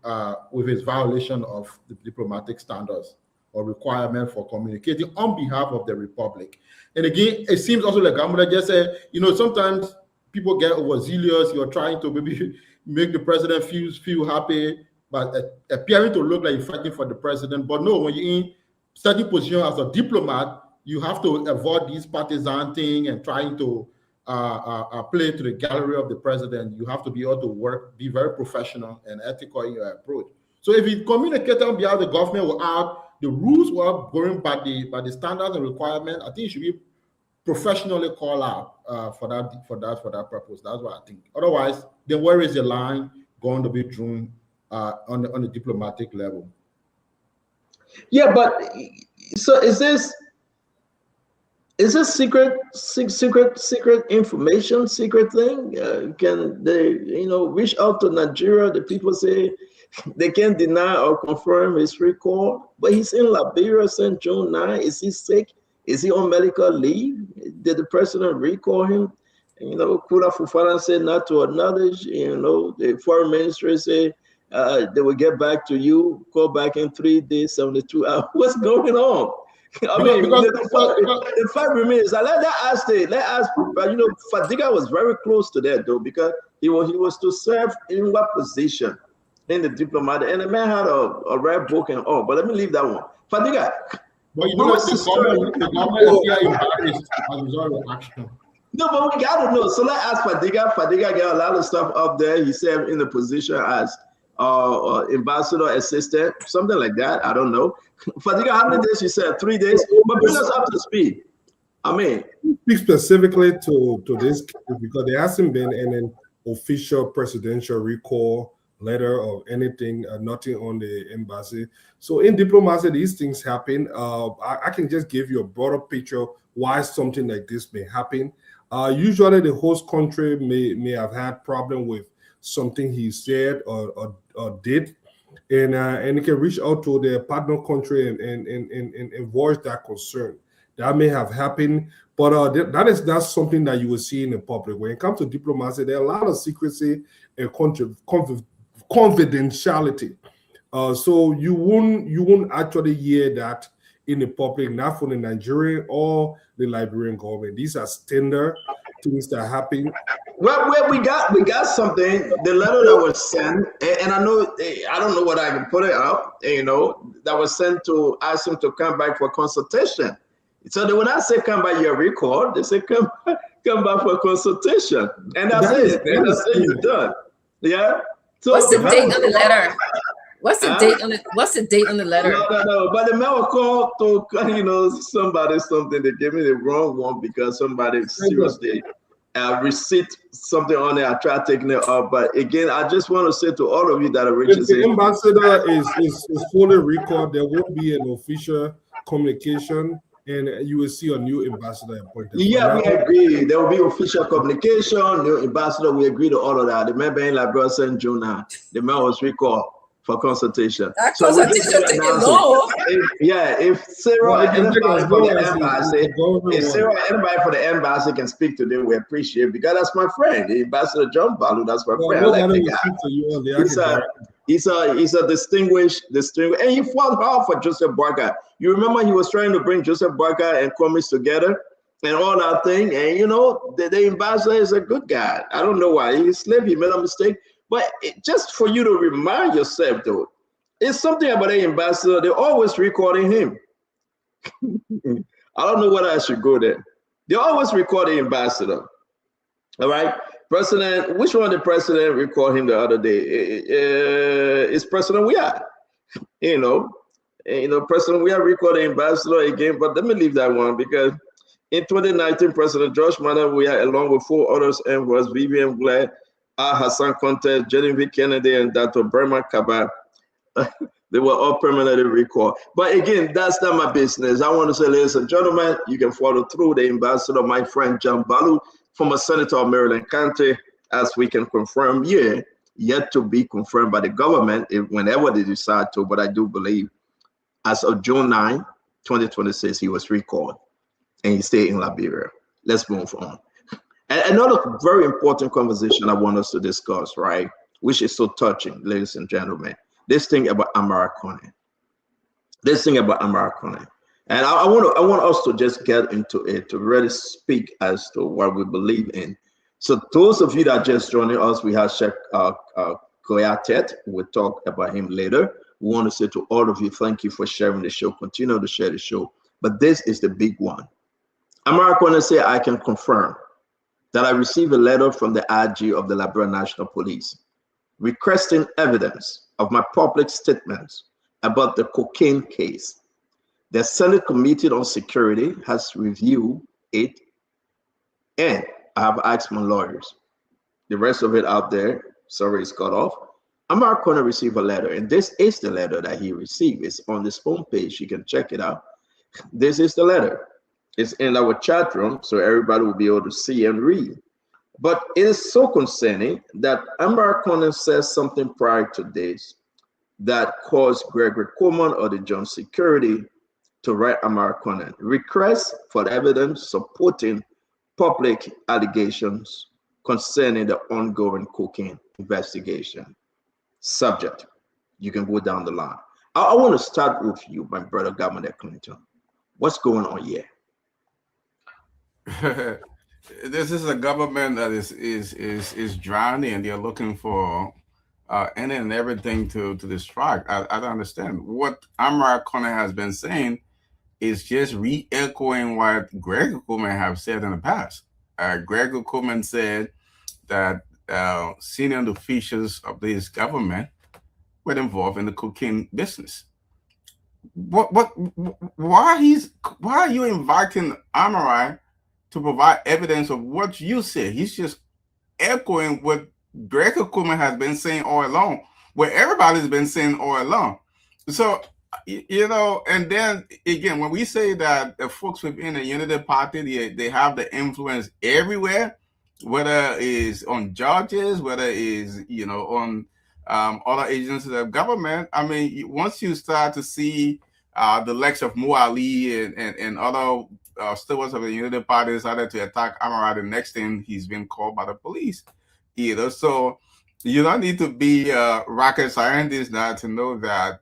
Speaker 13: with his violation of the diplomatic standards or requirement for communicating on behalf of the republic. And again, it seems also like Gamuda just said, sometimes people get overzealous. You're trying to maybe make the president feel happy, but appearing to look like you're fighting for the president. But no, when you're in certain position as a diplomat, you have to avoid this partisan thing and trying to play to the gallery of the president. You have to be able to be very professional and ethical in your approach. So if you communicate on behalf of the government without the rules were going by the standards and requirements, I think it should be professionally called out for that purpose. That's what I think. Otherwise, then where is the line going to be drawn on the diplomatic level?
Speaker 6: Yeah, but so is this secret information, secret thing? Can they, reach out to Nigeria? The people say they can't deny or confirm his recall, but he's in Liberia since June 9. Is he sick? Is he on medical leave? Did the president recall him? Kura Fufana said not to acknowledge. The foreign ministry say they will get back to you. Call back in 3 days, 72 hours. What's going on? I mean, the 5 minutes. Let ask. Fadiga was very close to that though, because he was to serve in what position in the diplomat, and the man had a red book and all. But let me leave that one. Fadiga.
Speaker 13: But the government here embarrassed as a result of action.
Speaker 6: No, but we got to know. So let's ask Fadiga. Fadiga got a lot of stuff up there. He served in the position as ambassador assistant, something like that. I don't know. Fadiga, how many days you said? 3 days? But bring us up to speed. I mean,
Speaker 9: speak specifically to this case because there hasn't been an official presidential recall letter or anything, nothing on the embassy. So in diplomacy, these things happen. I can just give you a broader picture why something like this may happen. Usually the host country may have had problem with something he said or did, and it can reach out to their partner country and voice that concern. That may have happened, but that is not something that you will see in the public. When it comes to diplomacy, there are a lot of secrecy and confidentiality. So you won't actually hear that in the public, not from the Nigerian or the Liberian government. These are standard things that happen.
Speaker 6: Well, we got something. The letter that was sent, and I don't know what I can put it up. That was sent to ask him to come back for consultation. So they would not say come by your record. They say come back for consultation, and that's it. And that's it. You're done. Yeah. So
Speaker 15: what's the date on the letter? What's the date on the letter?
Speaker 6: No. But the mail called to somebody something. They gave me the wrong one because somebody seriously receipt something on there. I tried taking it up, but again, I just want to say to all of you that are reaching.
Speaker 9: The ambassador is fully recalled. There won't be an official communication and you will see a new ambassador appointed.
Speaker 6: Yeah, we agree. There will be official communication. The ambassador, we agree to all of that. The member in Liberia St. Jonah, the man was recalled for consultation.
Speaker 15: That
Speaker 6: So we just
Speaker 15: consultation taking long.
Speaker 6: if Sarah
Speaker 9: Well,
Speaker 6: or
Speaker 9: it can take
Speaker 6: anybody
Speaker 9: as
Speaker 6: for
Speaker 9: long
Speaker 6: the
Speaker 9: as
Speaker 6: embassy,
Speaker 9: the government
Speaker 6: if Sarah
Speaker 9: wants.
Speaker 6: or anybody for the embassy can speak to them, we appreciate it, because that's my friend, the Ambassador John Balu. That's my
Speaker 9: Well,
Speaker 6: friend. I like
Speaker 9: nobody
Speaker 6: the
Speaker 9: will
Speaker 6: guy.
Speaker 9: speak to you on the
Speaker 6: He's a distinguished, and he fought hard for Joseph Barker. You remember he was trying to bring Joseph Barker and Cummings together and all that thing. And you know, the ambassador is a good guy. I don't know why he slipped. He made a mistake. But just for you to remind yourself, though, it's something about the ambassador. They're always recording him. I don't know whether I should go there. They always record the ambassador. All right. President, which one the president recalled him the other day? It's President Weah. President Weah recalled the ambassador again, but let me leave that one, because in 2019, President George Manuel Weah, along with 4 others, and was Vivian Blair, Hassan Conte, Genevieve Kennedy, and Dr. Burma Kaba, they were all permanently recalled. But again, that's not my business. I want to say, ladies and gentlemen, you can follow through the ambassador, my friend John Balu, former Senator of Maryland County, as we can confirm here, yet to be confirmed by the government whenever they decide to. But I do believe as of June 9, 2026, he was recalled and he stayed in Liberia. Let's move on. And another very important conversation I want us to discuss, right, which is so touching, ladies and gentlemen, this thing about Amara Kone. And I want us to just get into it, to really speak as to what we believe in. So those of you that just joining us, we have Sheikh Koyatet. We'll talk about him later. We want to say to all of you, thank you for sharing the show. Continue to share the show. But this is the big one. Amara Kone say, I can confirm that I received a letter from the IG of the Liberia National Police requesting evidence of my public statements about the cocaine case. The Senate Committee on Security has reviewed it, and I have asked my lawyers. The rest of it out there, sorry, it's cut off. Amara Kone received a letter, and this is the letter that he received. It's on this home page. You can check it out. This is the letter. It's in our chat room, so everybody will be able to see and read. But it is so concerning that Amara Kone says something prior to this that caused Gregory Coleman of the Joint Security to write Amara Kone. Request for evidence supporting public allegations concerning the ongoing cocaine investigation. Subject, you can go down the line. I want to start with you, my brother, Governor Clinton. What's going on here?
Speaker 14: This is a government that is drowning, and they're looking for any and everything to distract. I don't understand. What Amara Kone has been saying is just re-echoing what Gregory Coleman have said in the past. Gregory Coleman said that senior officials of this government were involved in the cocaine business. Why are you inviting Amara to provide evidence of what you said? He's just echoing what Gregory Coleman has been saying all along, what everybody's been saying all along. So, and then again, when we say that the folks within the Unity Party, they have the influence everywhere, whether it's on judges, whether it's, on other agencies of government. I mean, once you start to see the likes of Mo Ali and other stewards of the Unity Party decided to attack Amara, the next thing he's been called by the police. So you don't need to be a rocket scientist now to know that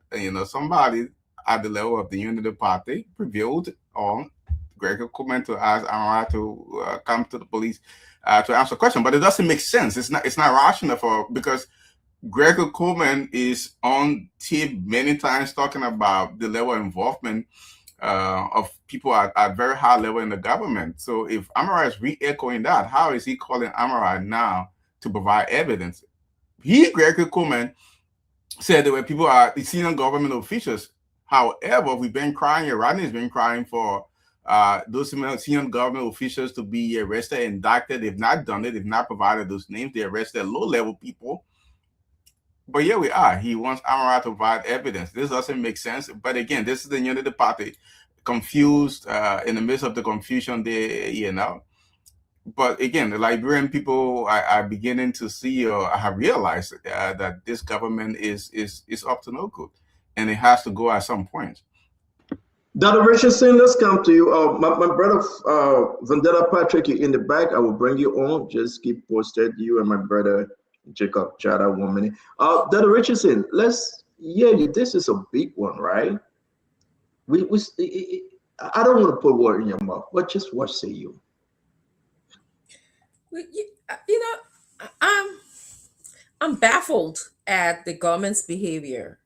Speaker 14: somebody at the level of the Unity Party prevailed on Gregory Coleman to ask Amara to come to the police to answer a question. But it doesn't make sense. It's not rational because Gregory Coleman is on tape many times talking about the level of involvement of people at very high level in the government. So if Amara is re-echoing that, how is he calling Amara now to provide evidence? Gregory Coleman, said there were people at the senior government officials. However, we've been crying, Rodney's been crying for those senior government officials to be arrested, indicted. They've not done it. They've not provided those names. They arrested low-level people. But here we are. He wants Amara to provide evidence. This doesn't make sense. But again, this is the Unity Party. confused in the midst of the confusion there, But again, the Liberian people are beginning to see, or have realized that this government is up to no good, and it has to go at some point.
Speaker 6: Dr. Richardson, let's come to you. My brother Vendetta Patrick, you're in the back. I will bring you on. Just keep posted. You and my brother Jacob Jada 1 minute. Dr. Richardson, let's hear you. This is a big one, right? I don't want to put word in your mouth, but just what say you?
Speaker 15: I'm baffled at the government's behavior.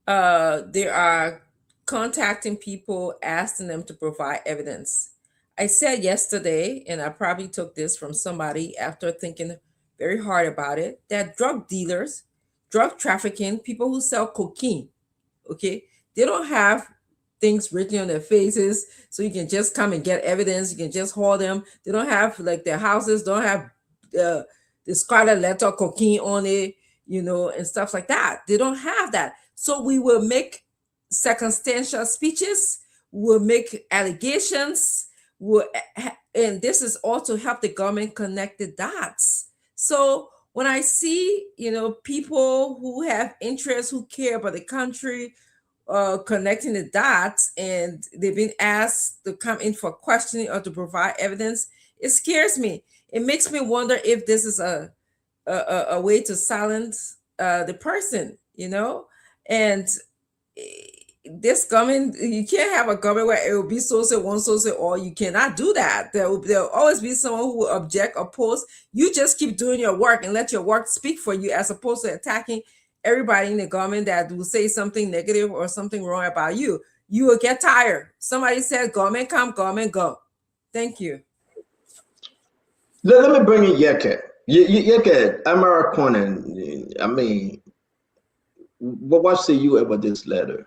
Speaker 15: They are contacting people, asking them to provide evidence. I said yesterday, and I probably took this from somebody after thinking very hard about it, that drug dealers, drug trafficking, people who sell cocaine, okay, they don't have things written on their faces so you can just come and get evidence. You can just haul them. They don't have, like, their houses don't have the scarlet letter cocaine on it, and stuff like that. They don't have that. So we will make circumstantial speeches, we'll make allegations, and this is all to help the government connect the dots. So when I see, people who have interests, who care about the country, connecting the dots, and they've been asked to come in for questioning or to provide evidence, it scares me. It makes me wonder if this is a way to silence the person, and this government, you can't have a government where it will be so-so, one so-so, or you cannot do that. There'll always be someone who will object, oppose. You just keep doing your work and let your work speak for you, as opposed to attacking everybody in the government that will say something negative or something wrong about you. You will get tired. Somebody said, government come, government go. Thank you.
Speaker 6: Let me bring in Yeke. Yeke, Amara Conan, I mean, what say you about this letter?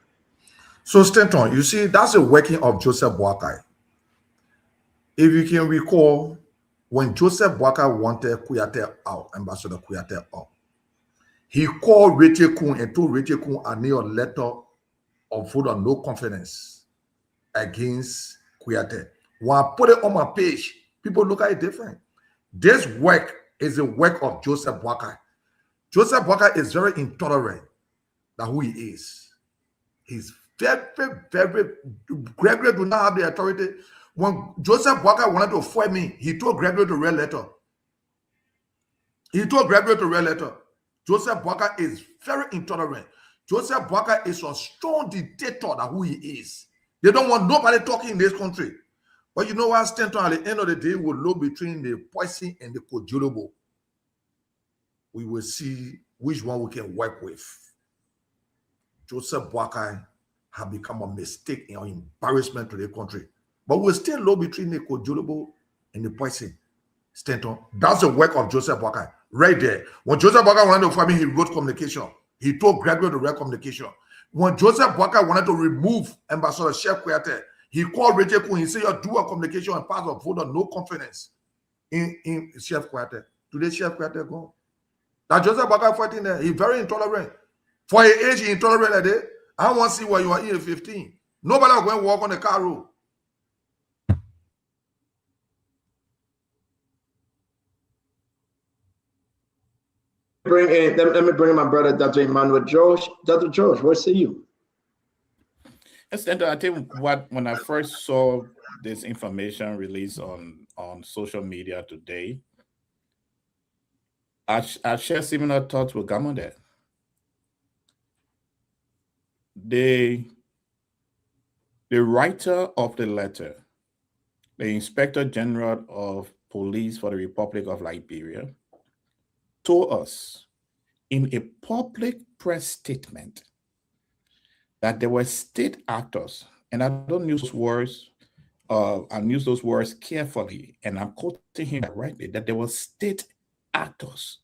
Speaker 8: So, Stanton, you see, that's the working of Joseph Boakai. If you can recall, when Joseph Boakai wanted Kouyaté out, Ambassador Kouyaté out, he called Rachel Kun and told Rachel Kun I need a letter of vote of no confidence against Kouyaté. When I put it on my page, people look at it different. This work is the work of Joseph Boakai. Joseph Boakai is very intolerant than who he is. He's very, very, Gregory do not have the authority. When Joseph Boakai wanted to fire me, he told Gregory to write a letter. Joseph Boakai is very intolerant. Joseph Boakai is a strong dictator than who he is. They don't want nobody talking in this country. But you know what, Stanton, at the end of the day, will look between the poison and the Kojolobo. We will see which one we can work with. Joseph Boakai have become a mistake and an embarrassment to the country. But we're still low between the Kojolobo and the poison. Stanton, that's the work of Joseph Boakai. Right there. When Joseph Boakai wanted to fire me, he wrote communication. He told Gregory to write communication. When Joseph Boakai wanted to remove Ambassador Chef Kouyaté, he called Rachel Kun. He said, do a communication and pass a vote of no confidence in Chef Kouyaté. Today, Chef Kouyaté gone. Now, Joseph Boakai fighting there. He's very intolerant. For his age, he's intolerant like that. I want to see where you are here at 15. Nobody will go and walk on the car road.
Speaker 6: Let me bring in my brother, Dr. Emmanuel George. Dr. George, what say you?
Speaker 10: Yes, and I think when I first saw this information released on social media today, I share similar thoughts with Gamode. The writer of the letter, the Inspector General of Police for the Republic of Liberia, told us in a public press statement that there were state actors, and I don't use those words, I use those words carefully, and I'm quoting him directly, that there were state actors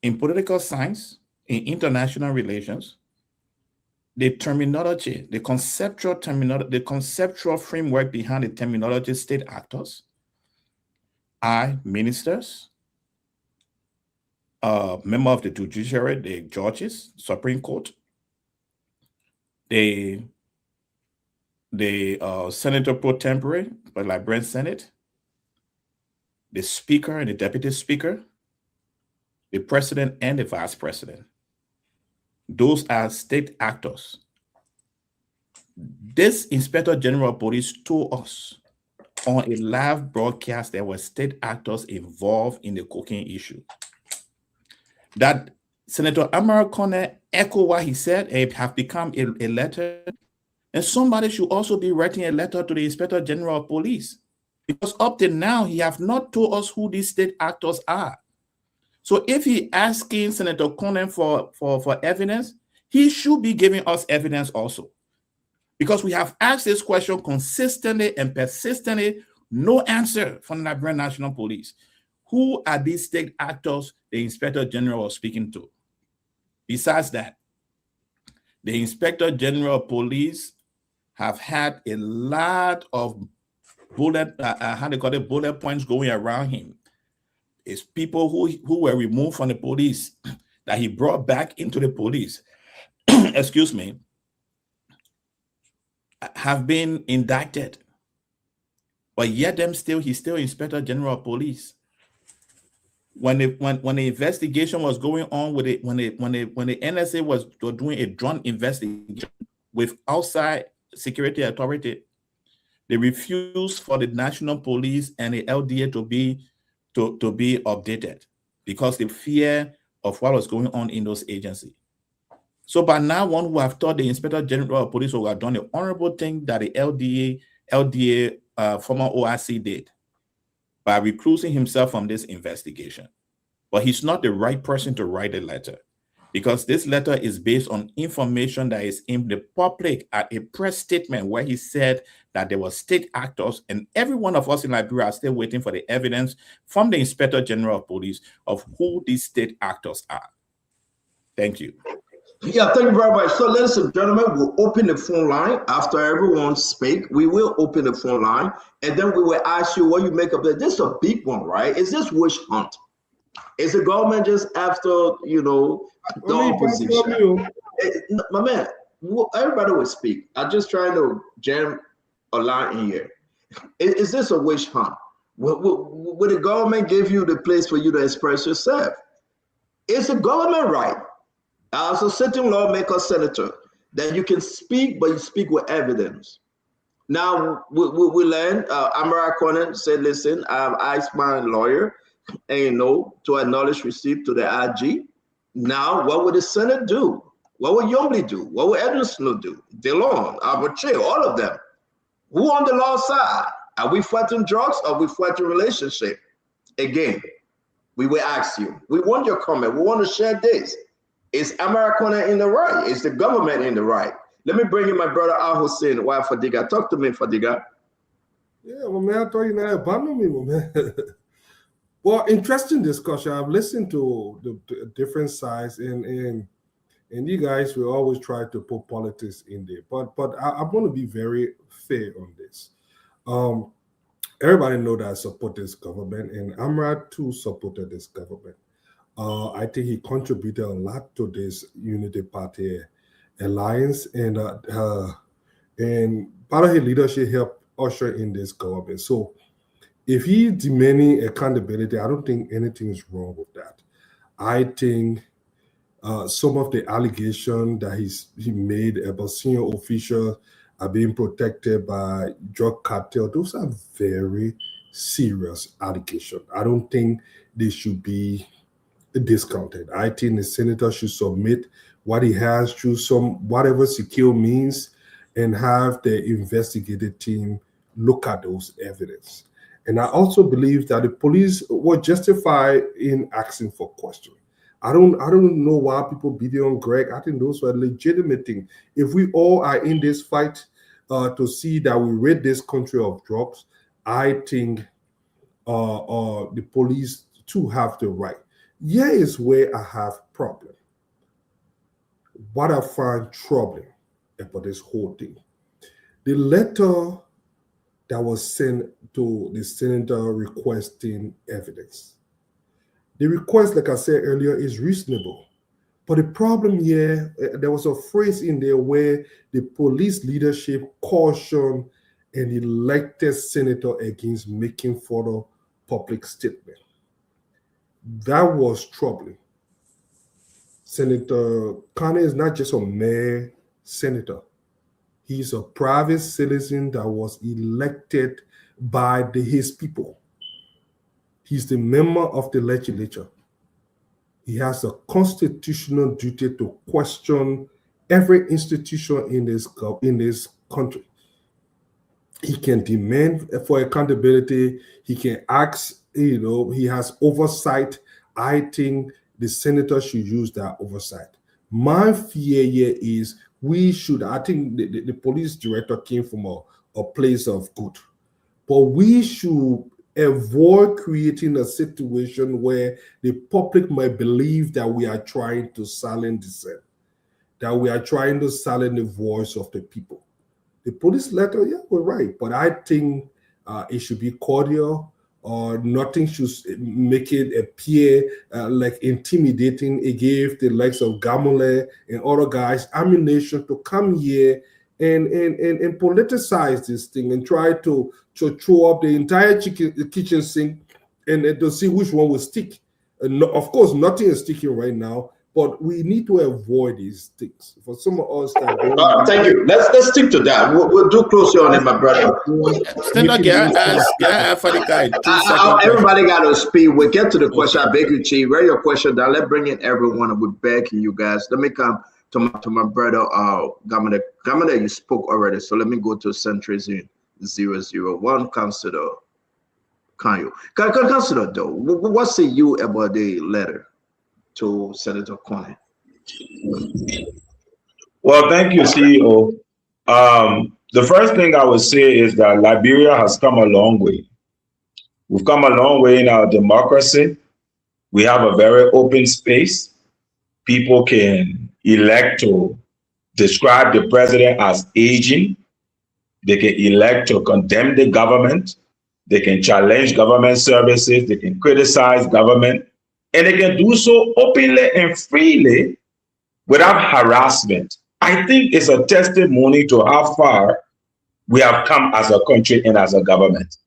Speaker 10: in political science, in international relations, the terminology, the conceptual terminology, the conceptual framework behind the terminology state actors are ministers, member of the judiciary, the judges, Supreme Court, the the Senator pro tempore for the Liberian Senate, the Speaker and the Deputy Speaker, the President and the Vice President. Those are state actors. This Inspector General of Police told us on a live broadcast there were state actors involved in the cocaine issue. That Senator Amara Corner echoed what he said and have become a letter. And somebody should also be writing a letter to the Inspector General of Police, because up till now, he have not told us who these state actors are. So if he asking Senator Conan for evidence, he should be giving us evidence also. Because we have asked this question consistently and persistently, no answer from the Liberian National Police. Who are these state actors the Inspector General was speaking to? Besides that, the Inspector General of Police have had a lot of bullet points going around him. It's people who were removed from the police that he brought back into the police, excuse me, have been indicted. But yet he's still Inspector General of Police. When the investigation was going on with it, when the NSA was doing a joint investigation with outside security authority, they refused for the National Police and the LDA to be updated because the fear of what was going on in those agencies. So by now, one who have thought the Inspector General of Police would have done the honorable thing that the LDA former OIC did by reclusing himself from this investigation. But he's not the right person to write a letter, because this letter is based on information that is in the public at a press statement where he said that there were state actors, and every one of us in Liberia are still waiting for the evidence from the Inspector General of Police of who these state actors are. Thank you.
Speaker 6: Yeah, thank you very much. So, ladies and gentlemen, we'll open the phone line after everyone speak. We will open the phone line, and then we will ask you what you make of it. This is a big one, right? Is this witch hunt? Is the government just after, the opposition? My man, everybody will speak. I'm just trying to jam a line in here. Is this a witch hunt? Will the government give you the place for you to express yourself? Is the government right, as a sitting lawmaker, senator, that you can speak, but you speak with evidence? Now, we learned, Amara Conan said, listen, I've asked my lawyer, and to acknowledge receipt to the IG. Now, what would the Senate do? What would Yombly do? What would Edmonton do? DeLong, Abuche, all of them. Who on the law side? Are we fighting drugs or are we fighting relationship? Again, we will ask you. We want your comment. We want to share this. Is Americana in the right? Is the government in the right? Let me bring in my brother Al Hussein, wife Fadiga. Talk to me, Fadiga.
Speaker 9: Yeah, well, man, I thought you never abandoned me, man. Well, interesting discussion. I've listened to the different sides, and you guys will always try to put politics in there. But I want to be very fair on this. Everybody know that I support this government, and Amrad too supported this government. I think he contributed a lot to this Unity Party alliance, and part of his leadership helped usher in this government. So if he's demanding accountability, I don't think anything is wrong with that. I think some of the allegations that he made about senior officials are being protected by drug cartel, those are very serious allegations. I don't think they should be discounted. I think the senator should submit what he has through whatever secure means and have the investigative team look at those evidence. And I also believe that the police were justified in asking for questions. I don't know why people beating on Greg. I think those were legitimate things. If we all are in this fight to see that we rid this country of drugs, I think the police too have the right. Here is where I have problem. What I find troubling about this whole thing, the letter that was sent to the senator requesting evidence. The request, like I said earlier, is reasonable, But the problem here, there was a phrase in there where the police leadership cautioned an elected senator against making further public statement. That was troubling. Senator Kane is not just a mere senator. He's a private citizen that was elected by his people. He's the member of the legislature. He has a constitutional duty to question every institution in this country. He can demand for accountability. He can ask, he has oversight. I think the senator should use that oversight. My fear here is I think the police director came from a place of good, but we should avoid creating a situation where the public might believe that we are trying to silence dissent, that we are trying to silence the voice of the people. The police letter, yeah, we're right, but I think it should be cordial, or nothing should make it appear like intimidating. It gave the likes of Gamule and other guys ammunition to come here and politicize this thing and try to throw up the entire kitchen sink and to see which one will stick. Of course, nothing is sticking right now, but we need to avoid these things. For some of us,
Speaker 6: thank you. Let's stick to that. We'll do closer on it, my brother. Everybody got to speak. We'll get to the question. I beg you, Chief. Read your question down. Let's bring in everyone. We're begging you guys. Let me come to my brother, Gamade. Gamade, you spoke already, so let me go to Century 001, Councilor Kanyo. Councilor, though, what say you about the letter to Senator Kone?
Speaker 11: Well, thank you, CEO. The first thing I would say is that Liberia has come a long way. We've come a long way in our democracy. We have a very open space. People can elect to describe the president as aging. They can elect to condemn the government. They can challenge government services. They can criticize government. And they can do so openly and freely without harassment. I think it's a testimony to how far we have come as a country and as a government.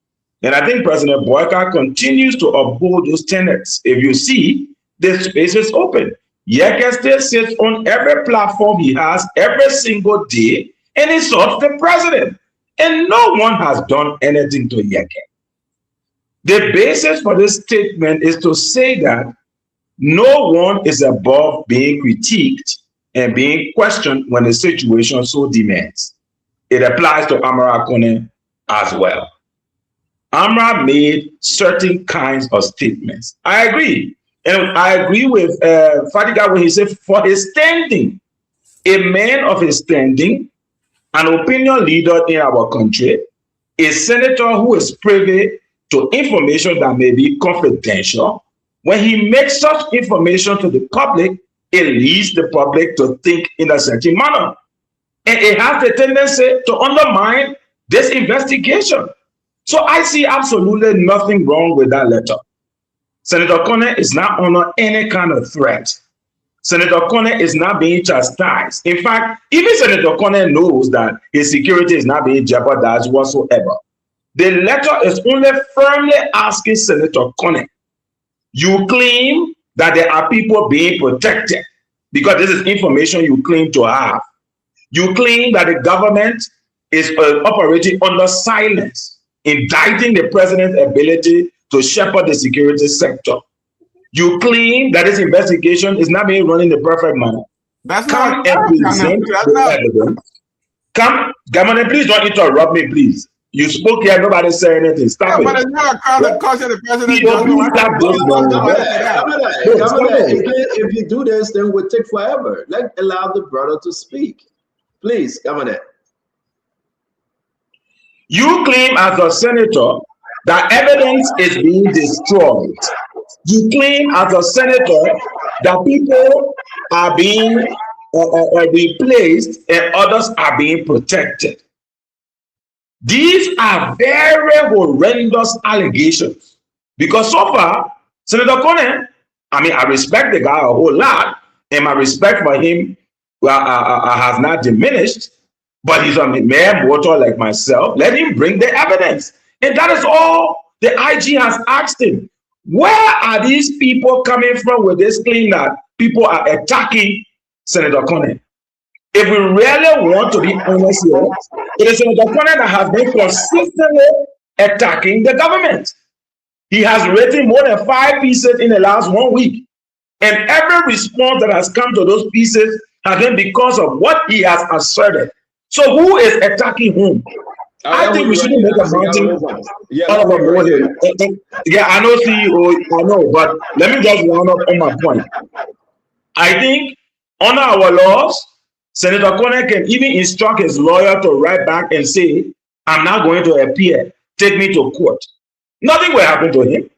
Speaker 11: And I think President Boyka continues to uphold those tenets. If you see, the space is open. Yeke still sits on every platform he has every single day and insults the president. And no one has done anything to Yeke. The basis for this statement is to say that no one is above being critiqued and being questioned when the situation so demands. It applies to Amara Kone as well. Amara made certain kinds of statements. I agree. And I agree with Fadiga when he said, for his standing, a man of his standing, an opinion leader in our country, a senator who is privy to information that may be confidential, when he makes such information to the public, it leads the public to think in a certain manner. And it has the tendency to undermine this investigation. So I see absolutely nothing wrong with that letter. Senator Kone is not under any kind of threat. Senator Kone is not being chastised. In fact, even Senator Kone knows that his security is not being jeopardized whatsoever. The letter is only firmly asking Senator Kone, you claim that there are people being protected because this is information you claim to have. You claim that the government is operating under silence, indicting the president's ability to shepherd the security sector. You claim that this investigation is not being run in the perfect manner. Come and present the evidence. Come, Governor, please don't interrupt me, please. You spoke here, nobody said anything. Stop it.
Speaker 14: But it's not a cause of the president.
Speaker 6: If you do this, then it will take forever. Allow the brother to speak. Please, Governor.
Speaker 11: You claim as a senator that evidence is being destroyed. You claim as a senator that people are being replaced and others are being protected. These are very horrendous allegations because so far, Senator Kone, I respect the guy a whole lot, and my respect for him, well, I have not diminished, but he's a mere mortal like myself. Let him bring the evidence. And that is all the IG has asked him. Where are these people coming from with this claim that people are attacking Senator Cornyn? If we really want to be honest here, it is Senator Cornyn that has been consistently attacking the government. He has written more than 5 pieces in the last 1 week. And every response that has come to those pieces has been because of what he has asserted. So who is attacking whom? I think we shouldn't make a mountain out of a molehill. Yeah, I know CEO, I know, but let me just round up on my point. I think under our laws, Senator Cornyn can even instruct his lawyer to write back and say, I'm not going to appear, take me to court. Nothing will happen to him.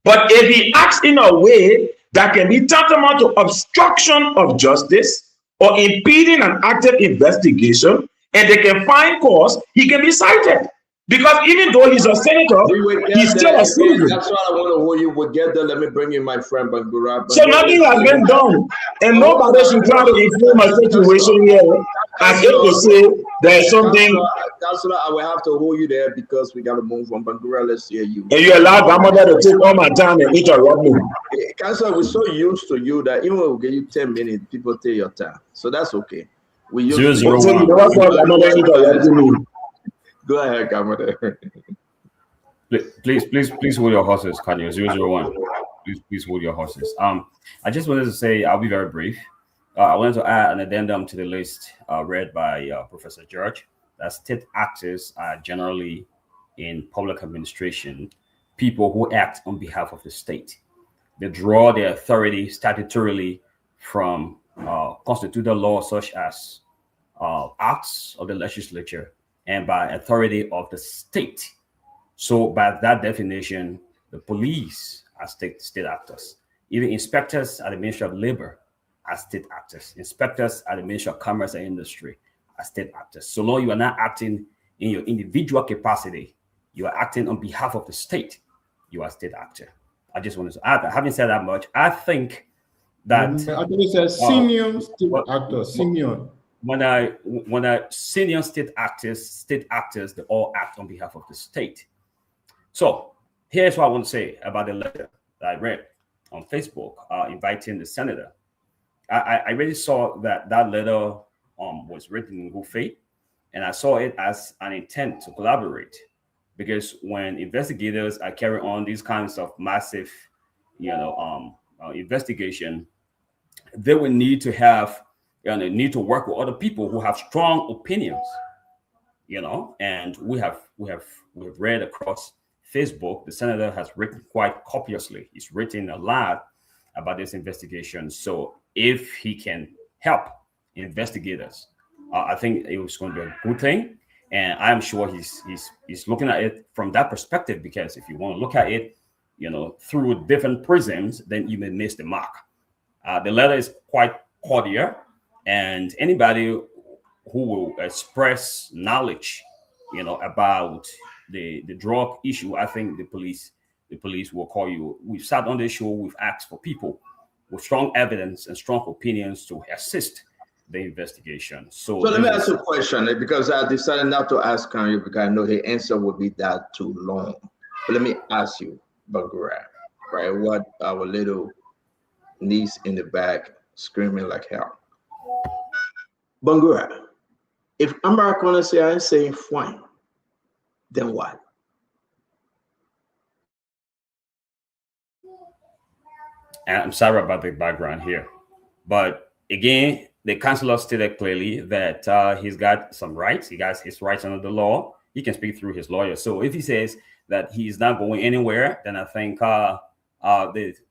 Speaker 11: But if he acts in a way that can be tantamount to obstruction of justice or impeding an active investigation, and they can find cause, he can be cited. Because even though he's a senator, he's still a citizen.
Speaker 6: That's what I want to hold you. We'll get there. Let me bring in my friend Bangura.
Speaker 11: So nothing has been done. And nobody should try to influence my situation here as if to say there's something.
Speaker 6: Councilor, I will have to hold you there because we got to move on. Bangura, let's hear you.
Speaker 11: And you allow grandmother to take all my time and interrupt me.
Speaker 6: Councilor, we're so used to you that even when we give you 10 minutes, people take your time. So that's okay. We used to you. Go ahead, Grandmother.
Speaker 12: Please hold your horses, Kanye. 001. Please hold your horses. I just wanted to say I'll be very brief. I wanted to add an addendum to the list read by Professor George. That state actors are generally in public administration people who act on behalf of the state. They draw their authority statutorily from constitutional law such as acts of the legislature and by authority of the state. So by that definition, the police are state actors. Even inspectors at the Ministry of Labor are state actors. Inspectors at the Ministry of Commerce and Industry are state actors. So long you are not acting in your individual capacity, you are acting on behalf of the state, you are a state actor. I just wanted to add that. Having said that much, I think that
Speaker 13: I think it says senior state actor, senior.
Speaker 12: When I senior state actors, they all act on behalf of the state. So here's what I want to say about the letter that I read on Facebook inviting the senator. I really saw that letter was written in good faith, and I saw it as an intent to collaborate, because when investigators are carrying on these kinds of massive, investigation, they will need to have they need to work with other people who have strong opinions, and we have read across Facebook, the senator has written quite copiously. He's written a lot about this investigation. So if he can help investigators, I think it was going to be a good thing. And I'm sure he's looking at it from that perspective, because if you want to look at it, through different prisms, then you may miss the mark. The letter is quite cordial, and anybody who will express knowledge, about the drug issue, I think the police will call you. We've sat on this show, we've asked for people with strong evidence and strong opinions to assist the investigation. So
Speaker 6: let me ask you a question, because I decided not to ask you because I know the answer would be that too long. But let me ask you, Bangura, right? What our little niece in the back screaming like hell. Bangura, if I'm not gonna say I'm saying fine, then what?
Speaker 12: And I'm sorry about the background here, but again, the councilor stated clearly that he's got some rights. He got his rights under the law. He can speak through his lawyer. So if he says that he's not going anywhere, then I think the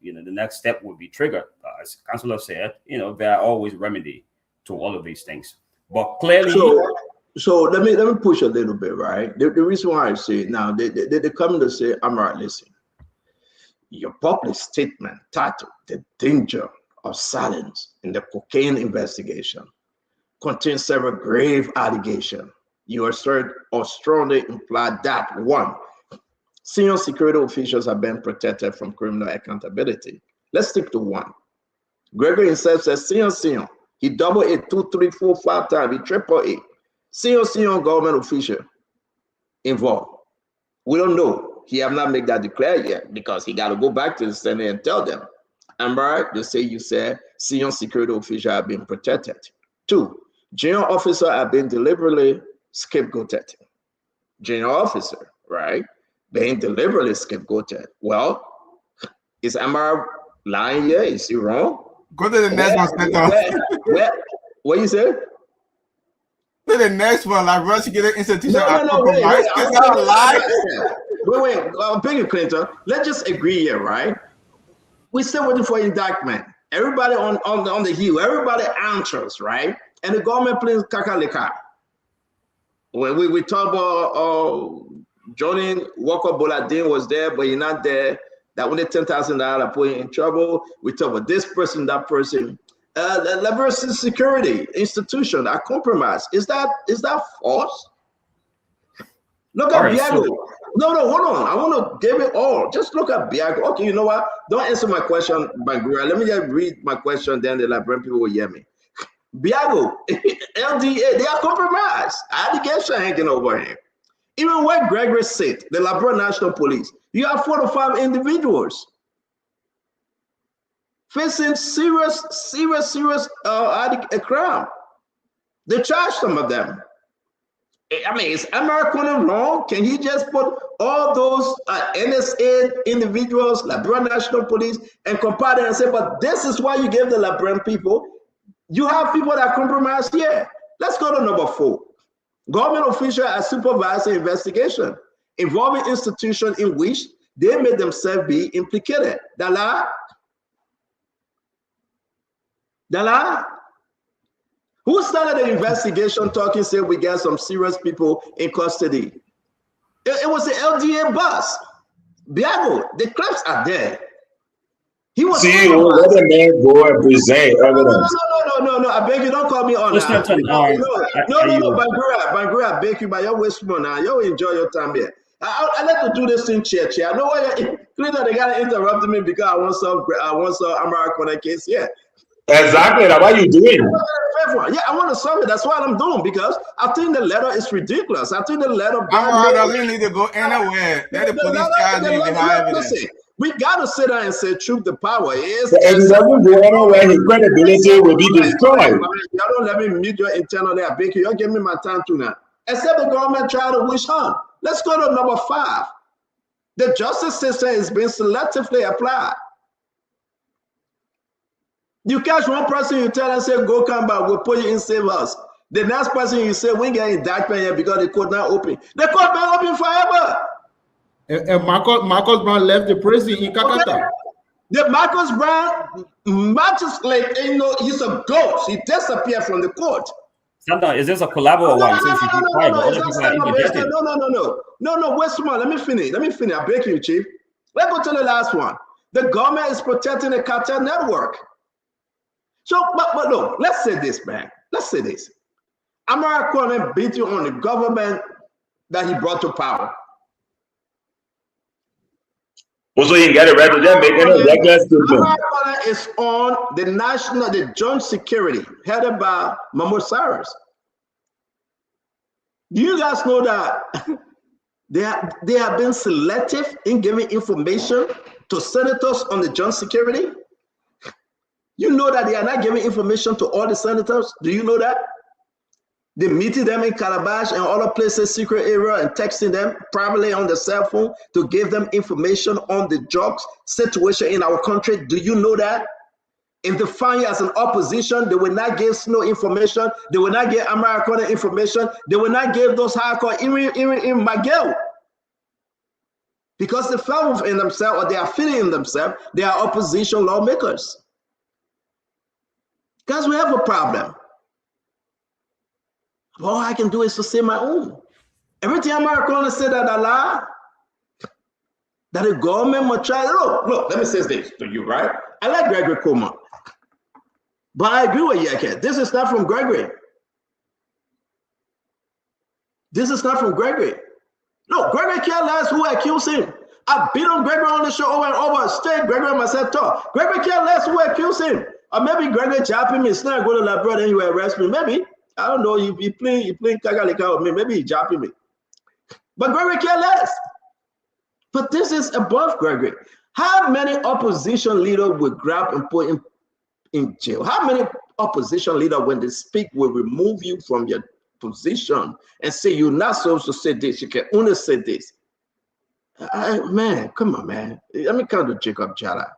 Speaker 12: next step would be triggered. As councilor said, there are always remedy to all of these things. But clearly,
Speaker 6: so let me push a little bit, right? The reason why I say it now, they come to say, I'm right. Listen, your public statement titled "The Danger of Silence in the Cocaine Investigation" contains several grave allegations. You assert or strongly imply that 1, senior security officials have been protected from criminal accountability. Let's stick to 1. Gregory himself says, Sion. He double it 2, 3, 4, 5 times. He triple it. Sion, government official involved. We don't know. He have not made that declare yet because he got to go back to the Senate and tell them. And right, they say you said Sion security official have been protected. 2, general officer have been deliberately scapegoated. General officer, right? Being deliberately scapegoated. Well, is Amar lying here? Is he wrong?
Speaker 14: Go to the next one,
Speaker 6: What you say?
Speaker 14: To the next one, like Russian institution.
Speaker 6: Wait. I'm begging Clinton. Let's just agree here, right? We're still waiting for indictment. Everybody on the hill, everybody anxious, right? And the government plays kakaleka. When we talk about Johnny Walker Boladin was there, but he's not there. That only $10,000 put him in trouble. We talk about this person, that person. The Liberation Security Institution are compromised. Is that false? Look at Biago. No, hold on. I want to give it all. Just look at Biago. Okay, you know what? Don't answer my question, Bangura. Let me just read my question, then the Liberian people will hear me. Biago, LDA, they are compromised. Allegation hanging over him. Even where Gregory sit, the Liberia National Police, you have 4 to 5 individuals facing serious crime. They charge some of them. I mean, is America wrong? Can he just put all those NSA individuals, Liberia National Police, and compare them and say, but this is why you gave the Liberian people? You have people that are compromised here. Let's go to number 4. Government officials are supervising investigation involving institutions in which they may themselves be implicated. Dala? Who started the investigation talking, say we got some serious people in custody? It was the LDA boss. Biago, the clips are there. He was
Speaker 11: let the man go and present evidence.
Speaker 6: No, I beg you, don't call me on that. No, Bangura, I beg you, but you're wasting now. You enjoy your time here. I like to do this thing, chair. I know why Clinton, they gotta interrupt me because I want some American case here.
Speaker 11: Exactly, that's what you doing.
Speaker 6: Yeah, I want to solve it. That's what I'm doing because I think the letter is ridiculous. I think the letter.
Speaker 14: doesn't need to go anywhere. Let the police charge you.
Speaker 6: Listen, we got to sit down and say, truth the power is.
Speaker 11: If he doesn't go anywhere, his credibility will be destroyed.
Speaker 6: Y'all don't let me meet your internal there. Big, you give me my time to now. Except the government try to wish harm. Let's go to number 5. The justice system is being selectively applied. You catch one person, you tell them, say, go come back, we'll put you in safe house. The next person, you say, we get indictment here because the court not open. The court been open forever.
Speaker 13: And Marcus Brown left the prison in Kakata.
Speaker 6: Okay. The Marcus Brown, like, he's a ghost. He disappeared from the court.
Speaker 12: Sometimes is this a collabo or what?
Speaker 6: No, wait, small. Let me finish. I beg you, Chief. Let's go to the last one. The government is protecting the cartel network. So, but look, let's say this, man. Let's say this. America beat you on the government that he brought to power.
Speaker 11: Also, you get it right.
Speaker 6: America is on the joint security headed by Mahmoud Cyrus. Do you guys know that they have been selective in giving information to senators on the joint security? You know that they are not giving information to all the senators? Do you know that? They meeting them in Calabash and other places, secret area, and texting them privately on the cell phone to give them information on the drugs situation in our country. Do you know that? If they find you as an opposition, they will not give no information. They will not give American information. They will not give those hardcore in Miguel. Because they fell within themselves or they are feeling in themselves, they are opposition lawmakers. Guys, we have a problem. All I can do is to say my own. Every time Americans say that Allah, that the government must try. Look, let me say this to you, right? I like Gregory Coleman, but I agree with Yeke. This is not from Gregory. This is not from Gregory. No, Gregory cared less who accused him. I've been on Gregory on the show over and over. Straight Gregory myself talk. Gregory cared less who accused him. Or maybe Gregory japping me. It's not going to Labrador, then you arrest me. Maybe. I don't know. You playing Kagalika with me. Maybe he japping me. But Gregory care less. But this is above Gregory. How many opposition leaders will grab and put in jail? How many opposition leaders, when they speak, will remove you from your position and say you're not supposed to say this, you can only say this? Man, come on, man. Let me come to Jacob Jala.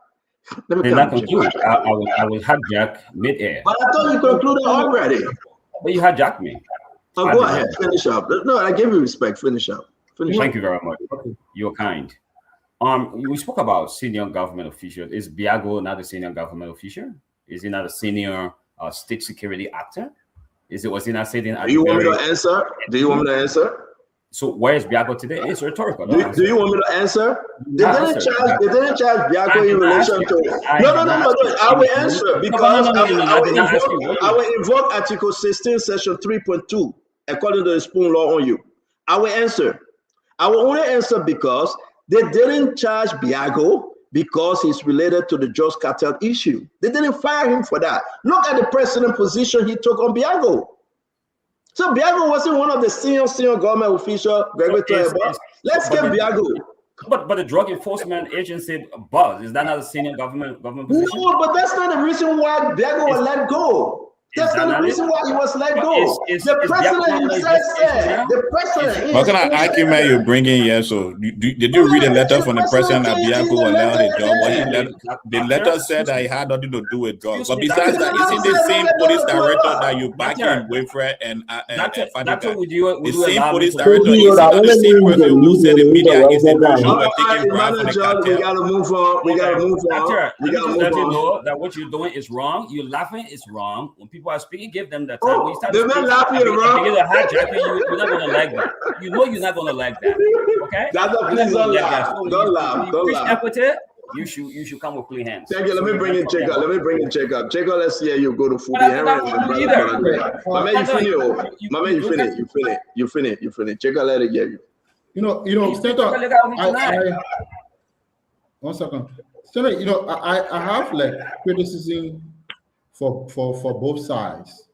Speaker 6: Let me come to Jacob.
Speaker 12: I will hijack mid-air.
Speaker 6: But I thought you concluded already.
Speaker 12: But you hijacked me.
Speaker 6: Oh, go ahead, finish up. No, I give you respect. Finish up.
Speaker 12: Thank you very much. You're kind. We spoke about senior government officials. Is Biago not a senior government official? Is he not a senior state security actor? Was he not sitting?
Speaker 6: Do you want me to answer? Do you want me to answer?
Speaker 12: So where is Biago today? It's rhetorical.
Speaker 6: Do you want me to answer? They didn't charge Biago in relation to. No. I will answer because I will invoke Article 16, Section 3.2, according to the Spoon Law on you. I will answer. I will only answer because they didn't charge Biago because he's related to the drugs cartel issue. They didn't fire him for that. Look at the president position he took on Biago. So Biago wasn't one of the senior government officials. Let's get Biago.
Speaker 12: But the Drug Enforcement Agency boss, is that not a senior government position?
Speaker 6: No, but that's not the reason why Biago was let go. That's not the reason why he was let go. The president himself said. The president.
Speaker 10: What kind of argument you bringing here? So, did you read a letter from the president that Biago allowed a job? The letter said that he had nothing to do with drugs. But besides that, isn't the same police director that you back in Wilfred and Fadika? The same police director is not the same person who said the media institution were taking bribe from the cartel.
Speaker 6: We gotta move on. We gotta move on.
Speaker 12: We gotta move on. You know that what you're doing is wrong. You're laughing is wrong. When people are speaking, give them the time. When you start
Speaker 6: they're not laughing around.
Speaker 12: You're not gonna like that. You know you're not gonna like that. Okay?
Speaker 6: Please don't laugh. Don't laugh. Don't laugh.
Speaker 12: Equity, you should come with clean hands.
Speaker 6: Thank you. Let me bring in Jacob. Jacob, let's see you go to food. You finish. Jacob, let it get you.
Speaker 13: You know, Senator, one second. Senator, I have like criticism for both sides.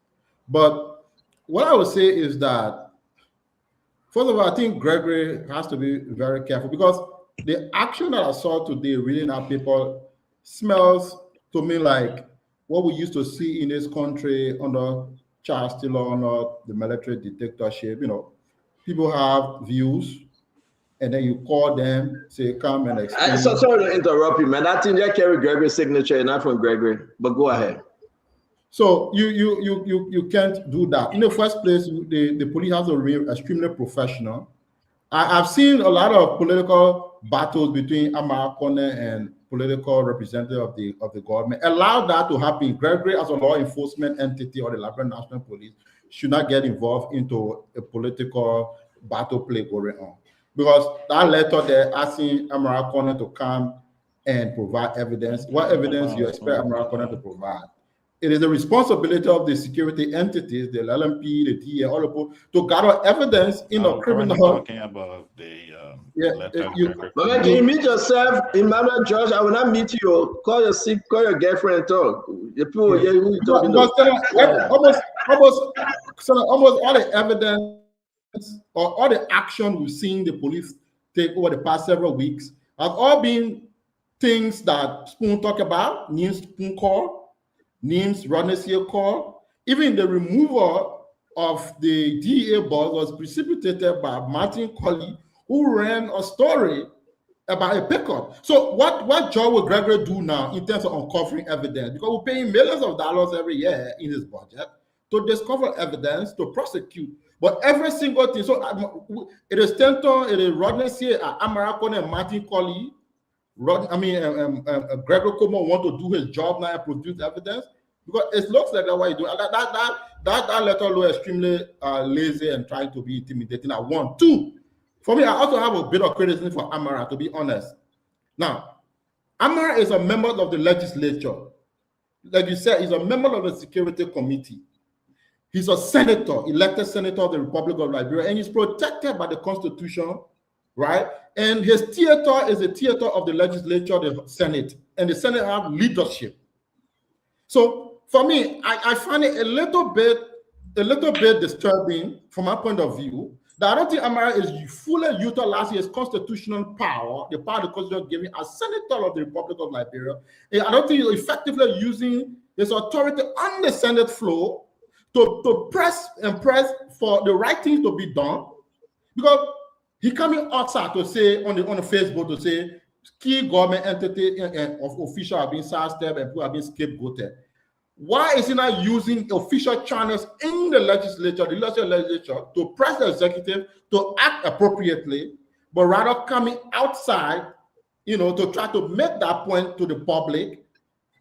Speaker 13: But what I would say is that, first of all, I think Gregory has to be very careful because the action that I saw today reading our paper smells to me like what we used to see in this country under Charles Taylor, under the military dictatorship. You know, people have views, and then you call them, say, come and explain.
Speaker 6: So sorry to interrupt you, man. I think that carry Gregory's signature, not from Gregory. But go ahead.
Speaker 13: So you can't do that. In the first place, the police has to remain extremely professional. I've seen a lot of political battles between Amara Kone and political representative of the government. Allow that to happen. Gregory, as a law enforcement entity or the Liberia National Police, should not get involved into a political battle play going on. Because that letter they're asking Amara Kone to come and provide evidence. What evidence do you expect Amara Kone to provide? It is the responsibility of the security entities, the LMP, the DA, all of them, to gather evidence in a criminal.
Speaker 10: Talking about the letter.
Speaker 6: But can you meet yourself, Emmanuel George? I will not meet you. Call your girlfriend and talk. The people here who you talking to.
Speaker 13: Almost all the evidence or all the action we've seen the police take over the past several weeks have all been things that Spoon talk about, names Spoon call. Names Rodney call, even the removal of the DEA boss was precipitated by Martin Colley, who ran a story about a pickup. So what job will Gregory do now in terms of uncovering evidence? Because we're paying millions of dollars every year in his budget to discover evidence, to prosecute. But every single thing, so it is Stenton, it is Rodney Amara Kone, and Martin Colley. Gregory Como want to do his job now and produce evidence because it looks like that's what he's doing. That letter was extremely lazy and trying to be intimidating. I want to. For me, I also have a bit of criticism for Amara, to be honest. Now, Amara is a member of the legislature. Like you said, he's a member of the Security Committee. He's a senator, elected senator of the Republic of Liberia, and he's protected by the Constitution, right? And his theater is a theater of the legislature, the Senate, and the Senate have leadership. So for me, I find it a little bit disturbing from my point of view that I don't think Amara is fully utilizing his constitutional power, the power the Constitution gave him as Senator of the Republic of Liberia. And I don't think he's effectively using his authority on the Senate floor to press for the right things to be done, because he coming outside to say on the Facebook to say key government entity of officials have been sidestepped and people have been scapegoated. Why is he not using official channels in the legislature, to press the executive to act appropriately, but rather coming outside, to try to make that point to the public?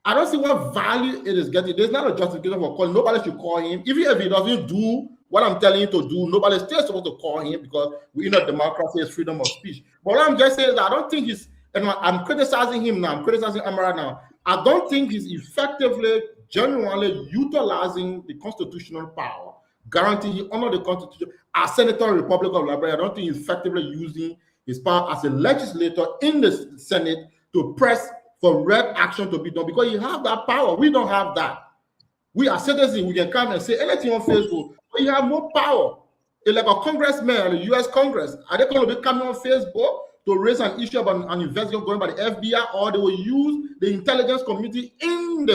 Speaker 13: I don't see what value it is getting. There's not a justification for calling. Nobody should call him. Even if he doesn't do what I'm telling him to do, nobody's still supposed to call him, because we're in a democracy, it's freedom of speech. But what I'm just saying is that I don't think he's, and I'm criticizing him now, I'm criticizing Amara now. I don't think he's effectively, genuinely utilizing the constitutional power, guaranteeing he honor the Constitution as Senator of the Republic of Liberia. I don't think he's effectively using his power as a legislator in the Senate to press for red action to be done, because you have that power. We don't have that. We are citizens. We can come and say anything on Facebook, but you have no power. It's like a congressman or the U.S. Congress. Are they going to be coming on Facebook to raise an issue about an investigation going by the FBI, or they will use the intelligence committee in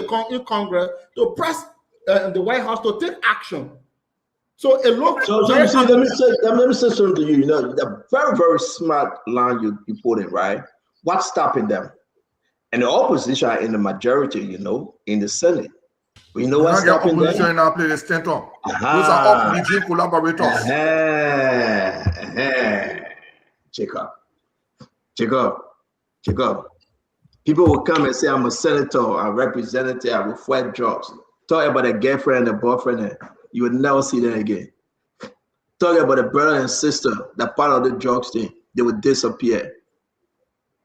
Speaker 13: Congress to press the White House to take action? So it looks.
Speaker 6: So let me say something to you. The very, very smart line you put in, right? What's stopping them? And the opposition are in the majority, in the Senate. But you know what's stopping them?
Speaker 8: Opposition now play the center. Those are up-regime collaborators. Jacob. People will come and say, I'm a senator, a representative, I will fight drugs. Talk about a girlfriend and a boyfriend, and you would never see them again. Talk about a brother and sister that part of the drugs thing, they would disappear.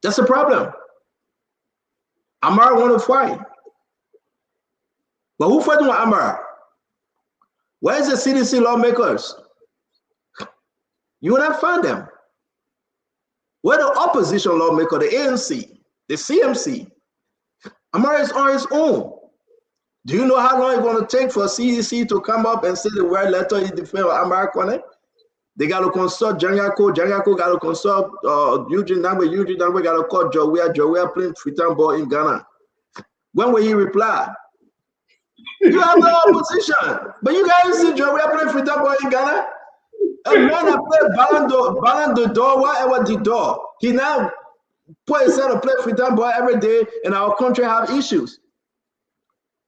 Speaker 8: That's the problem. Amara want to fight. But who fighting with Amara? Where's the CDC lawmakers? You will not find them. Where the opposition lawmaker, the ANC, the CMC? Amara is on his own. Do you know how long it's going to take for CDC to come up and say the word letter in defense of Amara Kone? They got to consult Jangako got to consult Eugene Nangwe got to call Jowea playing freestyle ball in Ghana. When will he reply? You have no opposition. But you guys see Jowea playing freestyle ball in Ghana? A man that played Ballon d'Or, whatever the door. He now put himself to play freestyle ball every day, and our country have issues.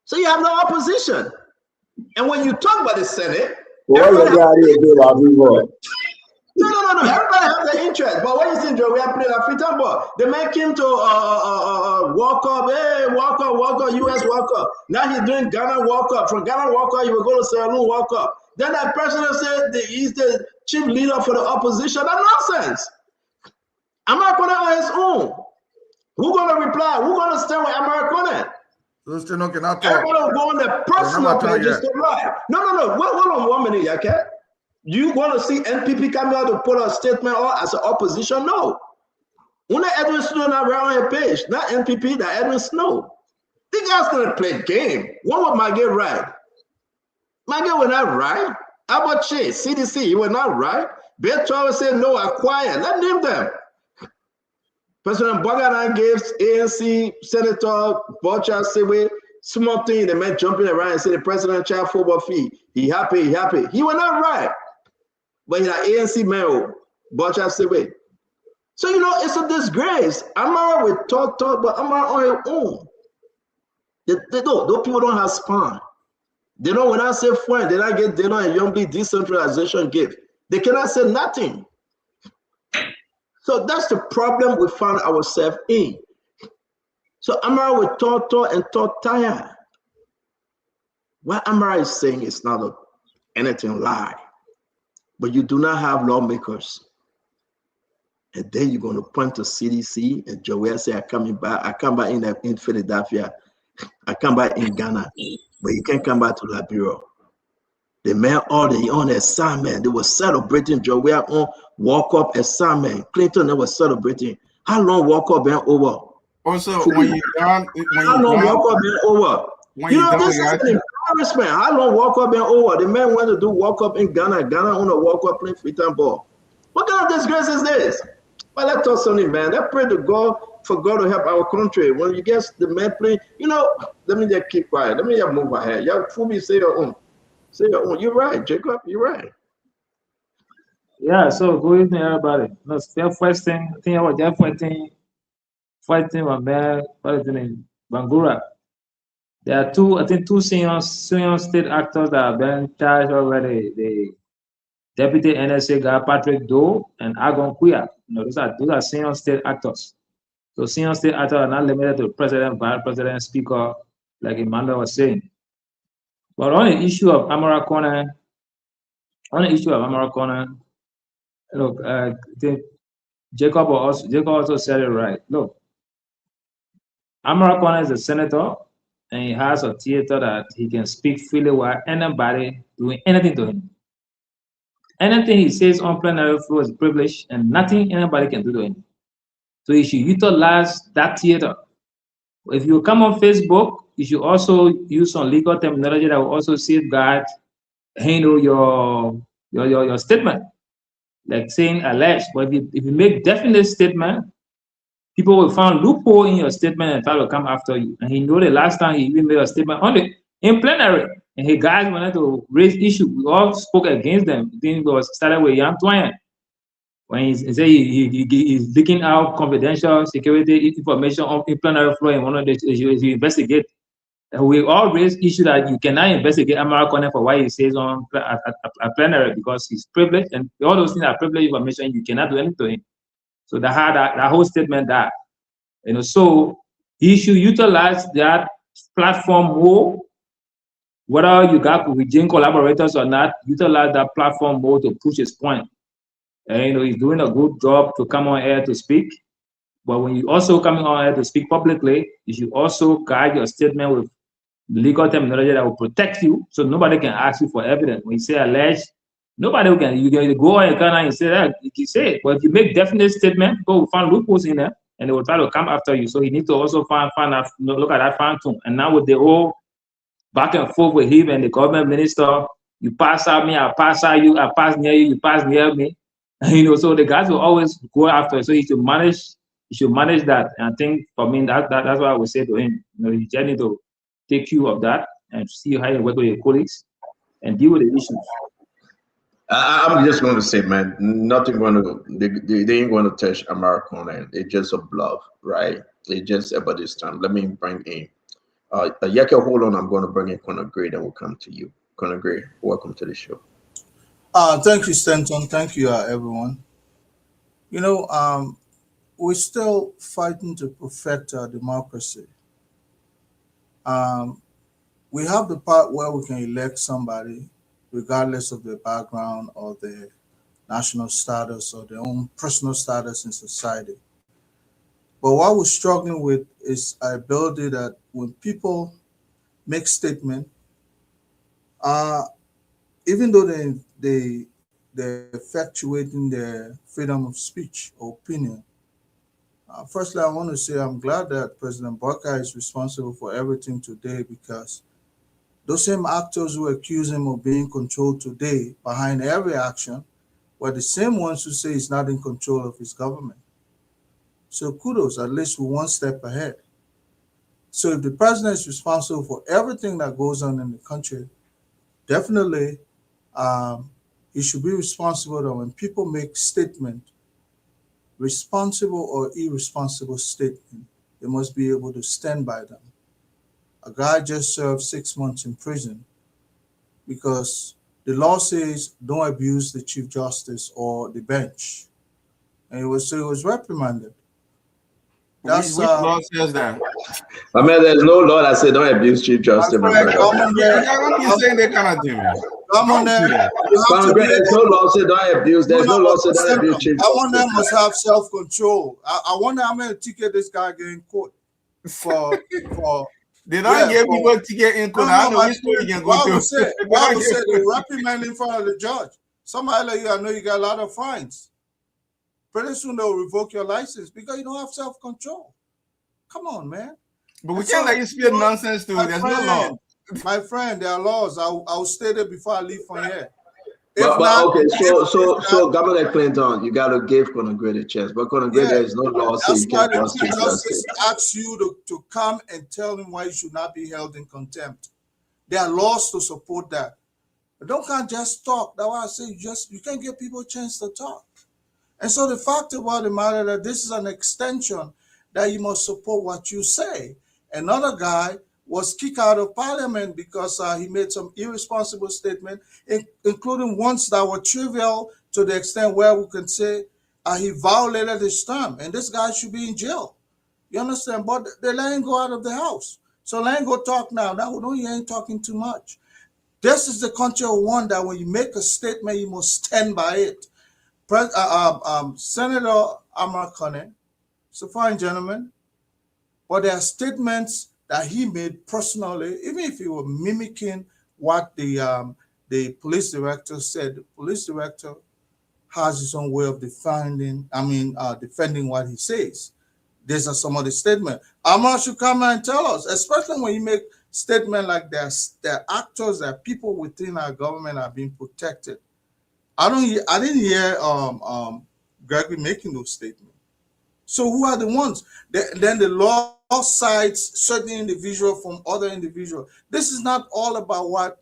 Speaker 8: So you have no opposition. And when you talk about the Senate, no. Everybody has the interest. But when you see Joe, we are playing a freestyle ball. The man came to walk up, US walk up. Now he's doing Ghana walk up. From Ghana walk up, you will go to Sierra Leone walk up. Then that president said he's the chief leader for the opposition. That's nonsense. Amara Kone on his own. Who's going to reply? Who's going to stand with Amara Kone? Everybody will
Speaker 6: go on the personal pages to lie. No. Hold on 1 minute, okay? You want to see NPP come out to put a statement or as an opposition? No. When Edwin Snow not right on your page, not NPP, that Edwin Snow. The guy's going to play game. What would Maggie right? Maggie was not right. How about Chase? CDC, he was not right. Beto said no, acquire. Let name them. President Bogadan gave ANC Senator Bocha Sewe small thing. The man jumping around and said the president child football fee. He happy. He was not right. But he's an ANC man, Bocha Sewe. So, it's a disgrace. Amara will talk, but Amara on her own. Those people don't have spine. They know when I say fine, they don't get dinner and Youngly decentralization gift. They cannot say nothing. So that's the problem we found ourselves in. So Amara will talk tired. What Amara is saying is not anything lie. But you do not have lawmakers. And then you're going to point to CDC and Joel say, I come back in Philadelphia. I come back in Ghana. But you can't come back to Liberia. The man all day on assignment. They were celebrating Joel on walk-up assignment. Clinton, they were celebrating. How long walk-up been over?
Speaker 14: Also, when you
Speaker 6: how long walk-up been over?
Speaker 14: when
Speaker 6: You
Speaker 14: you
Speaker 6: know,
Speaker 14: don't
Speaker 6: this is
Speaker 14: react.
Speaker 6: an embarrassment. How long World Cup been over? The man went to do World Cup in Ghana. Ghana on a World Cup playing freestyle ball. What kind of disgrace is this? Well, let's talk something, man. Let's pray to God for God to help our country. When you get the man playing, you know, let me just keep quiet. Let me just move ahead. Y'all, Fubi, say your own. Say your own. You're right, Jacob. You're right.
Speaker 16: Yeah, so good evening, everybody. No, still first thing, I think I was just fighting my man, fighting in Bangura. There are two senior state actors that have been charged already. The deputy NSA guy, Patrick Doe, and Agon Kuya. You know, those are senior state actors. So senior state actors are not limited to president, vice president, speaker, like Emmanuel was saying. But on the issue of Amara Corner, look, I think Jacob also said it right. Look, Amara Corner is a senator, and he has a theater that he can speak freely while anybody doing anything to him. Anything he says on plenary floor is privilege, and nothing anybody can do to him. So you should utilize that theater. If you come on Facebook, you should also use some legal terminology that will also safeguard, your statement, like saying alleged. But if you make definite statement, people will find loophole in your statement and try to come after you. And he know the last time he even made a statement in plenary, and his guys wanted to raise issue. We all spoke against them. Then it was started with Yam Twine. When he said he's leaking out confidential security information on plenary floor in one of the issues you investigate. And we all raised issue that you cannot investigate Amara Corner for what he says on a plenary because he's privileged, and all those things are privileged information. You cannot do anything to him. So that whole statement that, you know, so he should utilize that platform more, whether you got with Jane collaborators or not, utilize that platform more to push his point. And, you know, he's doing a good job to come on air to speak. But when you also coming on air to speak publicly, you should also guide your statement with legal terminology that will protect you, so nobody can ask you for evidence. When you say alleged, nobody can. You can go on Ghana and say that you can say it. But if you make definite statement, people will find loopholes in there, and they will try to come after you. So he needs to also find out, look at that fine tune. And now with the whole back and forth with him and the government minister, you pass out me, I pass out you, I pass near you, you pass near me. You know, so the guys will always go after. So he should manage that. And I think for me that's what I would say to him. You know, you just need to take cue of that and see how you work with your colleagues and deal with the issues.
Speaker 6: I'm just going to say, man, nothing going to, they ain't going to touch Amara Corner. It's just a bluff, right? It's just about this time. Let me bring in, Yaka, hold on. I'm going to bring in Conor Gray, then we'll come to you. Conor Gray, welcome to the show.
Speaker 17: Thank you, Stanton. Thank you, everyone. You know, we're still fighting to perfect our democracy. We have the part where we can elect somebody regardless of their background or their national status or their own personal status in society. But what we're struggling with is our ability that when people make statements, even though they're effectuating their freedom of speech or opinion. Firstly, I want to say I'm glad that President Barker is responsible for everything today, because those same actors who accuse him of being controlled today behind every action were the same ones who say he's not in control of his government. So kudos, at least we're one step ahead. So if the president is responsible for everything that goes on in the country, definitely he should be responsible that when people make statements, responsible or irresponsible statement, they must be able to stand by them. A guy just served 6 months in prison because the law says don't abuse the Chief Justice or the bench. And he was reprimanded.
Speaker 14: Which law says that?
Speaker 6: I mean, there's no law that says don't abuse Chief Justice.
Speaker 14: Come on there. Don't be saying that kind of thing, man.
Speaker 17: Come on there.
Speaker 6: There's no law say don't abuse. There's no law say don't abuse Chief Justice.
Speaker 17: I want them must have self-control. I wonder how many tickets this guy getting caught for.
Speaker 14: They don't give people ticket in court. I know which school you can go to.
Speaker 17: Bible said they reprimand in front of the judge. Somebody like you, I know you got a lot of fines. Pretty soon they'll revoke your license because you don't have self-control. Come on, man.
Speaker 14: But we can't let you speak nonsense too. There's no law.
Speaker 17: My friend, there are laws. I'll state it before I leave from here.
Speaker 6: Okay, so Governor Clinton, you got to give Conor Gray a chance. But Conor Gray, there is no law saying you can't cross Chief Justice.
Speaker 17: Asks you to come and tell him why he should not be held in contempt. There are laws to support that. But can't just talk. That's why I say you can't give people a chance to talk. And so the fact about the matter that this is an extension that you must support what you say. Another guy was kicked out of parliament because he made some irresponsible statement, including ones that were trivial to the extent where we can say he violated his term, and this guy should be in jail. You understand? But they let him go out of the house. So let him go talk now. No, you ain't talking too much. This is the country of one that when you make a statement, you must stand by it. Senator Amar Kane, it's a fine gentleman, but there are statements that he made personally, even if he were mimicking what the police director said. The police director has his own way of defending what he says. These are some of the statements. Amar should come and tell us, especially when you make statements like there are actors, there are people within our government are being protected. I didn't hear Gregory making those statements. So who are the ones? Then the law cites certain individual from other individual. This is not all about what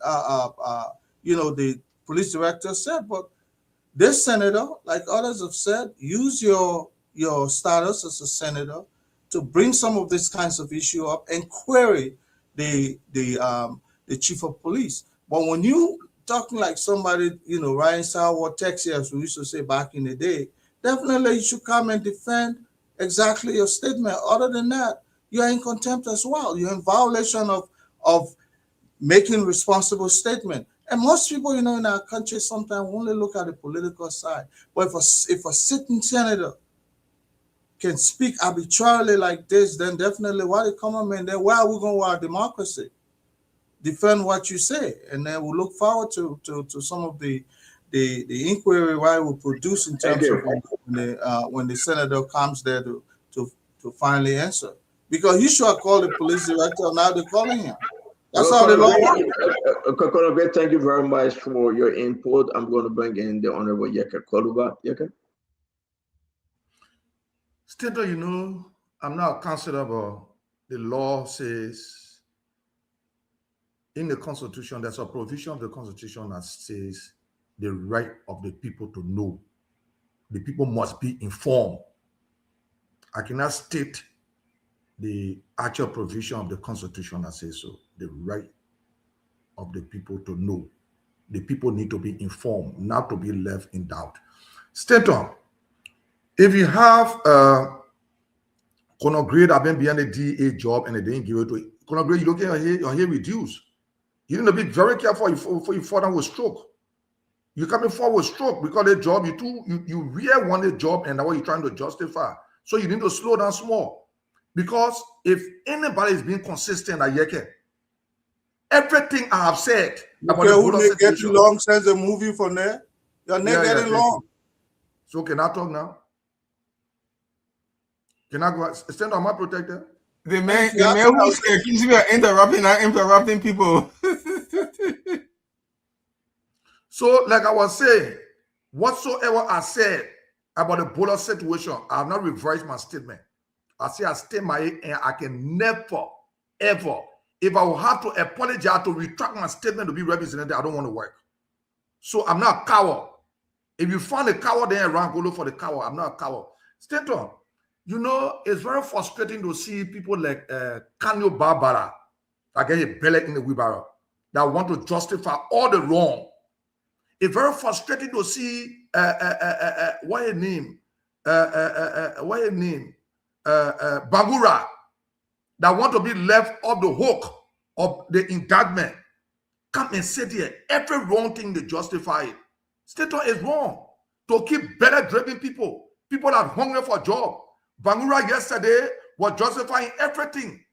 Speaker 17: the police director said, but this senator, like others have said, use your status as a senator to bring some of these kinds of issue up and query the chief of police. But when you talking like somebody, Ryan Sawa, Texas, as we used to say back in the day, definitely you should come and defend exactly your statement. Other than that, you are in contempt as well. You're in violation of making responsible statement. And most people, in our country, sometimes only look at the political side. But if a sitting senator can speak arbitrarily like this, then definitely why the common man, then where are we going with our democracy? Defend what you say, and then we'll look forward to some of the inquiry why we produce in terms of when the senator comes there to finally answer. Because he should have called the police director, now they're calling him. That's how the law works.
Speaker 6: Thank you very much for your input. I'm going to bring in the Honorable Yeka Koluba. Yeka?
Speaker 8: Stater, I'm not a counselor, but the law says in the Constitution, there's a provision of the Constitution that says the right of the people to know. The people must be informed. I cannot state the actual provision of the Constitution that says so. The right of the people to know. The people need to be informed, not to be left in doubt. Stater, if you have Conor Gray that been behind the DA job and they didn't give it to Conor Gray, you look at your hair reduced. You need to be very careful before you fall down with stroke. You're coming forward with stroke because the job you really want a job and that's what you're trying to justify. So you need to slow down small. Because if anybody is being consistent at Yeke, everything I have said about the
Speaker 17: who may get you long since the movie from there? Your neck getting long.
Speaker 8: So can I talk now? Can I go? Stand on my protector.
Speaker 14: The man who's accusing me of interrupting people.
Speaker 8: So, like I was saying, whatsoever I said about the border situation, I have not revised my statement. I say I stay my and I can never, ever, if I will have to apologize to retract my statement to be represented, I don't want to work. So I'm not a coward. If you find a coward there around, go look for the coward. I'm not a coward. Stater, it's very frustrating to see people like Kanyo Barbara, I get a belly in the wheelbarrow, that want to justify all the wrong. It's very frustrating to see what her name, Bangura, that want to be left off the hook of the indictment. Come and sit here. Every wrong thing they justify it. Stater is wrong. To keep better driving people that are hungry for a job. Bangura yesterday was justifying everything.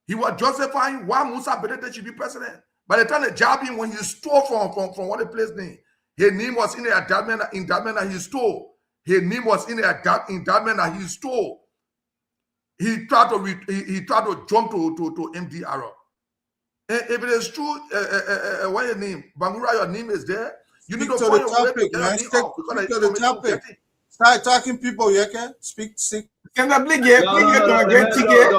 Speaker 8: He was justifying why Musa Bedete should be president. By the time they jabbed him, when he stole from what the place name, his name was in the indictment that he stole. His name was in the indictment that he stole. he tried to jump to MDR. If it is true, what your name? Bangura, your name is there. You need to
Speaker 17: Stick
Speaker 8: find
Speaker 17: to
Speaker 8: a
Speaker 17: the
Speaker 8: way to
Speaker 17: topic,
Speaker 8: get
Speaker 17: man.
Speaker 8: your name out because
Speaker 17: Stick to the topic. Start talking, people. Yeke. Speak.
Speaker 11: Can I please get to a great ticket?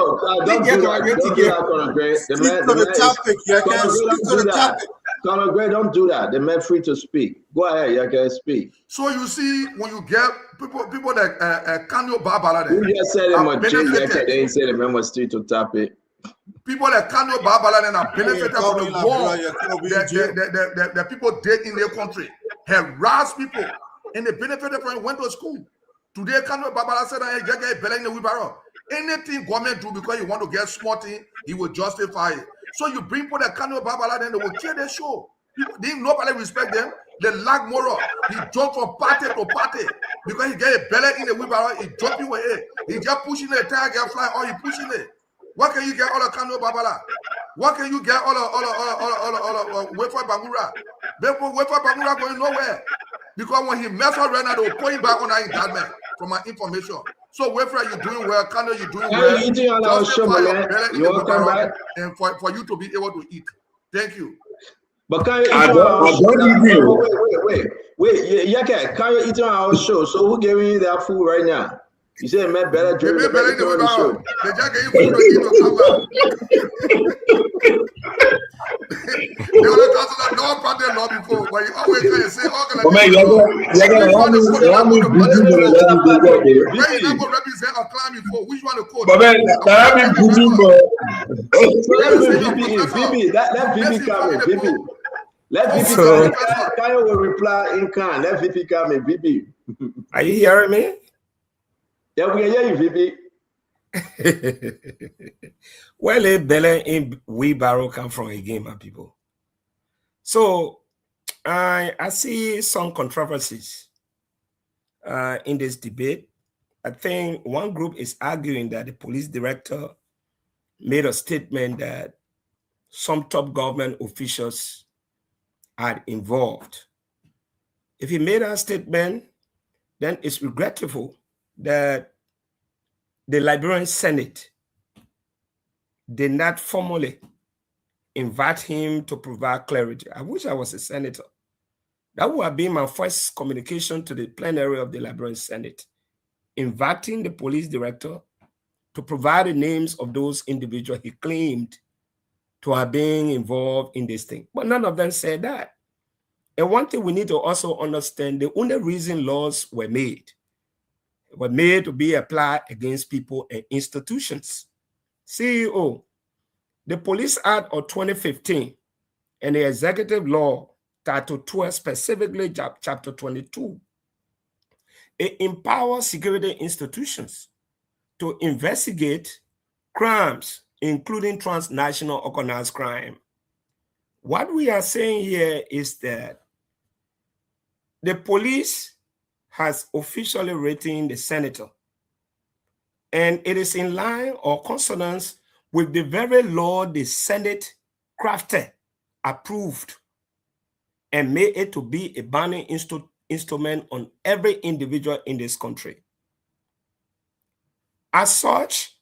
Speaker 6: Don't do that, Conor Gray.
Speaker 17: Stick to the topic, Yeke. Stick to the topic.
Speaker 6: Conor Gray, don't do that. The man free to speak. Go ahead, Yeke, speak.
Speaker 8: So you see, when you get people that Kanyo Babala,
Speaker 6: You just said it much, Yeke. They ain't say the man was street to tap it.
Speaker 8: People that Kanyo Babala and are benefited from the war that people did in their country, harass people, and they benefited from it, went to school. Today, Kanyo Babala said, "I get better in the wheelbarrow." Anything government do because you want to get smart thing, he will justify it. So you bring people that Kanyo Babala, then they will kill their show. People, nobody respect them. They lack moral. He jump from party to party because he get a belly in the wheelbarrow. He jumping with it. He just pushing the tire, get flying, or he pushing it. What can you get all the Kanyo Babala? What can you get all the Wafer Bangura? Wafer Bangura going nowhere. Because when he mess up right now, they will put him back on that indictment from my information. So Wafer, you doing well, Kanyo, you doing well. Justify your belly in the wheelbarrow and for you to be able to eat. Thank you.
Speaker 6: But can you wait, Yeke, can you eat on our show? So who giving you that food right now? You said it meant better during the show.
Speaker 8: They just gave you food to eat to come back. They only talk to no part law before, but you always try to say, represent a clan before. Which one to quote?
Speaker 6: Let VP come in, VP. Let VP come in. Kyle will reply in kind. Let VP come in, VP.
Speaker 18: Are you hearing me?
Speaker 6: Yeah, we can hear you, VP.
Speaker 18: Well, a Belen in wheelbarrow come from again, my people. So I see some controversies in this debate. I think one group is arguing that the police director made a statement that some top government officials are involved. If he made a statement, then it's regrettable that the Liberian Senate did not formally invite him to provide clarity. I wish I was a senator. That would have been my first communication to the plenary of the Liberian Senate, inviting the police director to provide the names of those individuals he claimed to have been involved in this thing. But none of them said that. And one thing we need to also understand, the only reason laws were made to be applied against people and institutions. CEO, the Police Act of 2015 and the Executive Law, Title 12, specifically Chapter 22, it empowers security institutions to investigate crimes, including transnational organized crime. What we are saying here is that the police has officially written the senator, and it is in line or consonance with the very law the Senate crafted, approved, and made it to be a binding instrument on every individual in this country. As such,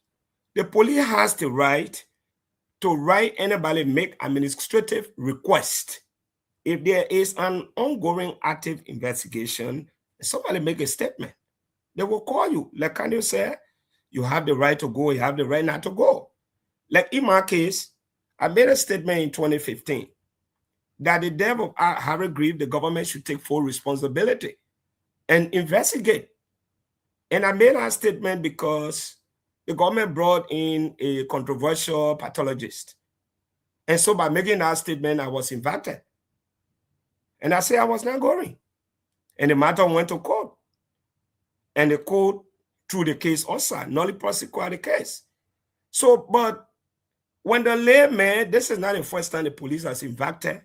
Speaker 18: the police has the right to write anybody make administrative request. If there is an ongoing active investigation, somebody make a statement, they will call you. Like Kanyo said, you have the right to go, you have the right not to go. Like in my case, I made a statement in 2015 that the death of Harry Grieve, the government should take full responsibility and investigate. And I made that statement because the government brought in a controversial pathologist. And so by making that statement, I was invited. And I said I was not going. And the matter went to court. And the court threw the case also, nully prosecuted the case. So, but when the layman, this is not the first time the police has invited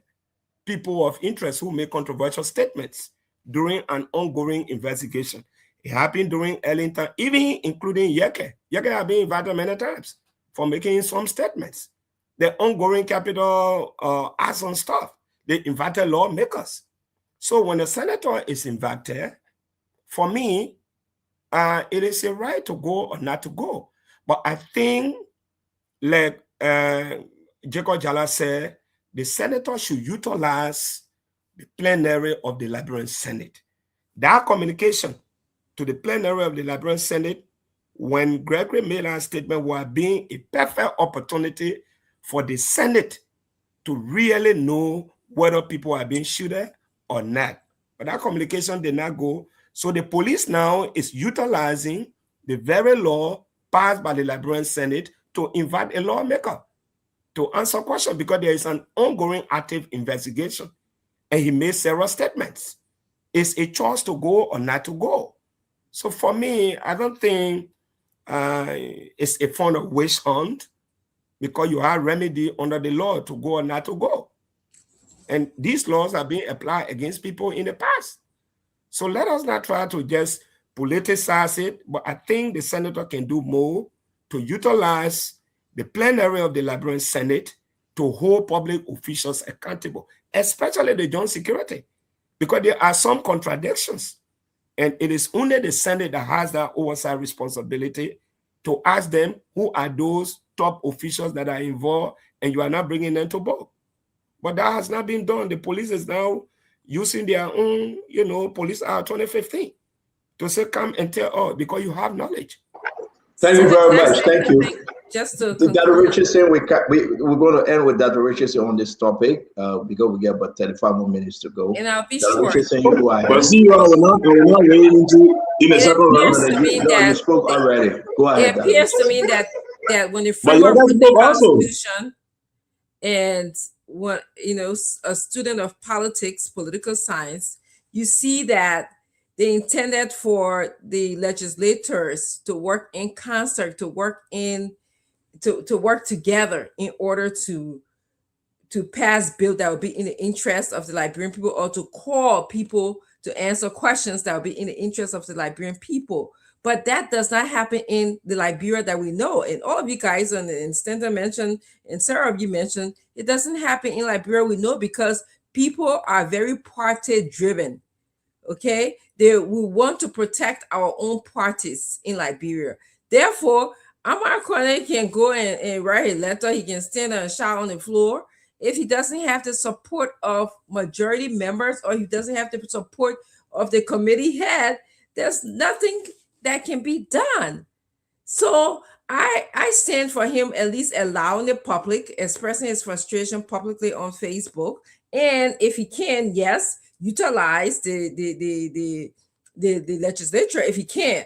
Speaker 18: people of interest who make controversial statements during an ongoing investigation. It happened during Ellington, even including Yeke. Yeke have been invited many times for making some statements. The ongoing capital action stuff, they invited lawmakers. So when the senator is invited, for me, it is a right to go or not to go. But I think, like Jacob Jala said, the senator should utilize the plenary of the Liberian Senate. That communication to the plenary of the Liberian Senate, when Gregory made that statement, was being a perfect opportunity for the Senate to really know whether people are being shooted or not. But that communication did not go. So the police now is utilizing the very law passed by the Liberian Senate to invite a lawmaker to answer questions, because there is an ongoing active investigation. And he made several statements. It's a choice to go or not to go. So for me, I don't think it's a form of witch hunt, because you have remedy under the law to go or not to go. And these laws are being applied against people in the past. So let us not try to just politicize it, but I think the senator can do more to utilize the plenary of the Liberian Senate to hold public officials accountable, especially the joint security, because there are some contradictions. And it is only the Senate that has that oversight responsibility to ask them who are those top officials that are involved, and you are not bringing them to board. But that has not been done. The police is now using their own, Police Act 2015 to say, come and tell us, because you have knowledge.
Speaker 6: Thank you very much. Thank you.
Speaker 15: Just to
Speaker 6: Dr. Richardson, we're going to end with Dr. Richardson on this topic because we get about 35 more minutes to go.
Speaker 15: And I'll be
Speaker 6: Dr.
Speaker 15: short.
Speaker 6: Richardson, you go ahead.
Speaker 11: But see, I will not wait into in a second round.
Speaker 6: You spoke already. Go ahead.
Speaker 15: It appears to me that when the
Speaker 11: But you
Speaker 15: framework of the
Speaker 11: spoke also.
Speaker 15: Constitution, and what a student of politics, political science, you see that they intended for the legislators to work in concert, to work together in order to pass bill that would be in the interest of the Liberian people, or to call people to answer questions that would be in the interest of the Liberian people. But that does not happen in the Liberia that we know. And all of you guys, and Stanton mentioned, and Sarah, you mentioned, it doesn't happen in Liberia, we know, because people are very party driven. Okay, we want to protect our own parties in Liberia. Therefore, Amara Kone can go and write a letter. He can stand there and shout on the floor. If he doesn't have the support of majority members, or he doesn't have the support of the committee head, there's nothing that can be done. So I stand for him at least allowing the public, expressing his frustration publicly on Facebook. And if he can, yes, utilize the legislature if he can.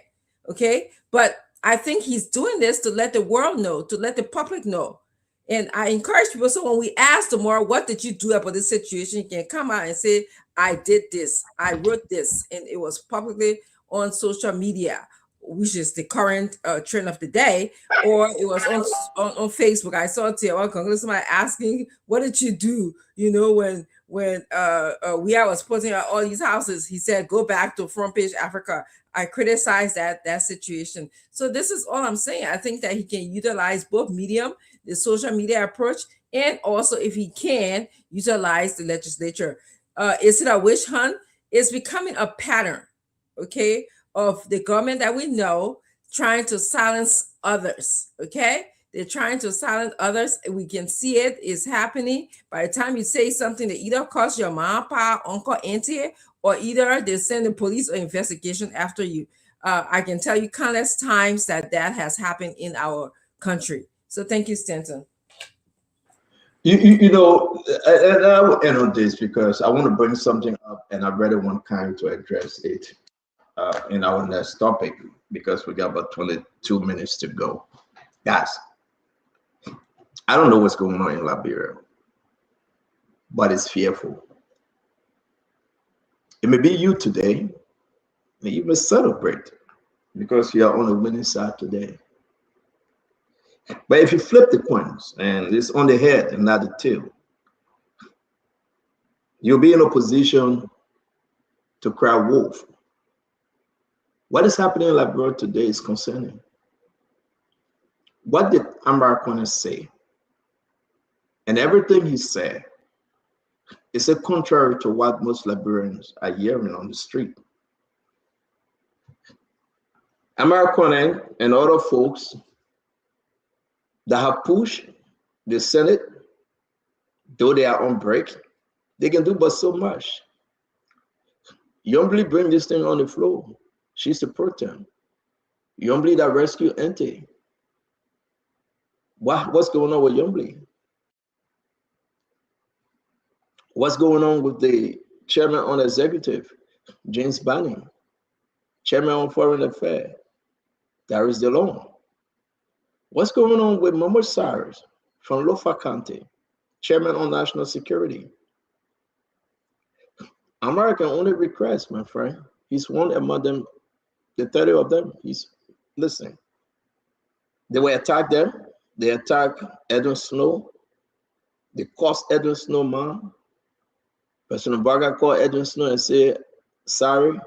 Speaker 15: Okay, but I think he's doing this to let the world know, to let the public know. And I encourage people, so when we ask tomorrow, what did you do about this situation, you can come out and say, I did this, I wrote this, and it was publicly on social media, which is the current trend of the day, or it was on Facebook. I saw Tiawa Congress somebody asking, what did you do? When we was putting out all these houses, he said, go back to Front Page Africa. I criticized that situation. So this is all I'm saying. I think that he can utilize both medium, the social media approach, and also, if he can, utilize the legislature. Is it a witch hunt? It's becoming a pattern, okay, of the government that we know trying to silence others, okay? They're trying to silence others. We can see it is happening. By the time you say something, they either cost your mom, pa, uncle, auntie, or either they send the police or investigation after you. I can tell you countless times that has happened in our country. So thank you, Stanton.
Speaker 6: And I will end on this because I want to bring something up, and I really want Kyle to address it in our next topic, because we got about 22 minutes to go. Guys, I don't know what's going on in Liberia, but it's fearful. It may be you today, and you may celebrate because you are on the winning side today. But if you flip the coins and it's on the head and not the tail, you'll be in a position to cry wolf. What is happening in Liberia today is concerning. What did Amara Kone say? And everything he said is contrary to what most Liberians are hearing on the street. Amara Kone and other folks that have pushed the Senate, though they are on break, they can do but so much. Yombly bring this thing on the floor. She's the pro tem. Yombly that rescue Ente. What's going on with Yombly? What's going on with the chairman on executive, James Banning, chairman on foreign affairs, Darius DeLong? What's going on with Mahmoud Cyrus from Lofa County, chairman on national security? America only request, my friend. He's one among them, the 30 of them. Listen, they will attack them. They attack Edwin Snow. They cost Edwin Snow, man. President Barga called Edwin Snow and said, sorry,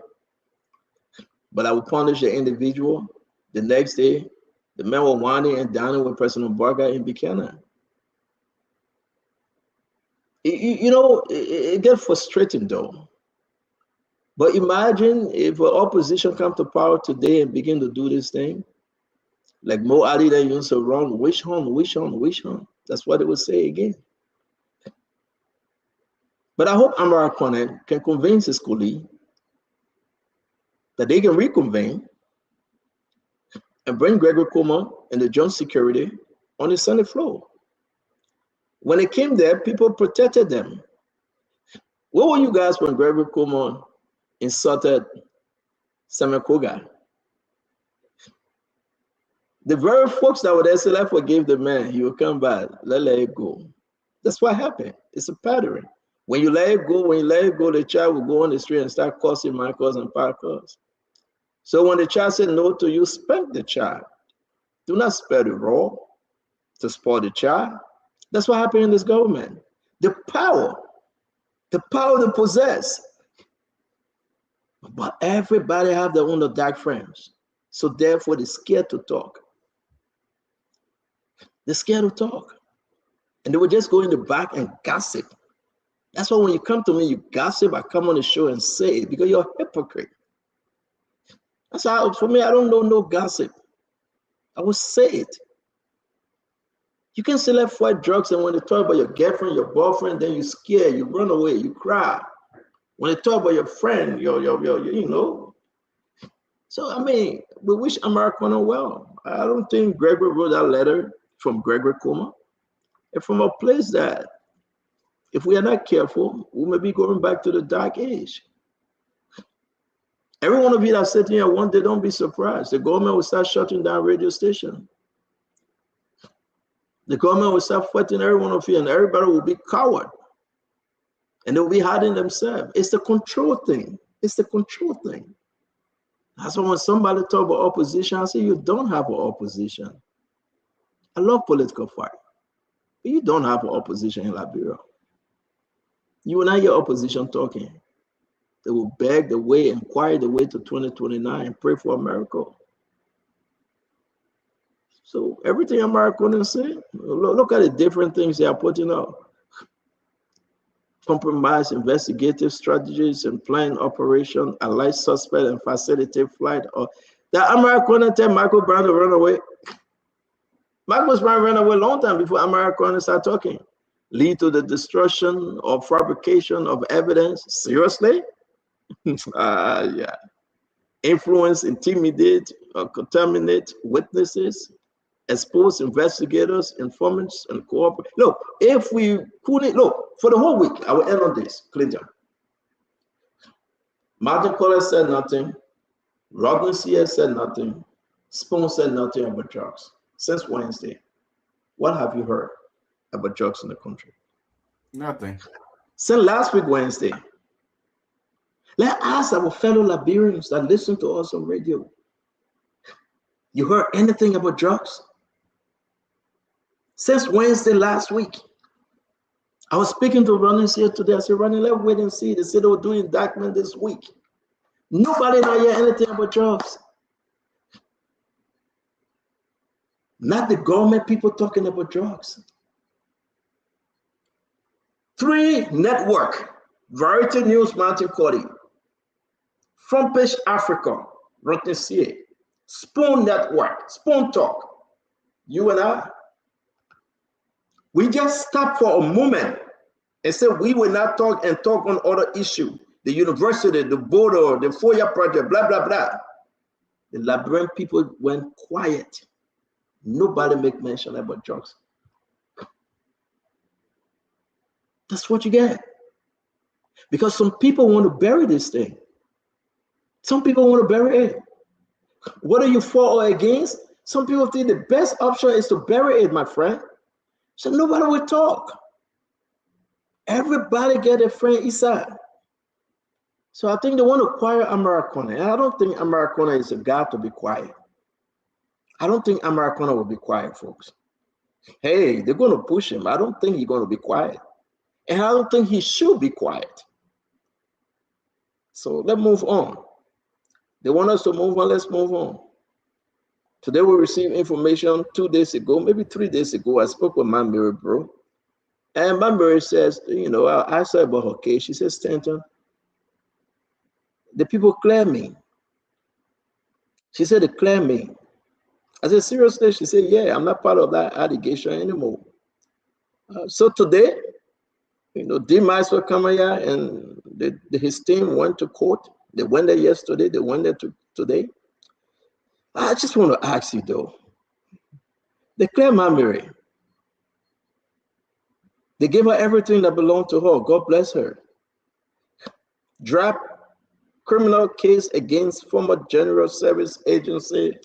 Speaker 6: but I will punish the individual. The next day, the men were whining and dining with President Barga in Buchanan. It gets frustrating though. But imagine if an opposition come to power today and begin to do this thing, like Mo Ali that used to run, wish on, wish on, wish on. That's what they would say again. But I hope Amara Kone can convince his colleague that they can reconvene and bring Gregory Coleman and the Joint Security on the Senate floor. When they came there, people protected them. Where were you guys when Gregory Coleman insulted Samuel Koga? The very folks that were there said, I forgave the man, he will come back, let it go. That's what happened. It's a pattern. When you let it go, the child will go on the street and start cursing my cause and power cause. So when the child said no to you, spank the child. Do not spare the rod to spoil the child. That's what happened in this government. The power to possess. But everybody have their own dark friends. So therefore, they're scared to talk. They're scared to talk. And they will just go in the back and gossip. That's why when you come to me, you gossip, I come on the show and say it because you're a hypocrite. That's how, for me, I don't know no gossip. I will say it. You can select for drugs, and when they talk about your girlfriend, your boyfriend, then you scare, you run away, you cry. When they talk about your friend, you know. So, I mean, we wish Americana well. I don't think Gregory wrote that letter from Gregory Coleman. And from a place that, if we are not careful, we may be going back to the dark age. Every one of you that's sitting here one day, don't be surprised. The government will start shutting down radio stations. The government will start fighting every one of you, and everybody will be coward. And they'll be hiding themselves. It's the control thing. It's the control thing. That's why when somebody talk about opposition, I say, you don't have an opposition. I love political fight, but you don't have an opposition in Liberia. You will not hear opposition talking. They will beg the way, inquire the way to 2029 and pray for America. So everything Americans say, look at the different things they are putting out. Compromise investigative strategies and plan operation, allied suspect and facilitate flight. Or the Americans tell Michael Brown to run away. Michael Brown ran away a long time before Americans start talking. Lead to the destruction or fabrication of evidence. Seriously? Yeah. Influence, intimidate, or contaminate witnesses, expose investigators, informants, and cooperate. Look, if we couldn't, look, for the whole week, I will end on this, Clinton. Martin Collins said nothing. Rodney C.S. said nothing. Spoon said nothing about drugs. Since Wednesday, what have you heard about drugs in the country?
Speaker 14: Nothing.
Speaker 6: Since last week, Wednesday, let's ask our fellow Liberians that listen to us on radio. You heard anything about drugs? Since Wednesday last week, I was speaking to Ronnie here today. I said, Ronnie, let's wait and see. They said they were doing indictment this week. Nobody not hear anything about drugs. Not the government people talking about drugs. 3 Network, Variety News, Martin Cody, Front Page Africa, Rotten CA, Spoon Network, Spoon Talk, you and I, We just stop for a moment and said we will not talk and talk on other issues. The university, the border, the FOIA project, blah, blah, blah. The Liberian people went quiet. Nobody make mention about drugs. That's what you get. Because some people want to bury this thing. Some people want to bury it. What are you for or against? Some people think the best option is to bury it, my friend. So nobody will talk. Everybody get a friend inside. So I think they want to quiet Amarikona. And I don't think Amarikona is a guy to be quiet. I don't think Amarikona will be quiet, folks. Hey, they're going to push him. I don't think he's going to be quiet. And I don't think he should be quiet. So let's move on. They want us to move on. Let's move on. Today we received information 2 days ago, maybe 3 days ago. I spoke with my Mary, bro. And my Mary says, you know, I asked her about her case. She says, Stanton, the people clear me. She said, they clear me. I said, seriously? She said, yeah, I'm not part of that allegation anymore. So today, you know, D. Maxwell Kamaya and his team went to court. They went there yesterday. They went there today. I just want to ask you, though. They cleared my Mary. They gave her everything that belonged to her. God bless her. Drop criminal case against former General Service Agency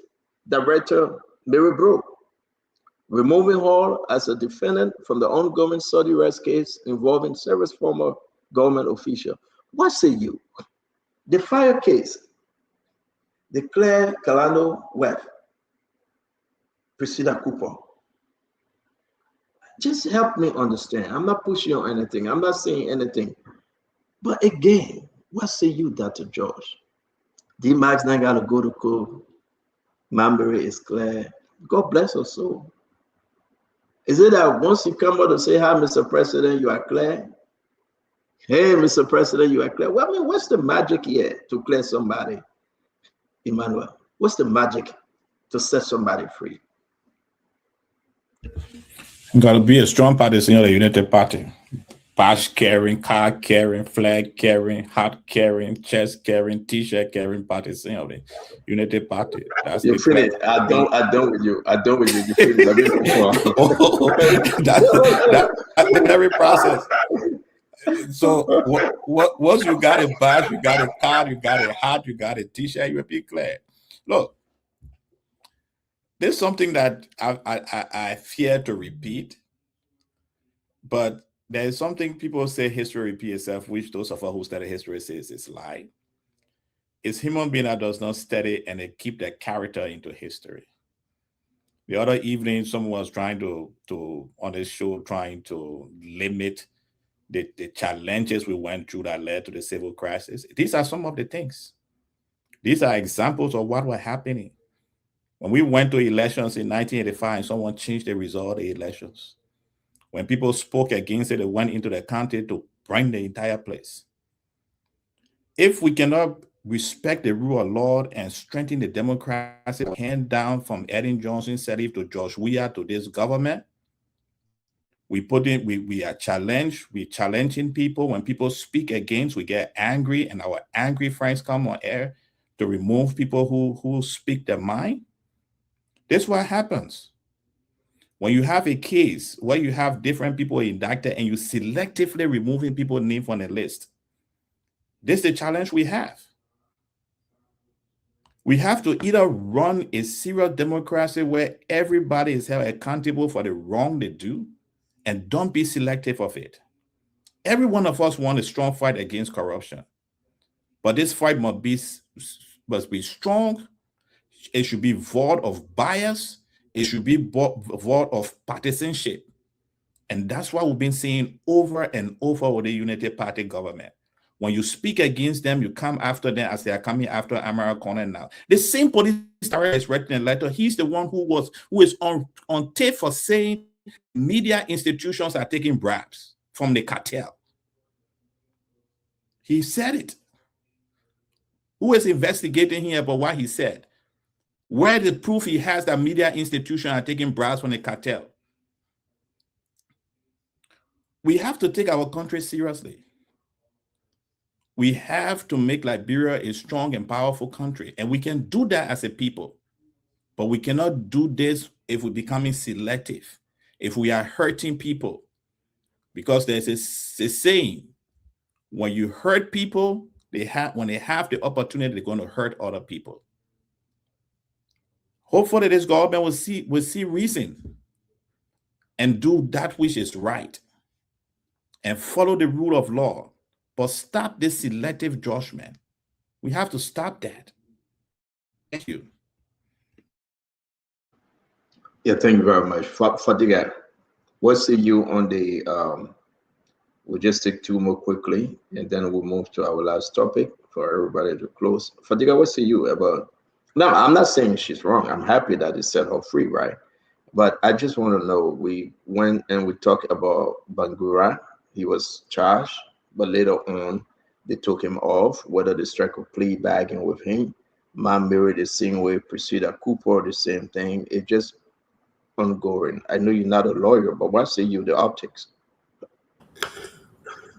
Speaker 6: Director Mary Brooke, removing her as a defendant from the ongoing Saudi arrest case involving several former government officials. What say you? The fire case, declare Kalano Webb, Priscilla Cooper. Just help me understand. I'm not pushing on anything. I'm not saying anything. But again, what say you, Dr. George? D-Max not got to go to court. Mambury is clear. God bless her soul. Is it that once you come out and say, hi, Mr. President, you are clear? Hey, Mr. President, you are clear. Well, I mean, what's the magic here to clear somebody? Emmanuel, what's the magic to set somebody free?
Speaker 10: Got to be a strong partisan of the United Party. Badge carrying, car carrying, flag carrying, hat carrying, chest carrying, t-shirt carrying partisan of the United Party. That's
Speaker 6: you finish. I don't with you. I don't with you. You finish.
Speaker 10: That's the very process. So once you got a badge, you got a card, you got a hat, you got a t-shirt, you'll be clear. Look, there's something that I fear to repeat, but there is something people say history repeats itself, which those of us who study history says is lie. It's human being that does not study and they keep their character into history. The other evening, someone was trying to on this show, trying to limit the challenges we went through that led to the civil crisis. These are some of the things. These are examples of what were happening. When we went to elections in 1985 and someone changed the result of the elections, when people spoke against it, they went into the county to bring the entire place. If we cannot respect the rule of law and strengthen the democracy, hand down from Eden Johnson Sirleaf to George Weah to this government, we are challenged. We're challenging people. When people speak against, we get angry, and our angry friends come on air to remove people who speak their mind. This is what happens. When you have a case where you have different people indicted and you selectively removing people's name from the list, this is the challenge we have. We have to either run a serious democracy where everybody is held accountable for the wrong they do and don't be selective of it. Every one of us wants a strong fight against corruption, but this fight must be strong. It should be void of bias. It should be void of partisanship. And that's what we've been seeing over and over with the United Party government. When you speak against them, you come after them as they are coming after Amarikona now. The same police director is writing a letter. He's the one who is on tape for saying media institutions are taking bribes from the cartel. He said it. Who is investigating him about what he said? Where the proof he has that media institutions are taking bribes from the cartel? we have to take our country seriously. We have to make Liberia a strong and powerful country, and we can do that as a people. But we cannot do this if we're becoming selective, if we are hurting people. Because there's a saying, when you hurt people, when they have the opportunity, they're going to hurt other people. Hopefully this government will see reason and do that which is right and follow the rule of law, but stop this selective judgment. We have to stop that. Thank you.
Speaker 6: Yeah, thank you very much. Fadiga, we'll see you on the, we'll just take two more quickly, and then we'll move to our last topic for everybody to close. Fadiga, we'll see you about, no, I'm not saying she's wrong. I'm happy that it set her free, right? But I just want to know, we went and we talked about Bangura. He was charged, but later on, they took him off, whether they struck a plea bagging with him. Mary, the same way, Priscilla Cooper, the same thing. It just ongoing. I know you're not a lawyer, but what say you, the optics?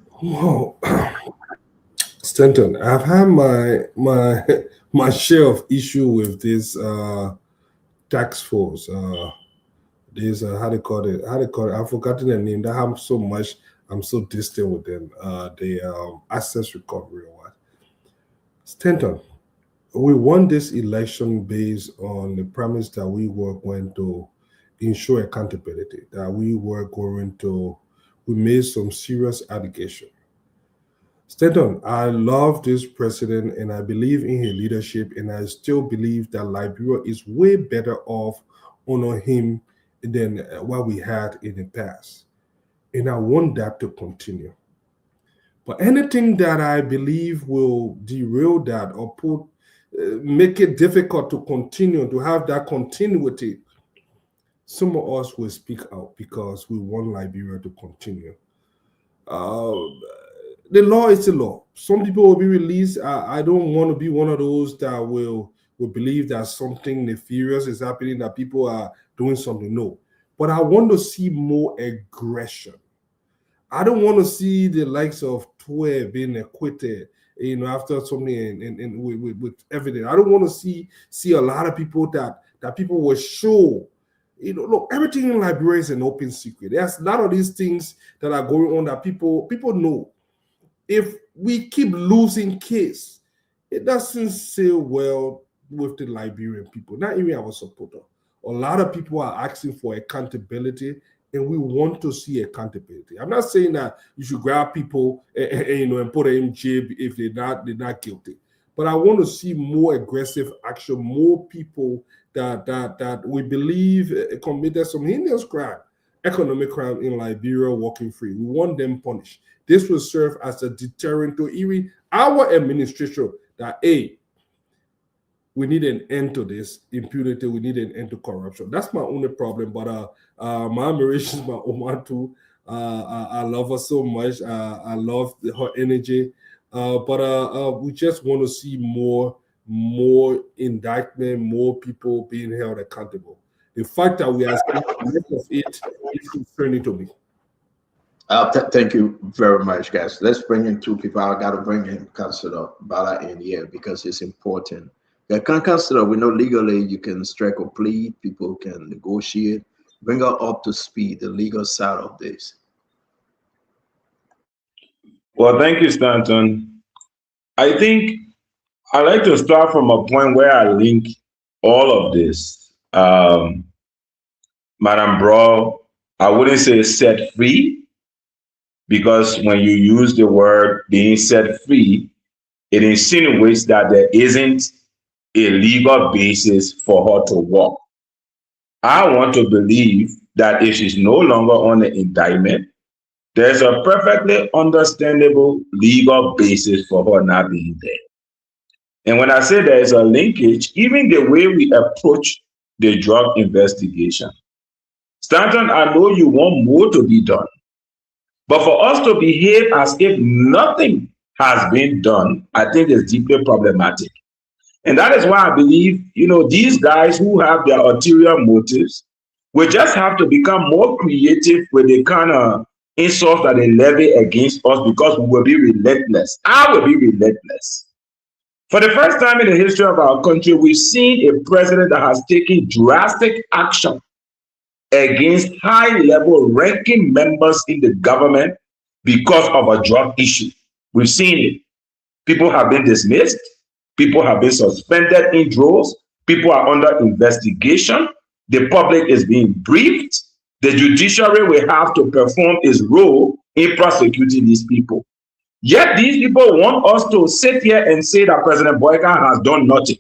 Speaker 9: Whoa. Stanton, I've had my share of issue with this tax force. This how they call it? I've forgotten the name. I'm so distant with them. The access recovery or what? Stanton, we won this election based on the premise that we were going to ensure accountability, that we made some serious allegation. Stanton, I love this president and I believe in his leadership, and I still believe that Liberia is way better off under him than what we had in the past. And I want that to continue. But anything that I believe will derail that or make it difficult to continue, to have that continuity, some of us will speak out because we want Liberia to continue. The law is the law. Some people will be released. I don't want to be one of those that will believe that something nefarious is happening, that people are doing something. No. But I want to see more aggression. I don't want to see the likes of Twe being acquitted, after something and with evidence. I don't want to see a lot of people that people will show. Look, everything in Liberia is an open secret. There's a lot of these things that are going on that people know. If we keep losing case, it doesn't sit well with the Liberian people, not even our supporter. A lot of people are asking for accountability, and we want to see accountability. I'm not saying that you should grab people and put them in jail if they're not guilty, but I want to see more aggressive action, more people that we believe committed some heinous crime, economic crime in Liberia walking free. We want them punished. This will serve as a deterrent to even our administration that, we need an end to this impunity. We need an end to corruption. That's my only problem. But my admiration is my Oma too. I love her so much. I love her energy. But we just want to see more indictment, more people being held accountable. The fact that we are seeing most of it is concerning to me.
Speaker 6: Thank you very much, guys. Let's bring in two people. I got to bring in Councilor Bala in here because it's important. Councilor, we know legally you can strike a plea, people can negotiate. Bring her up to speed, the legal side of this.
Speaker 11: Well, thank you, Stanton. I think I'd like to start from a point where I link all of this. Madam Braw, I wouldn't say set free, because when you use the word being set free, it insinuates that there isn't a legal basis for her to walk. I want to believe that if she's no longer on the indictment, there's a perfectly understandable legal basis for her not being there. And when I say there's a linkage, even the way we approach the drug investigation. Stanton, I know you want more to be done, but for us to behave as if nothing has been done, I think is deeply problematic. And that is why I believe, these guys who have their ulterior motives will just have to become more creative with the kind of insults that they levy against us because we will be relentless. I will be relentless. For the first time in the history of our country, we've seen a president that has taken drastic action against high-level ranking members in the government because of a drug issue. We've seen it. People have been dismissed. People have been suspended in droves. People are under investigation. The public is being briefed. The judiciary will have to perform its role in prosecuting these people. Yet these people want us to sit here and say that President Boyka has done nothing.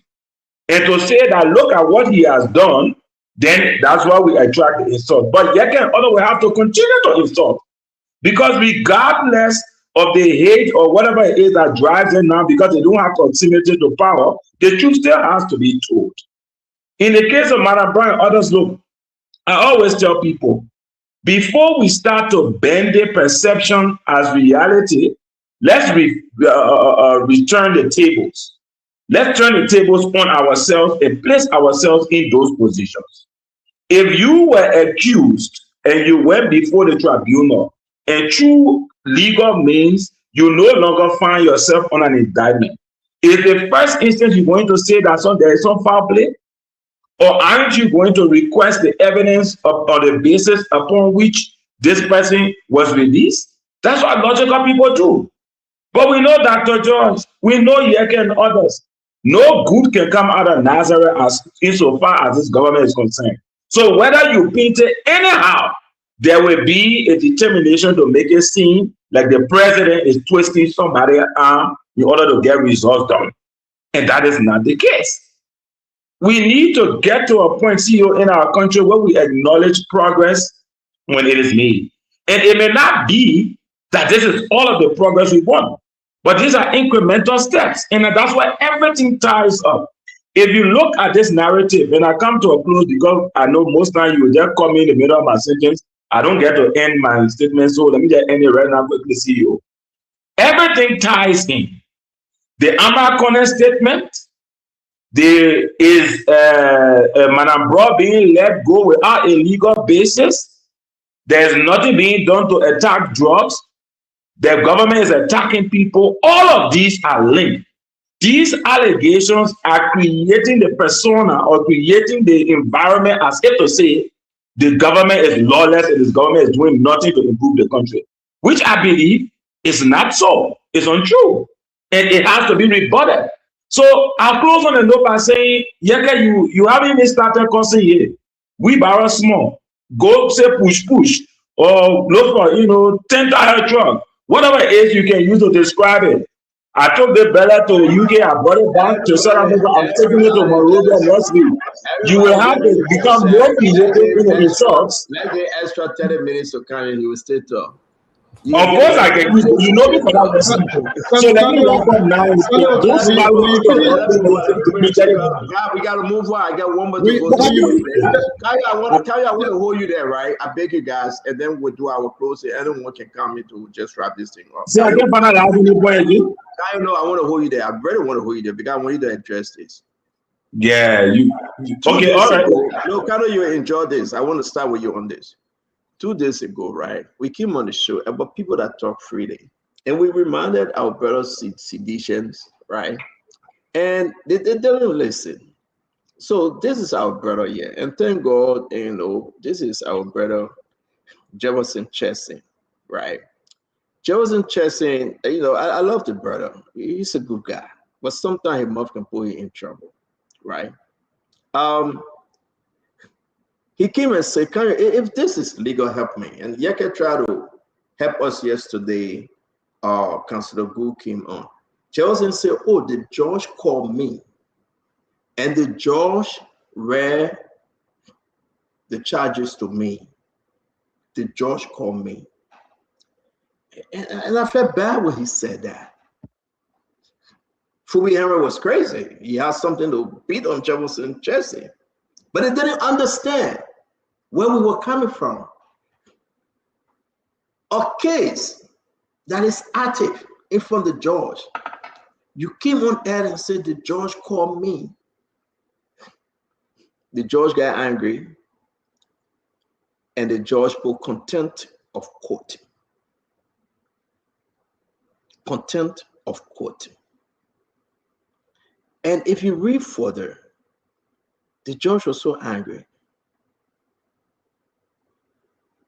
Speaker 11: And to say that look at what he has done, then that's why we attract the insult. But yet again, although we have to continue to insult. Because regardless of the hate or whatever it is that drives them now, because they don't have proximity to power, the truth still has to be told. In the case of Madam Brown and others, look, I always tell people, before we start to bend their perception as reality, let's return the tables. Let's turn the tables on ourselves and place ourselves in those positions. If you were accused and you went before the tribunal, and through legal means, you no longer find yourself on an indictment, is the first instance you're going to say that there is some foul play? Or aren't you going to request the evidence on the basis upon which this person was released? That's what logical people do. But we know Dr. George, we know Yeke and others. No good can come out of Nazareth as insofar as this government is concerned. So whether you paint it anyhow, there will be a determination to make it seem like the president is twisting somebody's arm in order to get results done. And that is not the case. We need to get to a point, CEO, in our country where we acknowledge progress when it is made. And it may not be that this is all of the progress we want, but these are incremental steps. And that's why everything ties up. If you look at this narrative, and I come to a close because I know most times you will just come in the middle of my sentence. I don't get to end my statement, so let me just end it right now quickly, CEO. Everything ties in. The Amakone statement, there is Madam Brown being let go without a legal basis. There's nothing being done to attack drugs. The government is attacking people. All of these are linked. These allegations are creating the persona or creating the environment as if to say the government is lawless and this government is doing nothing to improve the country, which I believe is not so. It's untrue. And it has to be rebutted. So I'll close on a note by saying, Yeke, you haven't even started cursing here. We borrow small. Go say push, or look for, 10-tire truck. Whatever it is you can use to describe it. I took the Bella to the UK, I brought it back to South Africa, I'm taking it to Monrovia next week. You will have to become more creative in the results.
Speaker 6: Let's get extra 30 minutes to come and you will stay talk.
Speaker 11: Of course I can. You know me for that reason. So let me wrap up now.
Speaker 6: We got to move on. I got one more to go to. Kaya, I want to hold you there, right? I beg you guys, and then we'll do our closing. Anyone can come in to just wrap this thing up.
Speaker 11: So I can't find out how to again.
Speaker 6: I know I want to hold you there. I really want to hold you there because I want you to address this.
Speaker 11: Yeah, okay, all right.
Speaker 6: No, Kano, you enjoy this. I want to start with you on this. 2 days ago, right, we came on the show about people that talk freely. And we reminded our brothers seditionists, right? And they didn't listen. So this is our brother here. And thank God, this is our brother, Jefferson Chesson, right? Jefferson Chesson, I love the brother. He's a good guy. But sometimes his mouth can put him in trouble, right? He came and said, if this is legal, help me. And Yeke tried to help us yesterday. Councilor Gu came on. Jefferson said, the judge called me. And the judge read the charges to me. The judge called me. And I felt bad when he said that. Phoebe Henry was crazy. He had something to beat on Jefferson Chesson. But he didn't understand where we were coming from. A case that is active in front of the judge. You came on air and said, the judge called me. The judge got angry, and the judge put contempt of court contempt of court. And if you read further, the judge was so angry.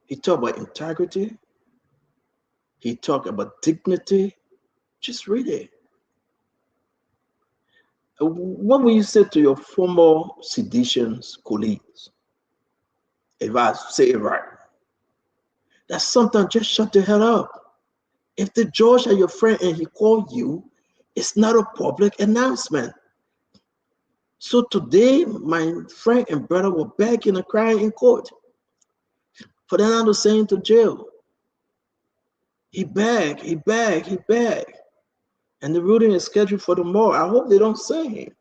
Speaker 6: He talked about integrity. He talked about dignity. Just read it. What will you say to your former seditions colleagues? If I say it right, that's something, just shut the hell up. If the judge are your friend and he called you, it's not a public announcement. So today, my friend and brother were begging and crying in court for them not to send him to jail. He begged. And the ruling is scheduled for tomorrow. I hope they don't send him.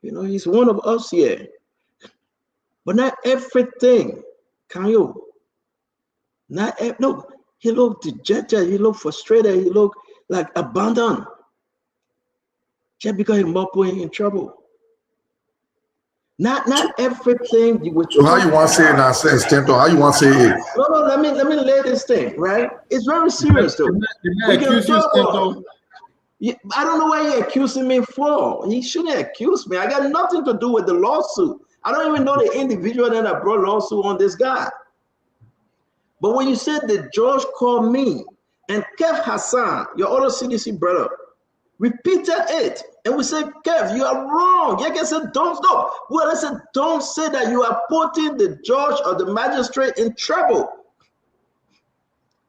Speaker 6: You know, he's one of us here. But not everything, can you? Look, he looked dejected, he looked frustrated, he looked like abandoned. Just because he might put him in trouble. Not everything you would.
Speaker 8: So how you want to say it now, sense, Tento? How you want to say it?
Speaker 6: No, let me lay this thing, right? It's very serious though. I don't know why you're accusing me for. He shouldn't accuse me. I got nothing to do with the lawsuit. I don't even know the individual that brought lawsuit on this guy. But when you said the judge called me and Kev Hassan, your other CDC brother, repeated it. And we said, Kev, you are wrong. You said, don't stop. Well, I said, don't say that you are putting the judge or the magistrate in trouble.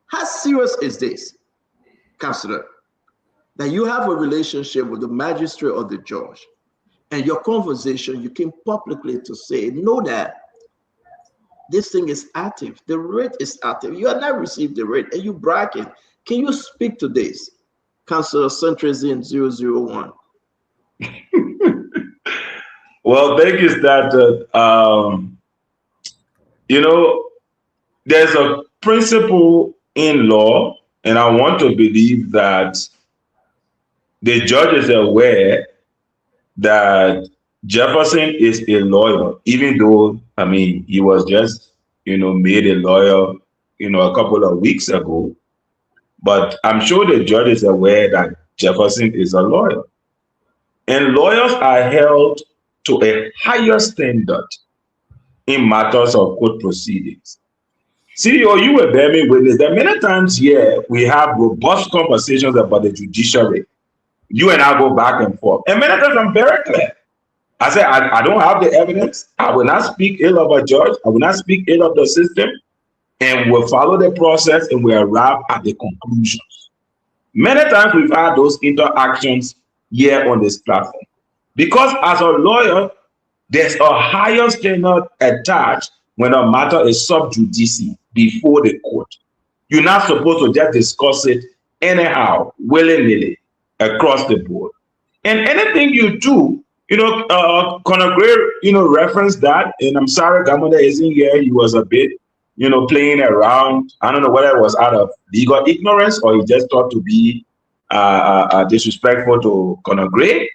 Speaker 6: How serious is this, Counselor? That you have a relationship with the magistrate or the judge, and your conversation, you came publicly to say, know that this thing is active. The rate is active. You have not received the rate, and you bragging. Can you speak to this, Councillor Centrazine 001?
Speaker 11: Well, thank you, that you know, there's a principle in law, and I want to believe that the judge is aware that Jefferson is a lawyer, even though, I mean, he was just, you know, made a lawyer, you know, a couple of weeks ago. But I'm sure the judge is aware that Jefferson is a lawyer. And lawyers are held to a higher standard in matters of court proceedings. CEO, you were bearing witness that many times here we have robust conversations about the judiciary. You and I go back and forth. And many times I'm very clear. I say, I don't have the evidence. I will not speak ill of a judge. I will not speak ill of the system. And we'll follow the process and we'll arrive at the conclusions. Many times we've had those interactions here on this platform. Because as a lawyer, there's a higher standard attached when a matter is sub judice before the court. You're not supposed to just discuss it anyhow, willy-nilly, across the board. And anything you do, you know, Conor Gray, you know, referenced that, and I'm sorry, Gamada isn't here. He was a bit, you know, playing around. I don't know whether it was out of legal ignorance or he just thought to be disrespectful to Conor Gray.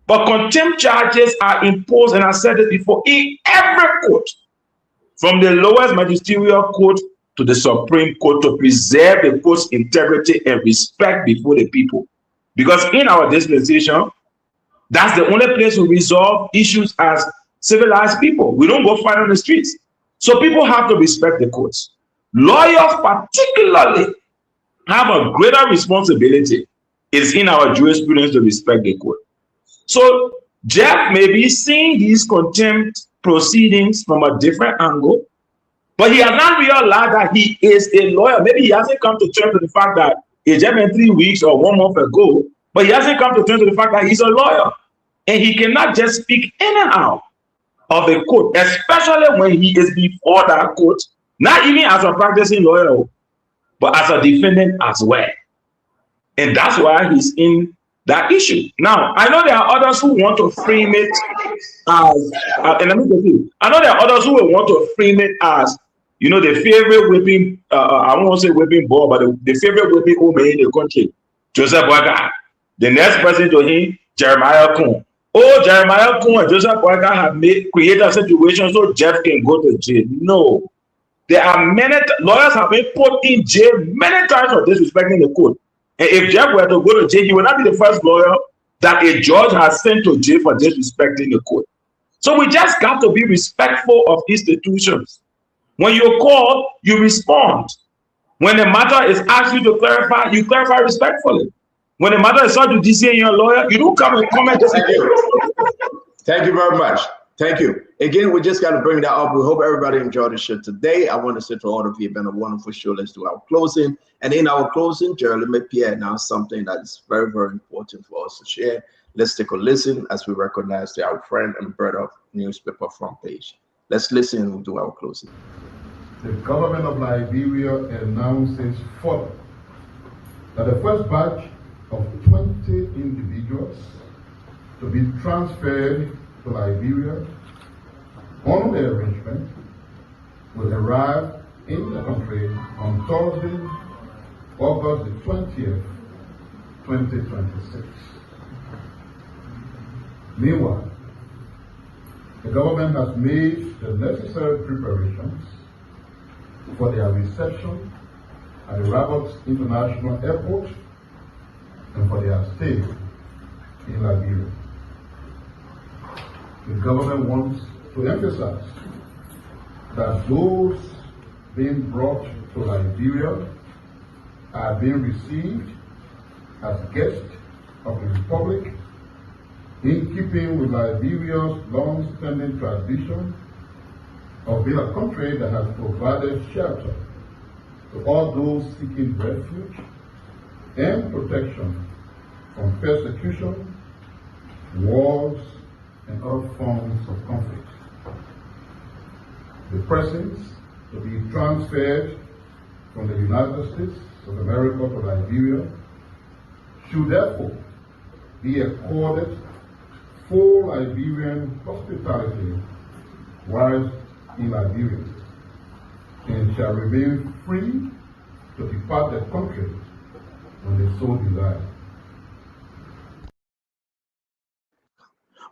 Speaker 11: But contempt charges are imposed, and I said it before, in every court, from the lowest magisterial court to the Supreme Court, to preserve the court's integrity and respect before the people. Because in our dispensation, that's the only place we resolve issues as civilized people. We don't go fight on the streets. So people have to respect the courts. Lawyers particularly have a greater responsibility. It's in our jurisprudence to respect the court. So Jeff may be seeing these contempt proceedings from a different angle, but he has not realized that he is a lawyer. Maybe he hasn't come to terms with the fact that it just been 3 weeks or 1 month ago, but he hasn't come to terms with the fact that he's a lawyer. And he cannot just speak in and out of the court, especially when he is before that court, not even as a practicing lawyer, but as a defendant as well. And that's why he's in that issue. Now, I know there are others who want to frame it as, and let me tell you, I know there are others who will want to frame it as, you know, the favorite whipping, I won't want to say whipping ball, but the favorite whipping old man in the country, Joseph Boyka. The next person to him, Jeremiah Kuhn. Oh, Jeremiah Kuhn and Joseph Boyka have created a situation so Jeff can go to jail. No. There are many lawyers have been put in jail many times for disrespecting the court. And if Jeff were to go to jail, he will not be the first lawyer that a judge has sent to jail for disrespecting the court. So we just got to be respectful of institutions. When you're called, you respond. When the matter is asked you to clarify, you clarify respectfully. When the matter is sought to DCA your lawyer, you don't come and comment.
Speaker 6: Thank you very much. Thank you. Again, we just got to bring that up. We hope everybody enjoyed the show today. I want to say to all of you, it's been a wonderful show. Let's do our closing. And in our closing, Jeremy Pierre announced something that is very, very important for us to share. Let's take a listen as we recognize our friend and brother newspaper front page. Let's listen and we'll do our closing.
Speaker 13: The government of Liberia announces further that the first batch of 20 individuals to be transferred to Liberia on the arrangement will arrive in the country on Thursday, August the 20th, 2026. Meanwhile, the government has made the necessary preparations for their reception at the Rabat International Airport and for their stay in Liberia. The government wants to emphasize that those being brought to Liberia are being received as guests of the Republic in keeping with Liberia's long-standing tradition of being a country that has provided shelter to all those seeking refuge and protection from persecution, wars, and other forms of conflict. The persons to be transferred from the United States of America to Liberia should therefore be accorded full Liberian hospitality whilst in Liberia and shall remain free to depart the country when they so desire.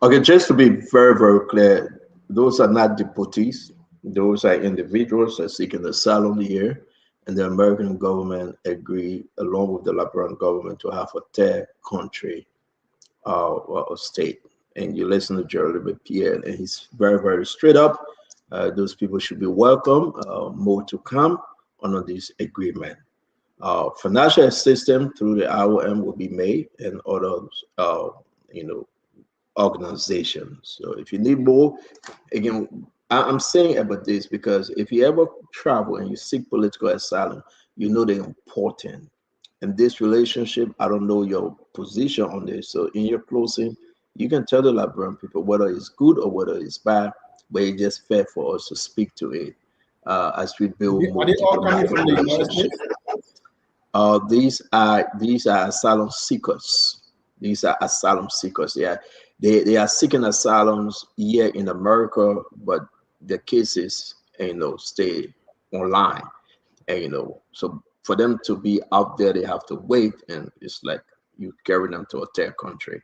Speaker 6: Okay, just to be very, very clear, those are not deportees. Those are individuals that are seeking asylum here, and the American government agreed, along with the Liberian government, to have a third country or state. And you listen to Jeremy Pierre, and he's very, very straight up. Those people should be welcome. More to come under this agreement. Financial assistance through the IOM will be made, and other, organizations. So if you need more, again, I'm saying about this because if you ever travel and you seek political asylum, you know they're important. In this relationship, I don't know your position on this. So in your closing, you can tell the Liberian people whether it's good or whether it's bad, but it's just fair for us to speak to it as we build more diplomatic relationships. These are asylum seekers. These are asylum seekers. Yeah, they are seeking asylums here in America, but the cases, stay online, and so for them to be out there, they have to wait, and it's like you carry them to a third country.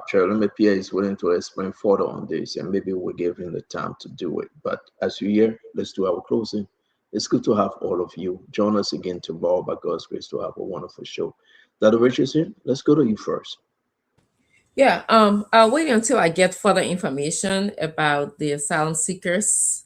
Speaker 6: Jeremy Pierre is willing to explain further on this, and maybe we'll give him the time to do it. But as you hear, let's do our closing. It's good to have all of you. Join us again tomorrow by God's grace to have a wonderful show. Dr. Richardson, let's go to you first.
Speaker 15: Yeah, I'll wait until I get further information about the asylum seekers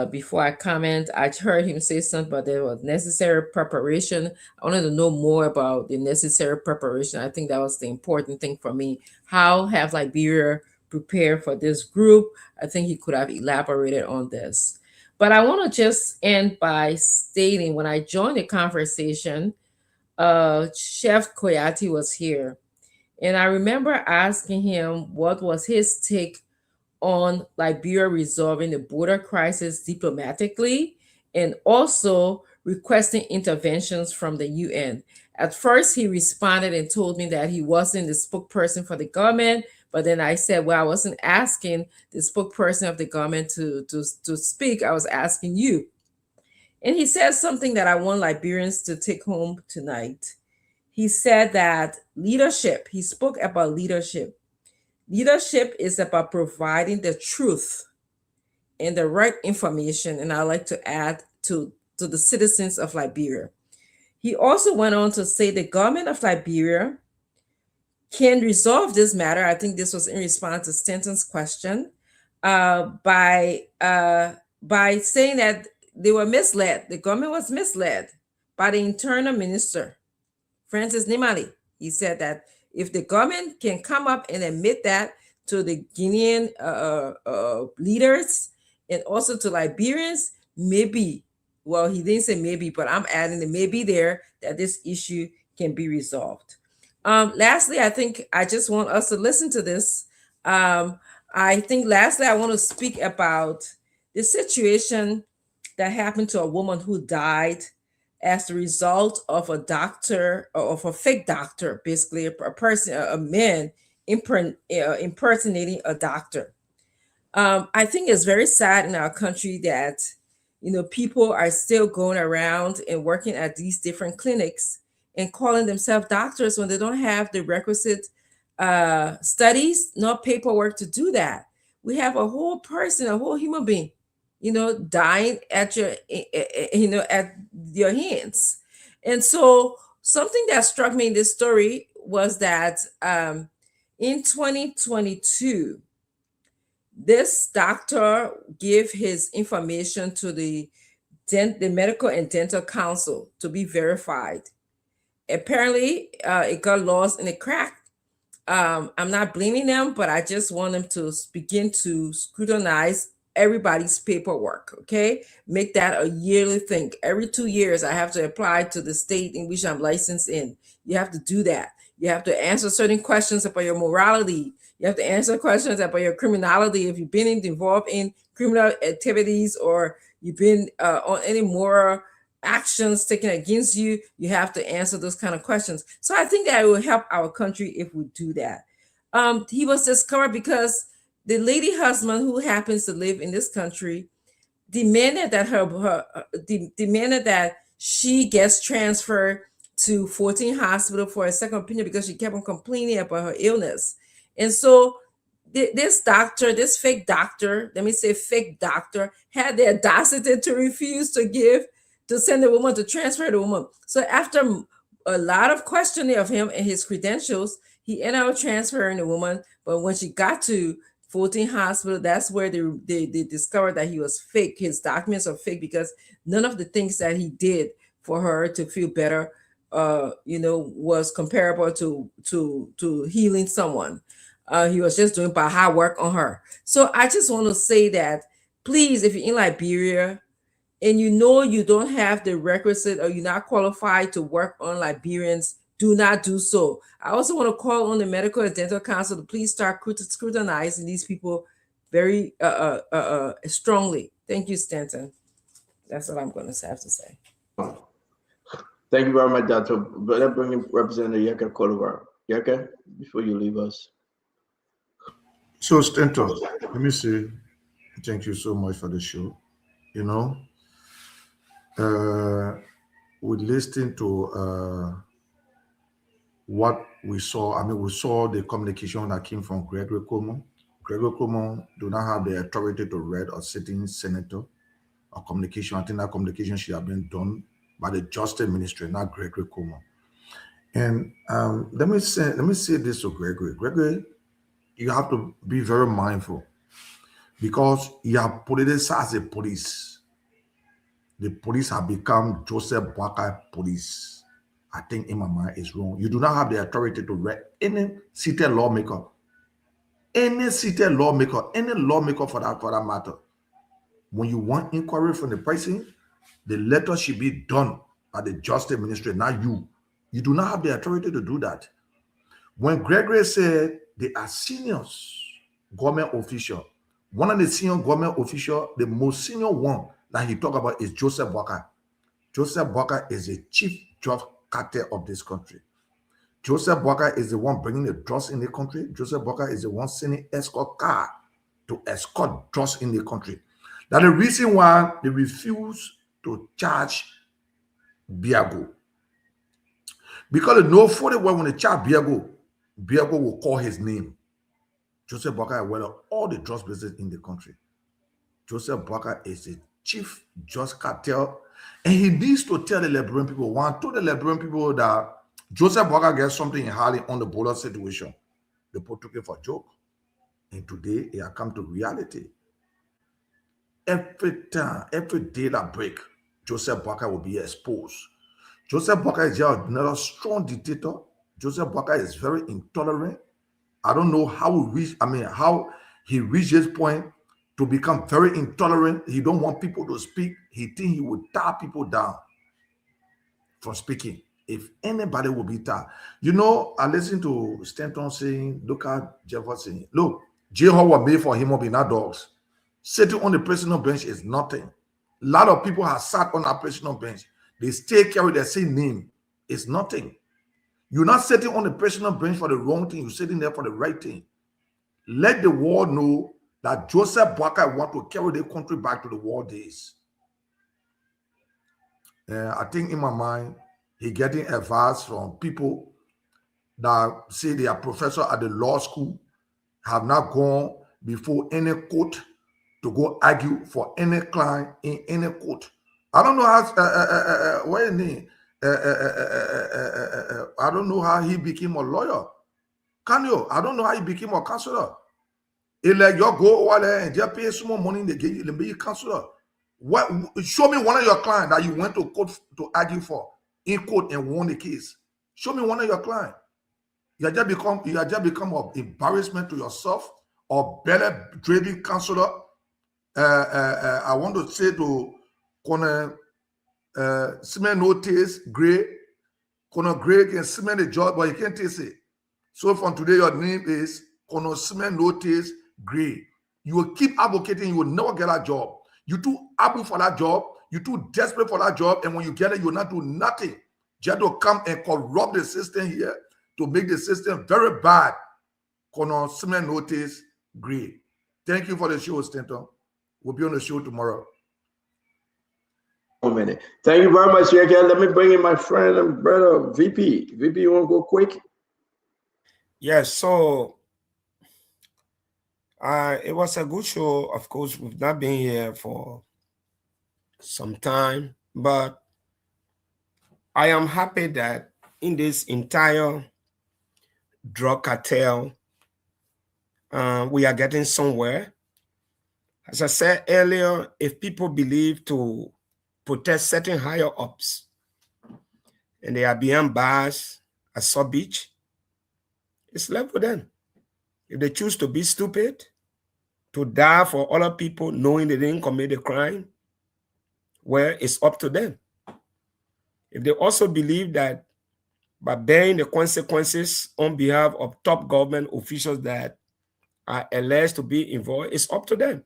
Speaker 15: before I comment. I heard him say something, but there was necessary preparation. I wanted to know more about the necessary preparation. I think that was the important thing for me. How have Liberia prepared for this group? I think he could have elaborated on this. But I want to just end by stating when I joined the conversation, Chef Koyati was here. And I remember asking him what was his take on Liberia resolving the border crisis diplomatically and also requesting interventions from the UN. At first, he responded and told me that he wasn't the spokesperson for the government. But then I said, well, I wasn't asking the spokesperson of the government to speak. I was asking you. And he said something that I want Liberians to take home tonight. He said that leadership, he spoke about leadership. Leadership is about providing the truth and the right information. And I like to add to the citizens of Liberia. He also went on to say the government of Liberia can resolve this matter. I think this was in response to Stanton's question, by saying that they were misled. The government was misled by the internal minister, Francis Nimali. He said that if the government can come up and admit that to the Guinean leaders and also to Liberians, maybe, well, he didn't say maybe, but I'm adding the maybe there, that this issue can be resolved. Lastly, I think I just want us to listen to this. Lastly, I want to speak about the situation that happened to a woman who died as the result of a doctor, or of a fake doctor, basically a man impersonating a doctor. I think it's very sad in our country that, people are still going around and working at these different clinics and calling themselves doctors when they don't have the requisite studies, nor paperwork to do that. We have a whole person, a whole human being, dying at your, at your hands. And so something that struck me in this story was that in 2022, this doctor gave his information to the Medical and Dental Council to be verified. Apparently, it got lost in the crack. I'm not blaming them, but I just want them to begin to scrutinize everybody's paperwork, okay? Make that a yearly thing. Every 2 years, I have to apply to the state in which I'm licensed in. You have to do that. You have to answer certain questions about your morality. You have to answer questions about your criminality. If you've been involved in criminal activities, or you've been on any moral actions taken against you, you have to answer those kind of questions. So I think that it will help our country if we do that. He was discovered because the lady husband, who happens to live in this country, demanded that she gets transferred to 14 Hospital for a second opinion because she kept on complaining about her illness. And so this doctor, this fake doctor, let me say fake doctor, had the audacity to refuse to send the woman, to transfer the woman. So after a lot of questioning of him and his credentials, he ended up transferring the woman. But when she got to 14 Hospital, that's where they discovered that he was fake. His documents are fake because none of the things that he did for her to feel better, was comparable to healing someone. He was just doing by hard work on her. So I just want to say that, please, if you're in Liberia and you don't have the requisite, or you're not qualified to work on Liberians, do not do so. I also want to call on the Medical and Dental Council to please start scrutinizing these people very strongly. Thank you, Stanton. That's what I'm going to have to say.
Speaker 6: Thank you very much, Doctor. But let's bring in Representative Yaka Kolivar. Yaka, before you leave us.
Speaker 8: So, Stanton, let me say thank you so much for the show. We listened to what we saw. We saw the communication that came from Gregory Cuomo. Gregory Cuomo do not have the authority to read a sitting senator or communication. I think that communication should have been done by the Justice Ministry, not Gregory Cuomo. And let me say this to Gregory. Gregory, you have to be very mindful, because you have politicized the police. The police have become Joseph Boakai police. I think in my mind is wrong. You do not have the authority to read any seated lawmaker, any lawmaker for that matter. When you want inquiry from the president, the letter should be done by the Justice Ministry, not you. You do not have the authority to do that. When Gregory said they are senior government official, one of the senior government official, the most senior one that he talked about is Joseph Boakai. Joseph Boakai is the chief drug cartel of this country. Joseph Boakai is the one bringing the drugs in the country. Joseph Boakai is the one sending escort car to escort drugs in the country. That's the reason why they refuse to charge Biago. Because they know fully well when they charge Biago, Biago will call his name. Joseph Boakai is aware of all the drugs business in the country. Joseph Boakai is the chief drug cartel. And he needs to tell the Liberian people, told the Liberian people that Joseph Boakai gets something in Harlem on the border situation. The people took it for a joke. And today, it has come to reality. Every time, every day that break, Joseph Boakai will be exposed. Joseph Boakai is just another strong dictator. Joseph Boakai is very intolerant. I don't know how he reached this point to become very intolerant. He don't want people to speak. He think he would tie people down from speaking. If anybody will be tired. You know, I listened to Stanton saying, look at Jefferson. Look, J-Hall was made for him, be not dogs. Sitting on the presidential bench is nothing. A lot of people have sat on our presidential bench. They still carry the same name. It's nothing. You're not sitting on the presidential bench for the wrong thing. You're sitting there for the right thing. Let the world know that Joseph Boakai wants to carry the country back to the war days. I think in my mind, he getting advice from people that say they are professors at the law school, have not gone before any court to go argue for any client in any court. I don't know how, what is his name? I don't know how he became a lawyer. Can you? I don't know how he became a counselor. It's like you go over there and just pay some more money, they give you, be a counselor. What? Show me one of your clients that you went to court to argue for in court and won the case. Show me one of your clients. You have just become an embarrassment to yourself or belly-driven counselor. I want to say to Conor cement no taste Gray. Conor Gray can cement the job, but he can't taste it. So from today, your name is Conor cement no taste Gray. You will keep advocating, you will never get a job. You're too able for that job, you're too desperate for that job, and when you get it, you'll not do nothing. Just to come and corrupt the system here to make the system very bad. Conor cement no taste Gray. Thank you for the show, Stanton. We'll be on the show tomorrow.
Speaker 6: 1 minute. Thank you very much, Yeke. Let me bring in my friend and brother, VP. VP, you want to go quick?
Speaker 18: Yes, so it was a good show. Of course, we've not been here for some time, but I am happy that in this entire drug cartel, we are getting somewhere. As I said earlier, if people believe to protect certain higher ups and they are behind bars at South Beach, it's left with them. If they choose to be stupid, to die for other people knowing they didn't commit a crime, well, it's up to them. If they also believe that by bearing the consequences on behalf of top government officials that are alleged to be involved, it's up to them.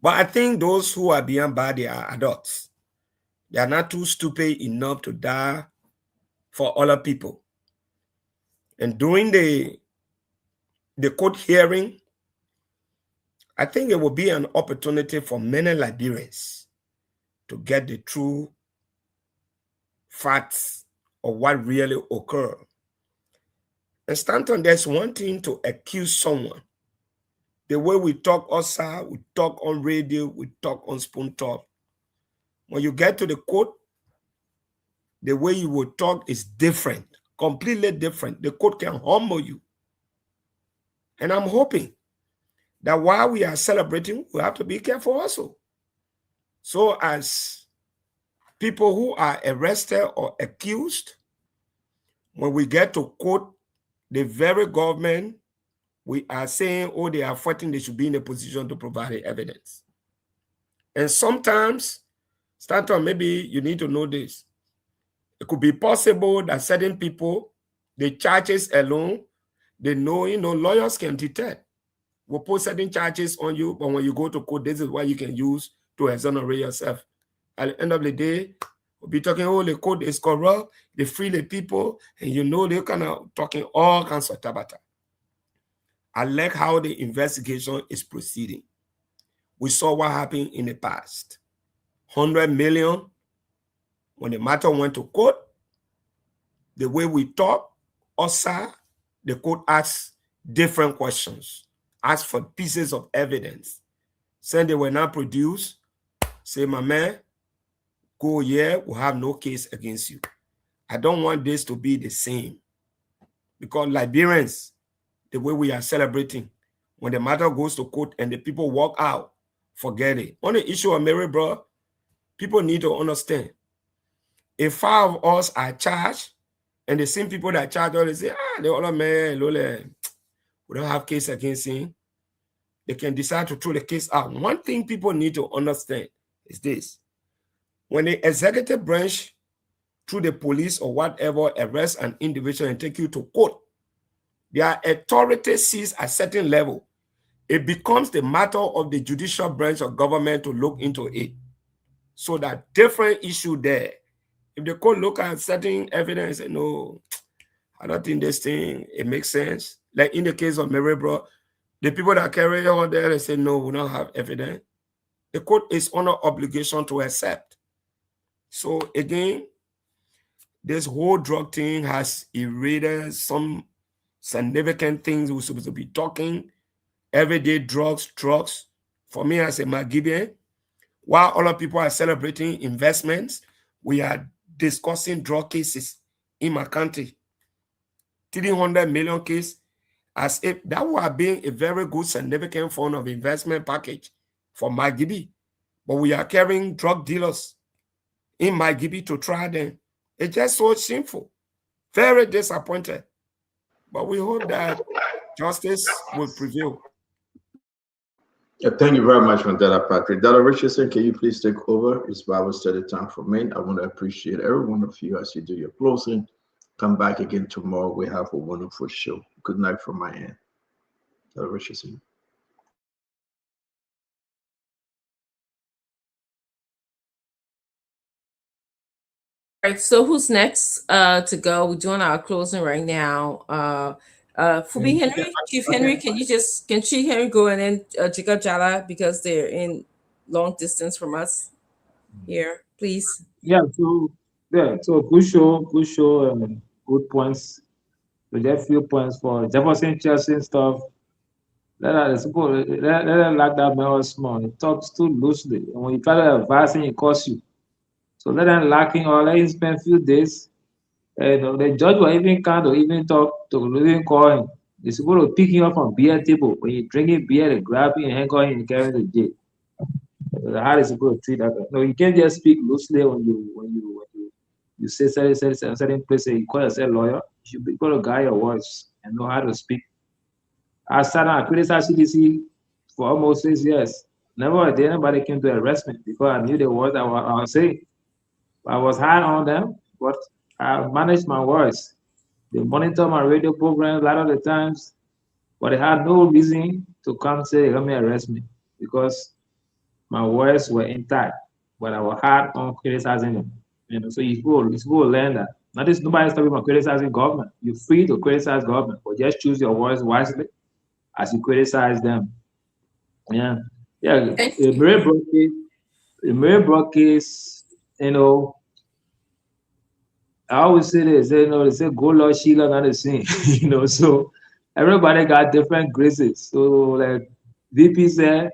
Speaker 18: But I think those who are behind bars, they are adults. They are not too stupid enough to die for other people. And during the court hearing, I think it will be an opportunity for many Liberians to get the true facts of what really occurred. And Stanton, there's one thing to accuse someone. The way we talk outside, we talk on radio, we talk on Spoon Talk. When you get to the court, the way you will talk is different, completely different. The court can humble you. And I'm hoping that while we are celebrating, we have to be careful also. So as people who are arrested or accused, when we get to court, the very government we are saying, oh, they are fighting, they should be in a position to provide the evidence. And sometimes, Stanton, maybe you need to know this. It could be possible that certain people, the charges alone, they know, lawyers can detect. We'll put certain charges on you, but when you go to court, this is what you can use to exonerate yourself. At the end of the day, we'll be talking, oh, the court is corrupt, they free the people, and they're kind of talking all kinds of tabata. I like how the investigation is proceeding. We saw what happened in the past. 100 million, when the matter went to court, the way we talk, also, the court asked different questions, asked for pieces of evidence. Saying they were not produced, say, my man, go here, we'll have no case against you. I don't want this to be the same, because Liberians, the way we are celebrating, when the matter goes to court and the people walk out, forget it. On the issue of Mary, bro, people need to understand. If 5 of us are charged, and the same people that charge us, they say, the other man, we don't have case against him, they can decide to throw the case out. One thing people need to understand is this. When the executive branch, through the police or whatever, arrest an individual and take you to court, their authority sees a certain level. It becomes the matter of the judicial branch of government to look into it. So that different issue there. If the court look at certain evidence and say, no, I don't think this thing, it makes sense. Like in the case of Mary, bro, the people that carry on there, they say, no, we don't have evidence. The court is under obligation to accept. So again, this whole drug thing has eroded some significant things we're supposed to be talking. Everyday drugs. For me as a Magibian, while other people are celebrating investments, we are discussing drug cases in my country. 300 million case, as if that would have been a very good significant form of investment package for Magibi. But we are carrying drug dealers in Magibi to try them. It's just so shameful. Very disappointed. But we hope that justice will prevail.
Speaker 6: Yeah, thank you very much, Mandela Patrick. Dr. Richardson, can you please take over? It's Bible study time for me. I want to appreciate every one of you as you do your closing. Come back again tomorrow. We have a wonderful show. Good night from my end. Dr. Richardson.
Speaker 15: All right, so who's next to go? We're doing our closing right now. Fubi Henry, Chief Henry, can Chief Henry go and then Jacob Jala, because they're in long distance from us here, please?
Speaker 16: Yeah, so good show, good points. We get few points for Jefferson Chelsea stuff. Let them like that man small. It talks too loosely. And when you try to advise him, it costs you. So let them lacking or let him spend a few days. The judge will even count or even talk to even call him. They're supposed to pick him up from beer table. When you're drinking beer, they grab you and hang on him and carry him to jail. So how is supposed to treat that guy? No, you can't just speak loosely when you say certain place and you call yourself lawyer. You should be able to guide your words and know how to speak. I sat down, I criticized CDC for almost 6 years. Never a day anybody came to arrest me because I knew the words I was saying. I was hard on them, but I managed my words. They monitor my radio program a lot of the times, but they had no reason to come say, let me arrest me, because my words were intact, but I was hard on criticizing them. So you go learn that. Nobody's talking about criticizing government. You're free to criticize government, but just choose your words wisely as you criticize them. Yeah. The Murray Brook case, I always say this, they say go Lord Sheila, not the same. So everybody got different graces. So like VP said,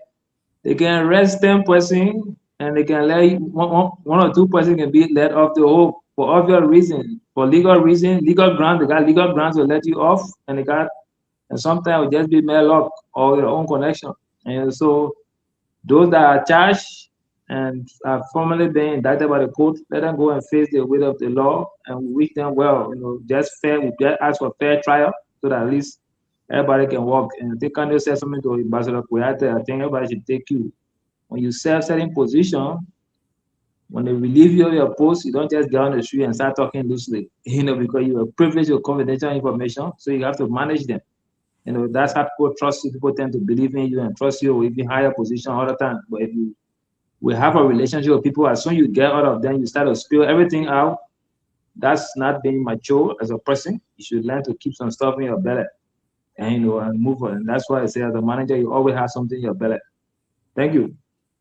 Speaker 16: they can arrest 10 person and they can let one or two person can be let off the hook for obvious reason, for legal reason, legal grounds. They got legal grounds to let you off, and sometimes it just be mail luck or your own connection. And so those that are charged and are formally being indicted by the court, let them go and face the weight of the law, and we wish them well. Just ask for fair trial so that at least everybody can walk. And I think Kanye said something to Ambassador Kuyate. I think everybody should take you. When you serve certain position, when they relieve you of your post, you don't just get on the street and start talking loosely, because you are privileged with confidential information, so you have to manage them. That's how people trust you. People tend to believe in you and trust you with even higher position all the time. But if you will have a relationship with people, as soon as you get out of them, you start to spill everything out. That's not being mature as a person. You should learn to keep some stuff in your belly and move on. And that's why I say, as a manager, you always have something in your belly. Thank you.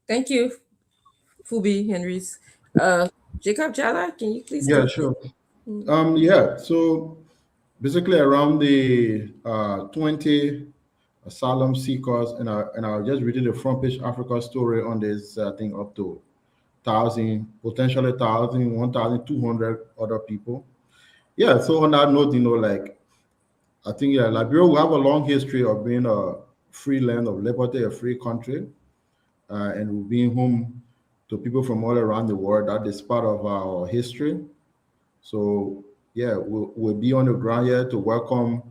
Speaker 15: Thank you, Fubi Henrys. Jacob Jala, can you please?
Speaker 13: Yeah, sure. So basically around the 20 asylum seekers, and I was just reading the front page Africa story on this thing up to potentially 1,000, 1,200 other people. Yeah, so on that note, like, I think, Liberia will have a long history of being a free land of liberty, a free country, and being home to people from all around the world. That is part of our history. So, yeah, we'll be on the ground here to welcome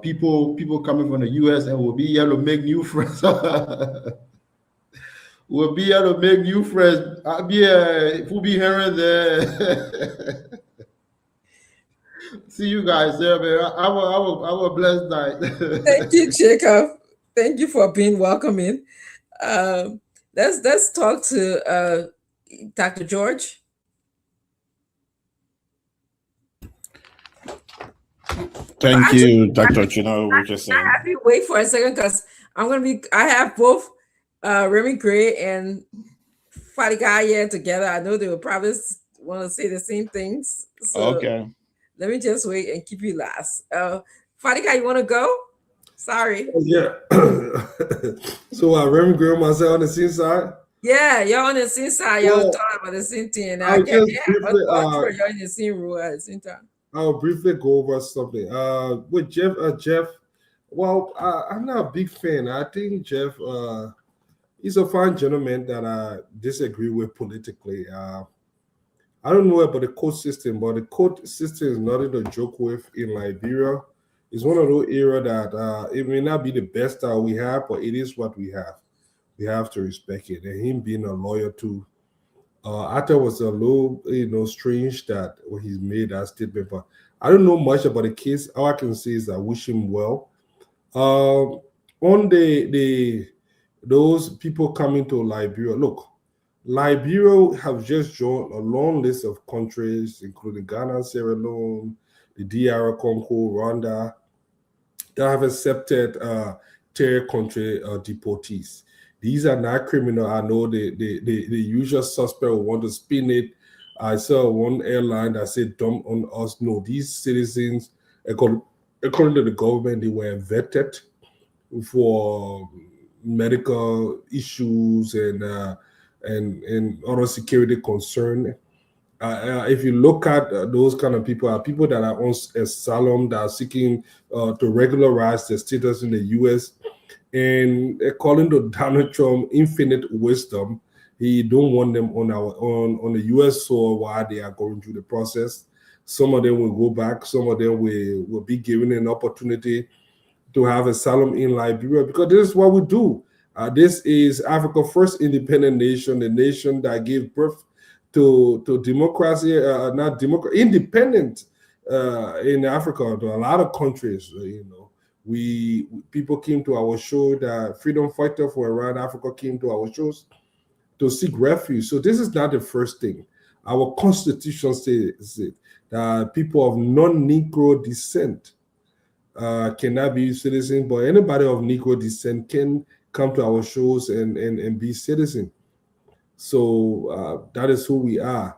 Speaker 13: people coming from the U.S., and we'll be here to make new friends. We'll be able to make new friends. We'll be hearing there. See you guys there, man. Have a blessed night.
Speaker 15: Thank you, Jacob. Thank you for being welcoming. Let's talk to Dr. George.
Speaker 10: Thank you, Dr. Chino. We're just saying.
Speaker 15: I have to wait for a second because I have both Remy Gray and Fadiga here together. I know they will probably want to say the same things. So
Speaker 10: okay.
Speaker 15: Let me just wait and keep you last. Fadiga, you want to go? Sorry.
Speaker 9: Yeah. So Remy Gray, myself on the scene side.
Speaker 15: Yeah, you're on the same side. You're talking about the same thing. And you're in the same row at the same time.
Speaker 9: I'll briefly go over something. With Jeff, well, I'm not a big fan. I think Jeff, he's a fine gentleman that I disagree with politically. I don't know about the court system, but the court system is nothing to joke with in Liberia. It's one of those areas that it may not be the best that we have, but it is what we have. We have to respect it. And him being a lawyer too, I thought it was a little, strange that when he made that statement. But I don't know much about the case. All I can say is I wish him well. On those people coming to Liberia, look, Liberia have just joined a long list of countries, including Ghana, Sierra Leone, the DR Congo, Rwanda, that have accepted third country deportees. These are not criminal. I know the usual suspect will want to spin it. I saw one airline that said dump on us. No, these citizens, according to the government, they were vetted for medical issues and other security concern. If you look at those kind of people, are people that are on asylum, that are seeking to regularize their status in the U.S. And according to Donald Trump, infinite wisdom, he don't want them on the U.S. soil while they are going through the process. Some of them will go back. Some of them will be given an opportunity to have asylum in Liberia, because this is what we do. This is Africa's first independent nation, the nation that gave birth to democracy, independent in Africa. To a lot of countries, people came to our show. The freedom fighter for around Africa came to our shows to seek refuge. So this is not the first thing. Our constitution says it, that people of non-Negro descent cannot be citizens, but anybody of Negro descent can come to our shows and be citizen. So that is who we are.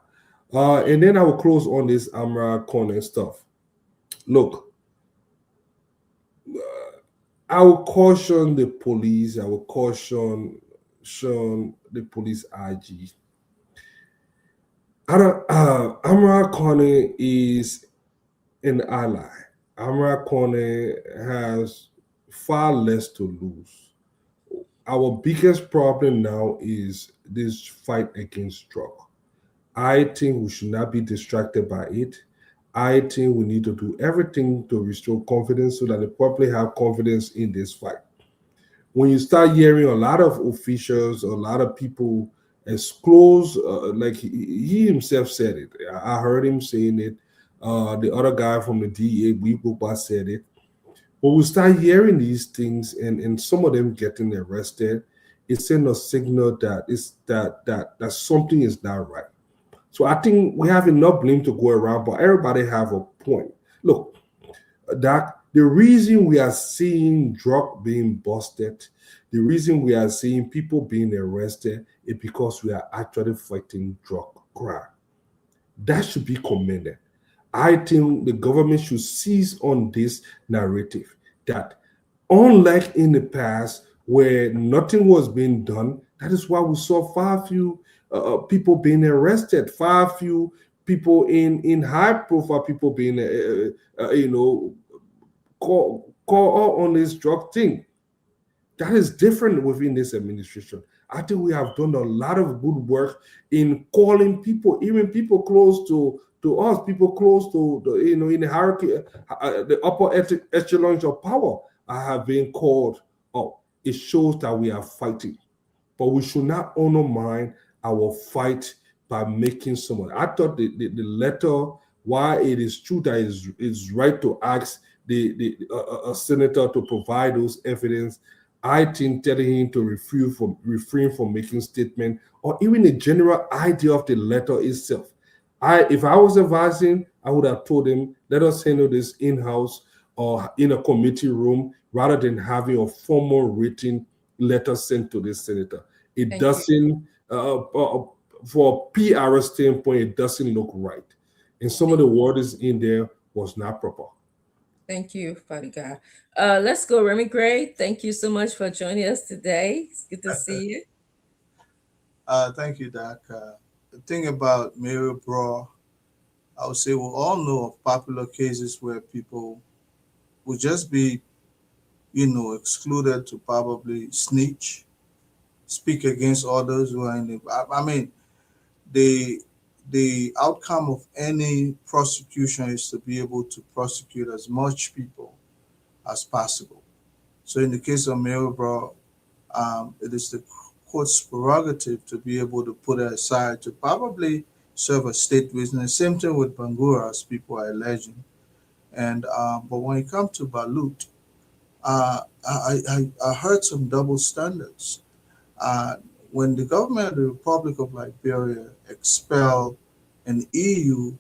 Speaker 9: And then I will close on this Amara Corner stuff. Look, I will caution the police. I will caution the police IG. Amara Corner is an ally. Amara Corner has far less to lose. Our biggest problem now is this fight against drug. I think we should not be distracted by it. I think we need to do everything to restore confidence so that the public have confidence in this fight. When you start hearing a lot of officials, a lot of people as close, like he himself said it. I heard him saying it. The other guy from the DEA, Wibuba, said it. When we start hearing these things and some of them getting arrested, it sends a signal that something is not right. So I think we have enough blame to go around, but everybody have a point. Look, that the reason we are seeing drug being busted, the reason we are seeing people being arrested is because we are actually fighting drug crime. That should be commended. I think the government should seize on this narrative that, unlike in the past where nothing was being done, that is why we saw far few people being arrested, far few people in high profile people being, caught on this drug thing. That is different within this administration. I think we have done a lot of good work in calling people, even people close to us, people close to the, in the hierarchy, the upper echelons of power have been called up. It shows that we are fighting, but we should not undermine our fight by making someone. I thought the letter, why it is true that it's right to ask a senator to provide those evidence, I think telling him to refrain from making statement or even a general idea of the letter itself. If I was advising, I would have told him, let us handle this in-house or in a committee room rather than having a formal written letter sent to the senator. It doesn't, for a PR standpoint, it doesn't look right. And some of the words in there was not proper.
Speaker 15: Thank you, Fadiga. Let's go, Remy Gray. Thank you so much for joining us today. It's good to see you.
Speaker 17: Thank you, Doc. The thing about Mary Brough, I would say we all know of popular cases where people would just be, excluded to probably snitch, speak against others who are in the. I mean, the outcome of any prosecution is to be able to prosecute as much people as possible. So in the case of Mary Brough, it is the court's prerogative to be able to put her aside to probably serve a state witness. Same thing with Bangura, as people are alleging. And but when it comes to Balut, I heard some double standards. When the government of the Republic of Liberia expelled an EU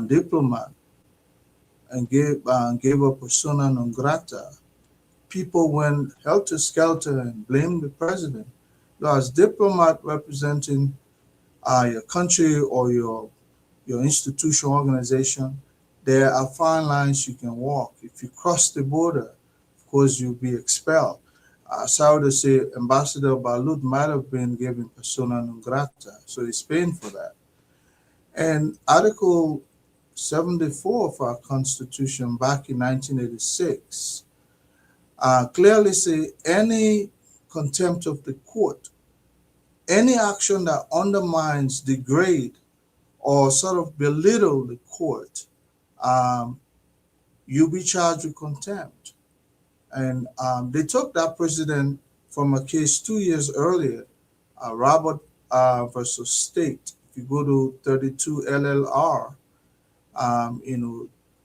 Speaker 17: diplomat and gave a persona non grata, people went helter-skelter and blamed the president. Now, as diplomat representing your country or your institution, organization, there are fine lines you can walk. If you cross the border, of course, you'll be expelled. Sorry to say, Ambassador Balut might have been given persona non grata, so he's paying for that. And Article 74 of our Constitution back in 1986 clearly say any contempt of the court, any action that undermines, degrade, or sort of belittle the court, you'll be charged with contempt. And they took that precedent from a case 2 years earlier, Robert versus State. If you go to 32 LLR,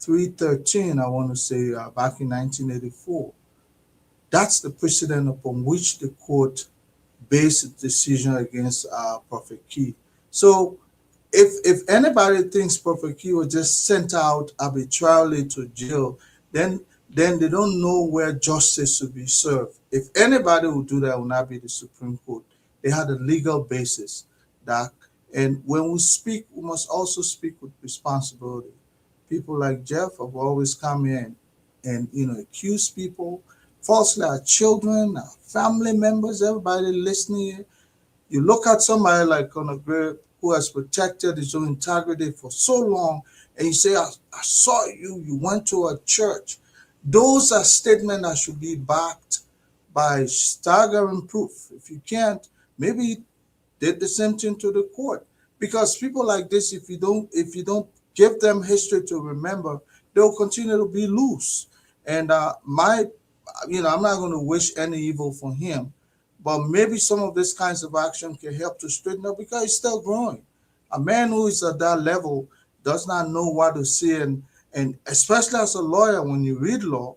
Speaker 17: 313, I want to say back in 1984. That's the precedent upon which the court based its decision against Prophet Key. So if anybody thinks Prophet Key was just sent out arbitrarily to jail, then they don't know where justice should be served. If anybody would do that, it would not be the Supreme Court. They had a legal basis, Doc. And when we speak, we must also speak with responsibility. People like Jeff have always come in and accuse people falsely, our children, our family members, everybody listening here. You look at somebody like Conor Gray, who has protected his own integrity for so long, and you say, I saw you went to a church. Those are statements that should be backed by staggering proof. If you can't, maybe did the same thing to the court. Because people like this, if you don't give them history to remember, they'll continue to be loose. And I'm not going to wish any evil for him, but maybe some of these kinds of action can help to straighten up because he's still growing. A man who is at that level does not know what to say, and especially as a lawyer, when you read law,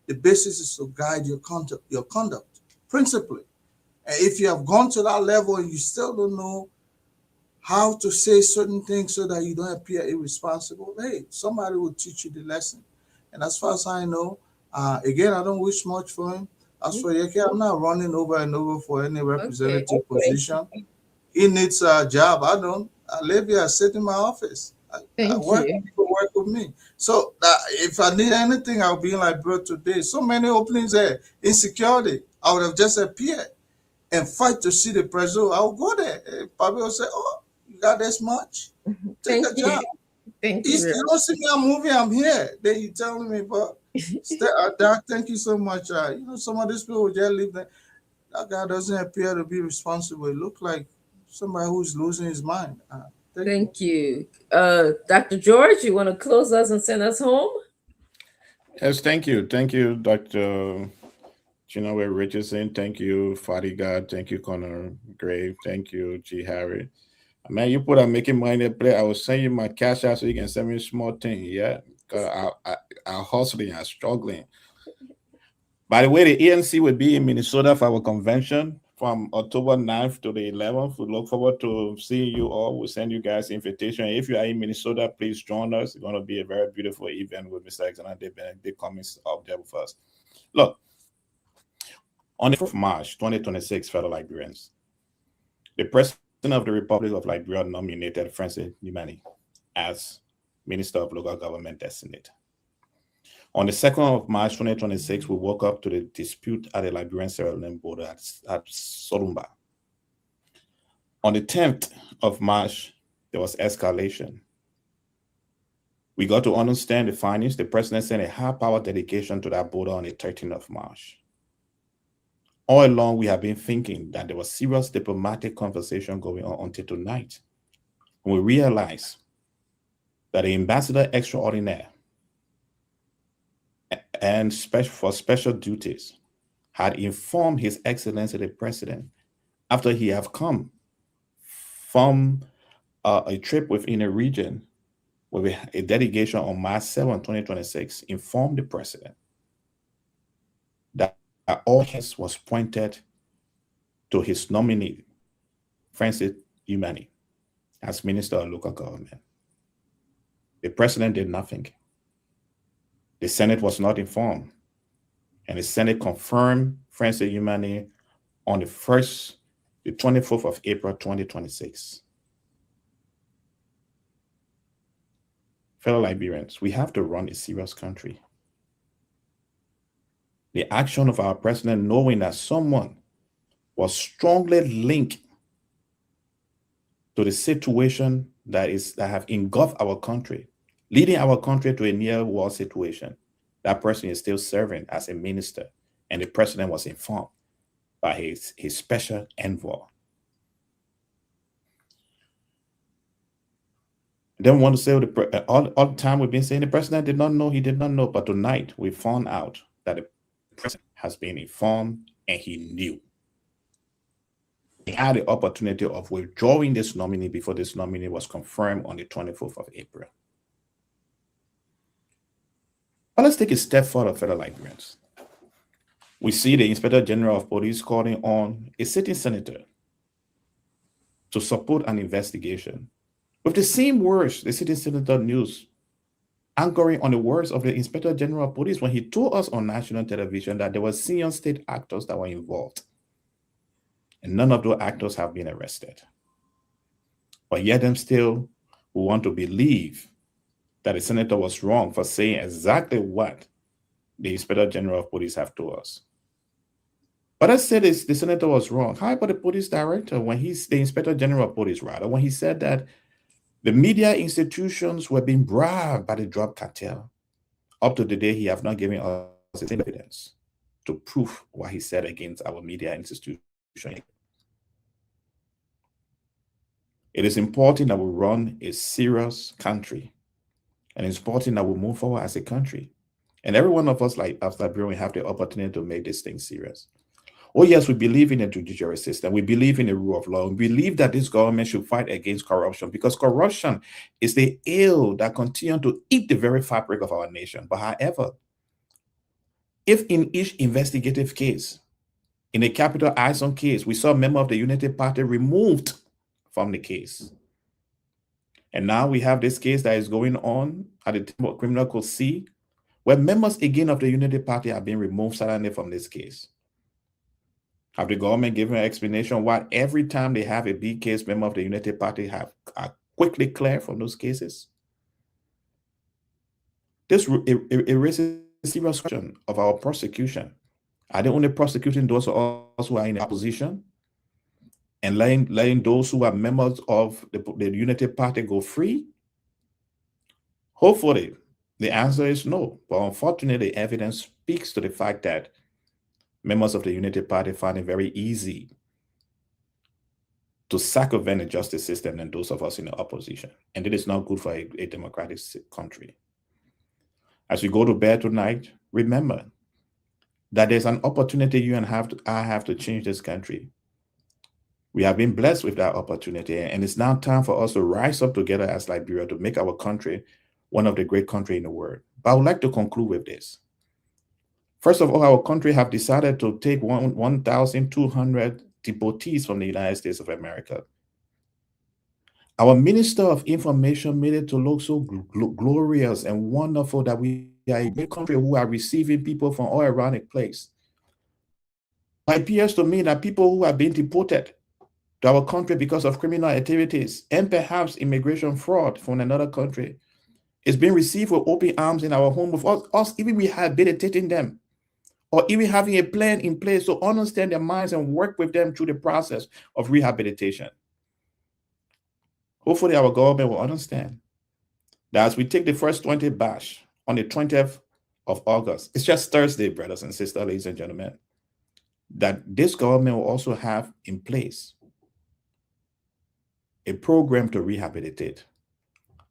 Speaker 17: the basis is to guide your conduct, principally. And if you have gone to that level and you still don't know how to say certain things so that you don't appear irresponsible, hey, somebody will teach you the lesson. And as far as I know, again, I don't wish much for him. As for Yeke, I'm not running over and over for any representative position. He needs a job. I don't. I live here, I sit in my office. I work, people work with me. So if I need anything, I'll be in Liberia today. So many openings there. Insecurity, I would have just appeared. and fight to see the president, I'll go there. Probably will say, "Oh, you got this much? Take a job."
Speaker 15: Thank
Speaker 17: You
Speaker 15: you.
Speaker 17: don't see me, I'm moving, I'm here. Then you telling me, but Doc, thank you so much. Some of these people just leave that. That guy doesn't appear to be responsible. It look like somebody who's losing his mind.
Speaker 15: Thank you. Dr. George, you want to close us and send us home?
Speaker 10: Yes, thank you. Thank you, Dr. Chinwe Richardson. Thank you, Fadiga. Thank you, Connor Gray. Thank you, G. Harry. Man, you put on making money to play. I will send you my cash out so you can send me a small thing. Yeah, because I'm hustling, I'm struggling. By the way, the ANC will be in Minnesota for our convention from October 9th to the 11th. We look forward to seeing you all. We'll send you guys invitation. If you are in Minnesota, please join us. It's going to be a very beautiful event with Mr. Alexander Benedict coming up there with us. Look, on the 4th of March, 2026, fellow Liberians, the President of the Republic of Liberia nominated Francis Nyimani as Minister of Local Government Designate. On the 2nd of March 2026, we woke up to the dispute at the Liberian-Sierra Leone border at Solumba. On the 10th of March, there was escalation. We got to understand the findings. The president sent a high-power delegation to that border on the 13th of March. All along, we have been thinking that there was serious diplomatic conversation going on until tonight. When we realized that the ambassador extraordinaire and for special duties had informed His Excellency the President after he had come from a trip within a region with a delegation on March 7, 2026, informed the President that all hands was pointed to his nominee, Francis Nyimani, as Minister of Local Government. The President did nothing. The Senate was not informed, and the Senate confirmed Francis Nyimani on the 24th of April, 2026. Fellow Liberians, we have to run a serious country. The action of our president, knowing that someone was strongly linked to the situation that have engulfed our country, leading our country to a near war situation, that person is still serving as a minister, and the president was informed by his special envoy. I don't want to say all the time we've been saying the president did not know, he did not know, but tonight we found out that the president has been informed and he knew. He had the opportunity of withdrawing this nominee before this nominee was confirmed on the 24th of April. But let's take a step further, fellow Liberians. We see the Inspector General of Police calling on a sitting senator to support an investigation with the same words the sitting senator used, anchoring on the words of the Inspector General of Police when he told us on national television that there were senior state actors that were involved, and none of those actors have been arrested. But yet them still who want to believe that the senator was wrong for saying exactly what the Inspector General of Police have told us. But I said the senator was wrong. How about the police director the Inspector General of Police rather, when he said that the media institutions were being bribed by the drug cartel? Up to the day, he have not given us evidence to prove what he said against our media institution. It is important that we run a serious country, and it's important that we move forward as a country. And every one of us, like as Liberians, we have the opportunity to make this thing serious. Oh yes, we believe in a judiciary system. We believe in the rule of law. We believe that this government should fight against corruption, because corruption is the ill that continues to eat the very fabric of our nation. But however, if in each investigative case, in the Capital ISON case, we saw a member of the Unity Party removed from the case, and now we have this case that is going on at the Criminal Code C, where members again of the Unity Party have been removed suddenly from this case. Have the government given an explanation why every time they have a big case, members of the Unity Party are quickly cleared from those cases? This raises a serious question of our prosecution. Are they only prosecuting those of us who are in the opposition? and letting those who are members of the Unity Party go free? Hopefully, the answer is no. But unfortunately, the evidence speaks to the fact that members of the Unity Party find it very easy to circumvent the justice system than those of us in the opposition. And it is not good for a democratic country. As we go to bed tonight, remember that there's an opportunity you and I have to change this country. We have been blessed with that opportunity, and it's now time for us to rise up together as Liberia to make our country one of the great countries in the world. But I would like to conclude with this. First of all, our country have decided to take 1,200 deportees from the United States of America. Our Minister of Information made it to look so glorious and wonderful that we are a great country who are receiving people from all around the place. It appears to me that people who have been deported to our country because of criminal activities and perhaps immigration fraud from another country is being received with open arms in our home with us even rehabilitating them, or even having a plan in place to understand their minds and work with them through the process of rehabilitation. Hopefully our government will understand that as we take the first 20 bash on the 20th of August, it's just Thursday, brothers and sisters, ladies and gentlemen, that this government will also have in place a program to rehabilitate.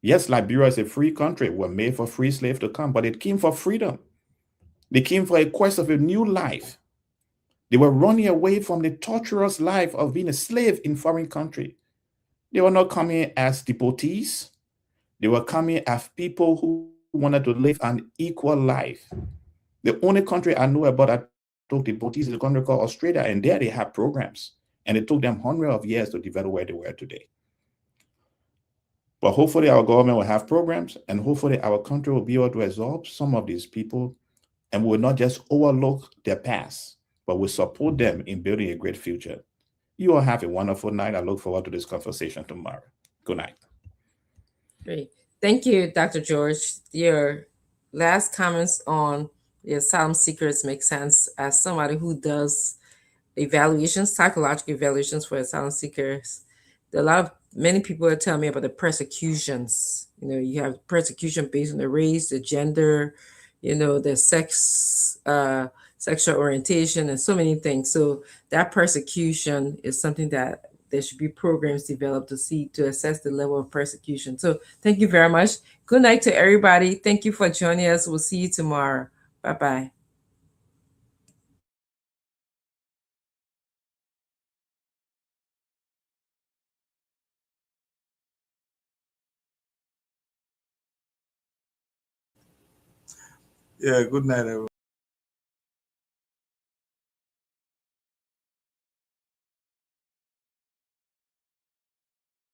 Speaker 10: Yes, Liberia is a free country. We're made for free slaves to come, but it came for freedom. They came for a quest of a new life. They were running away from the torturous life of being a slave in foreign country. They were not coming as deportees. They were coming as people who wanted to live an equal life. The only country I know about that took deportees is a country called Australia, and there they have programs, and it took them hundreds of years to develop where they were today. But hopefully our government will have programs, and hopefully our country will be able to absorb some of these people, and will not just overlook their past, but will support them in building a great future. You all have a wonderful night. I look forward to this conversation tomorrow. Good night.
Speaker 15: Great. Thank you, Dr. George. Your last comments on the asylum seekers make sense. As somebody who does evaluations, psychological evaluations for asylum seekers, there are many people are telling me about the persecutions. You know, you have persecution based on the race, the gender, you know, the sex, sexual orientation, and so many things. So that persecution is something that there should be programs developed to assess the level of persecution. So thank you very much. Good night to everybody. Thank you for joining us. We'll see you tomorrow. Bye-bye.
Speaker 17: Yeah, good night, everyone.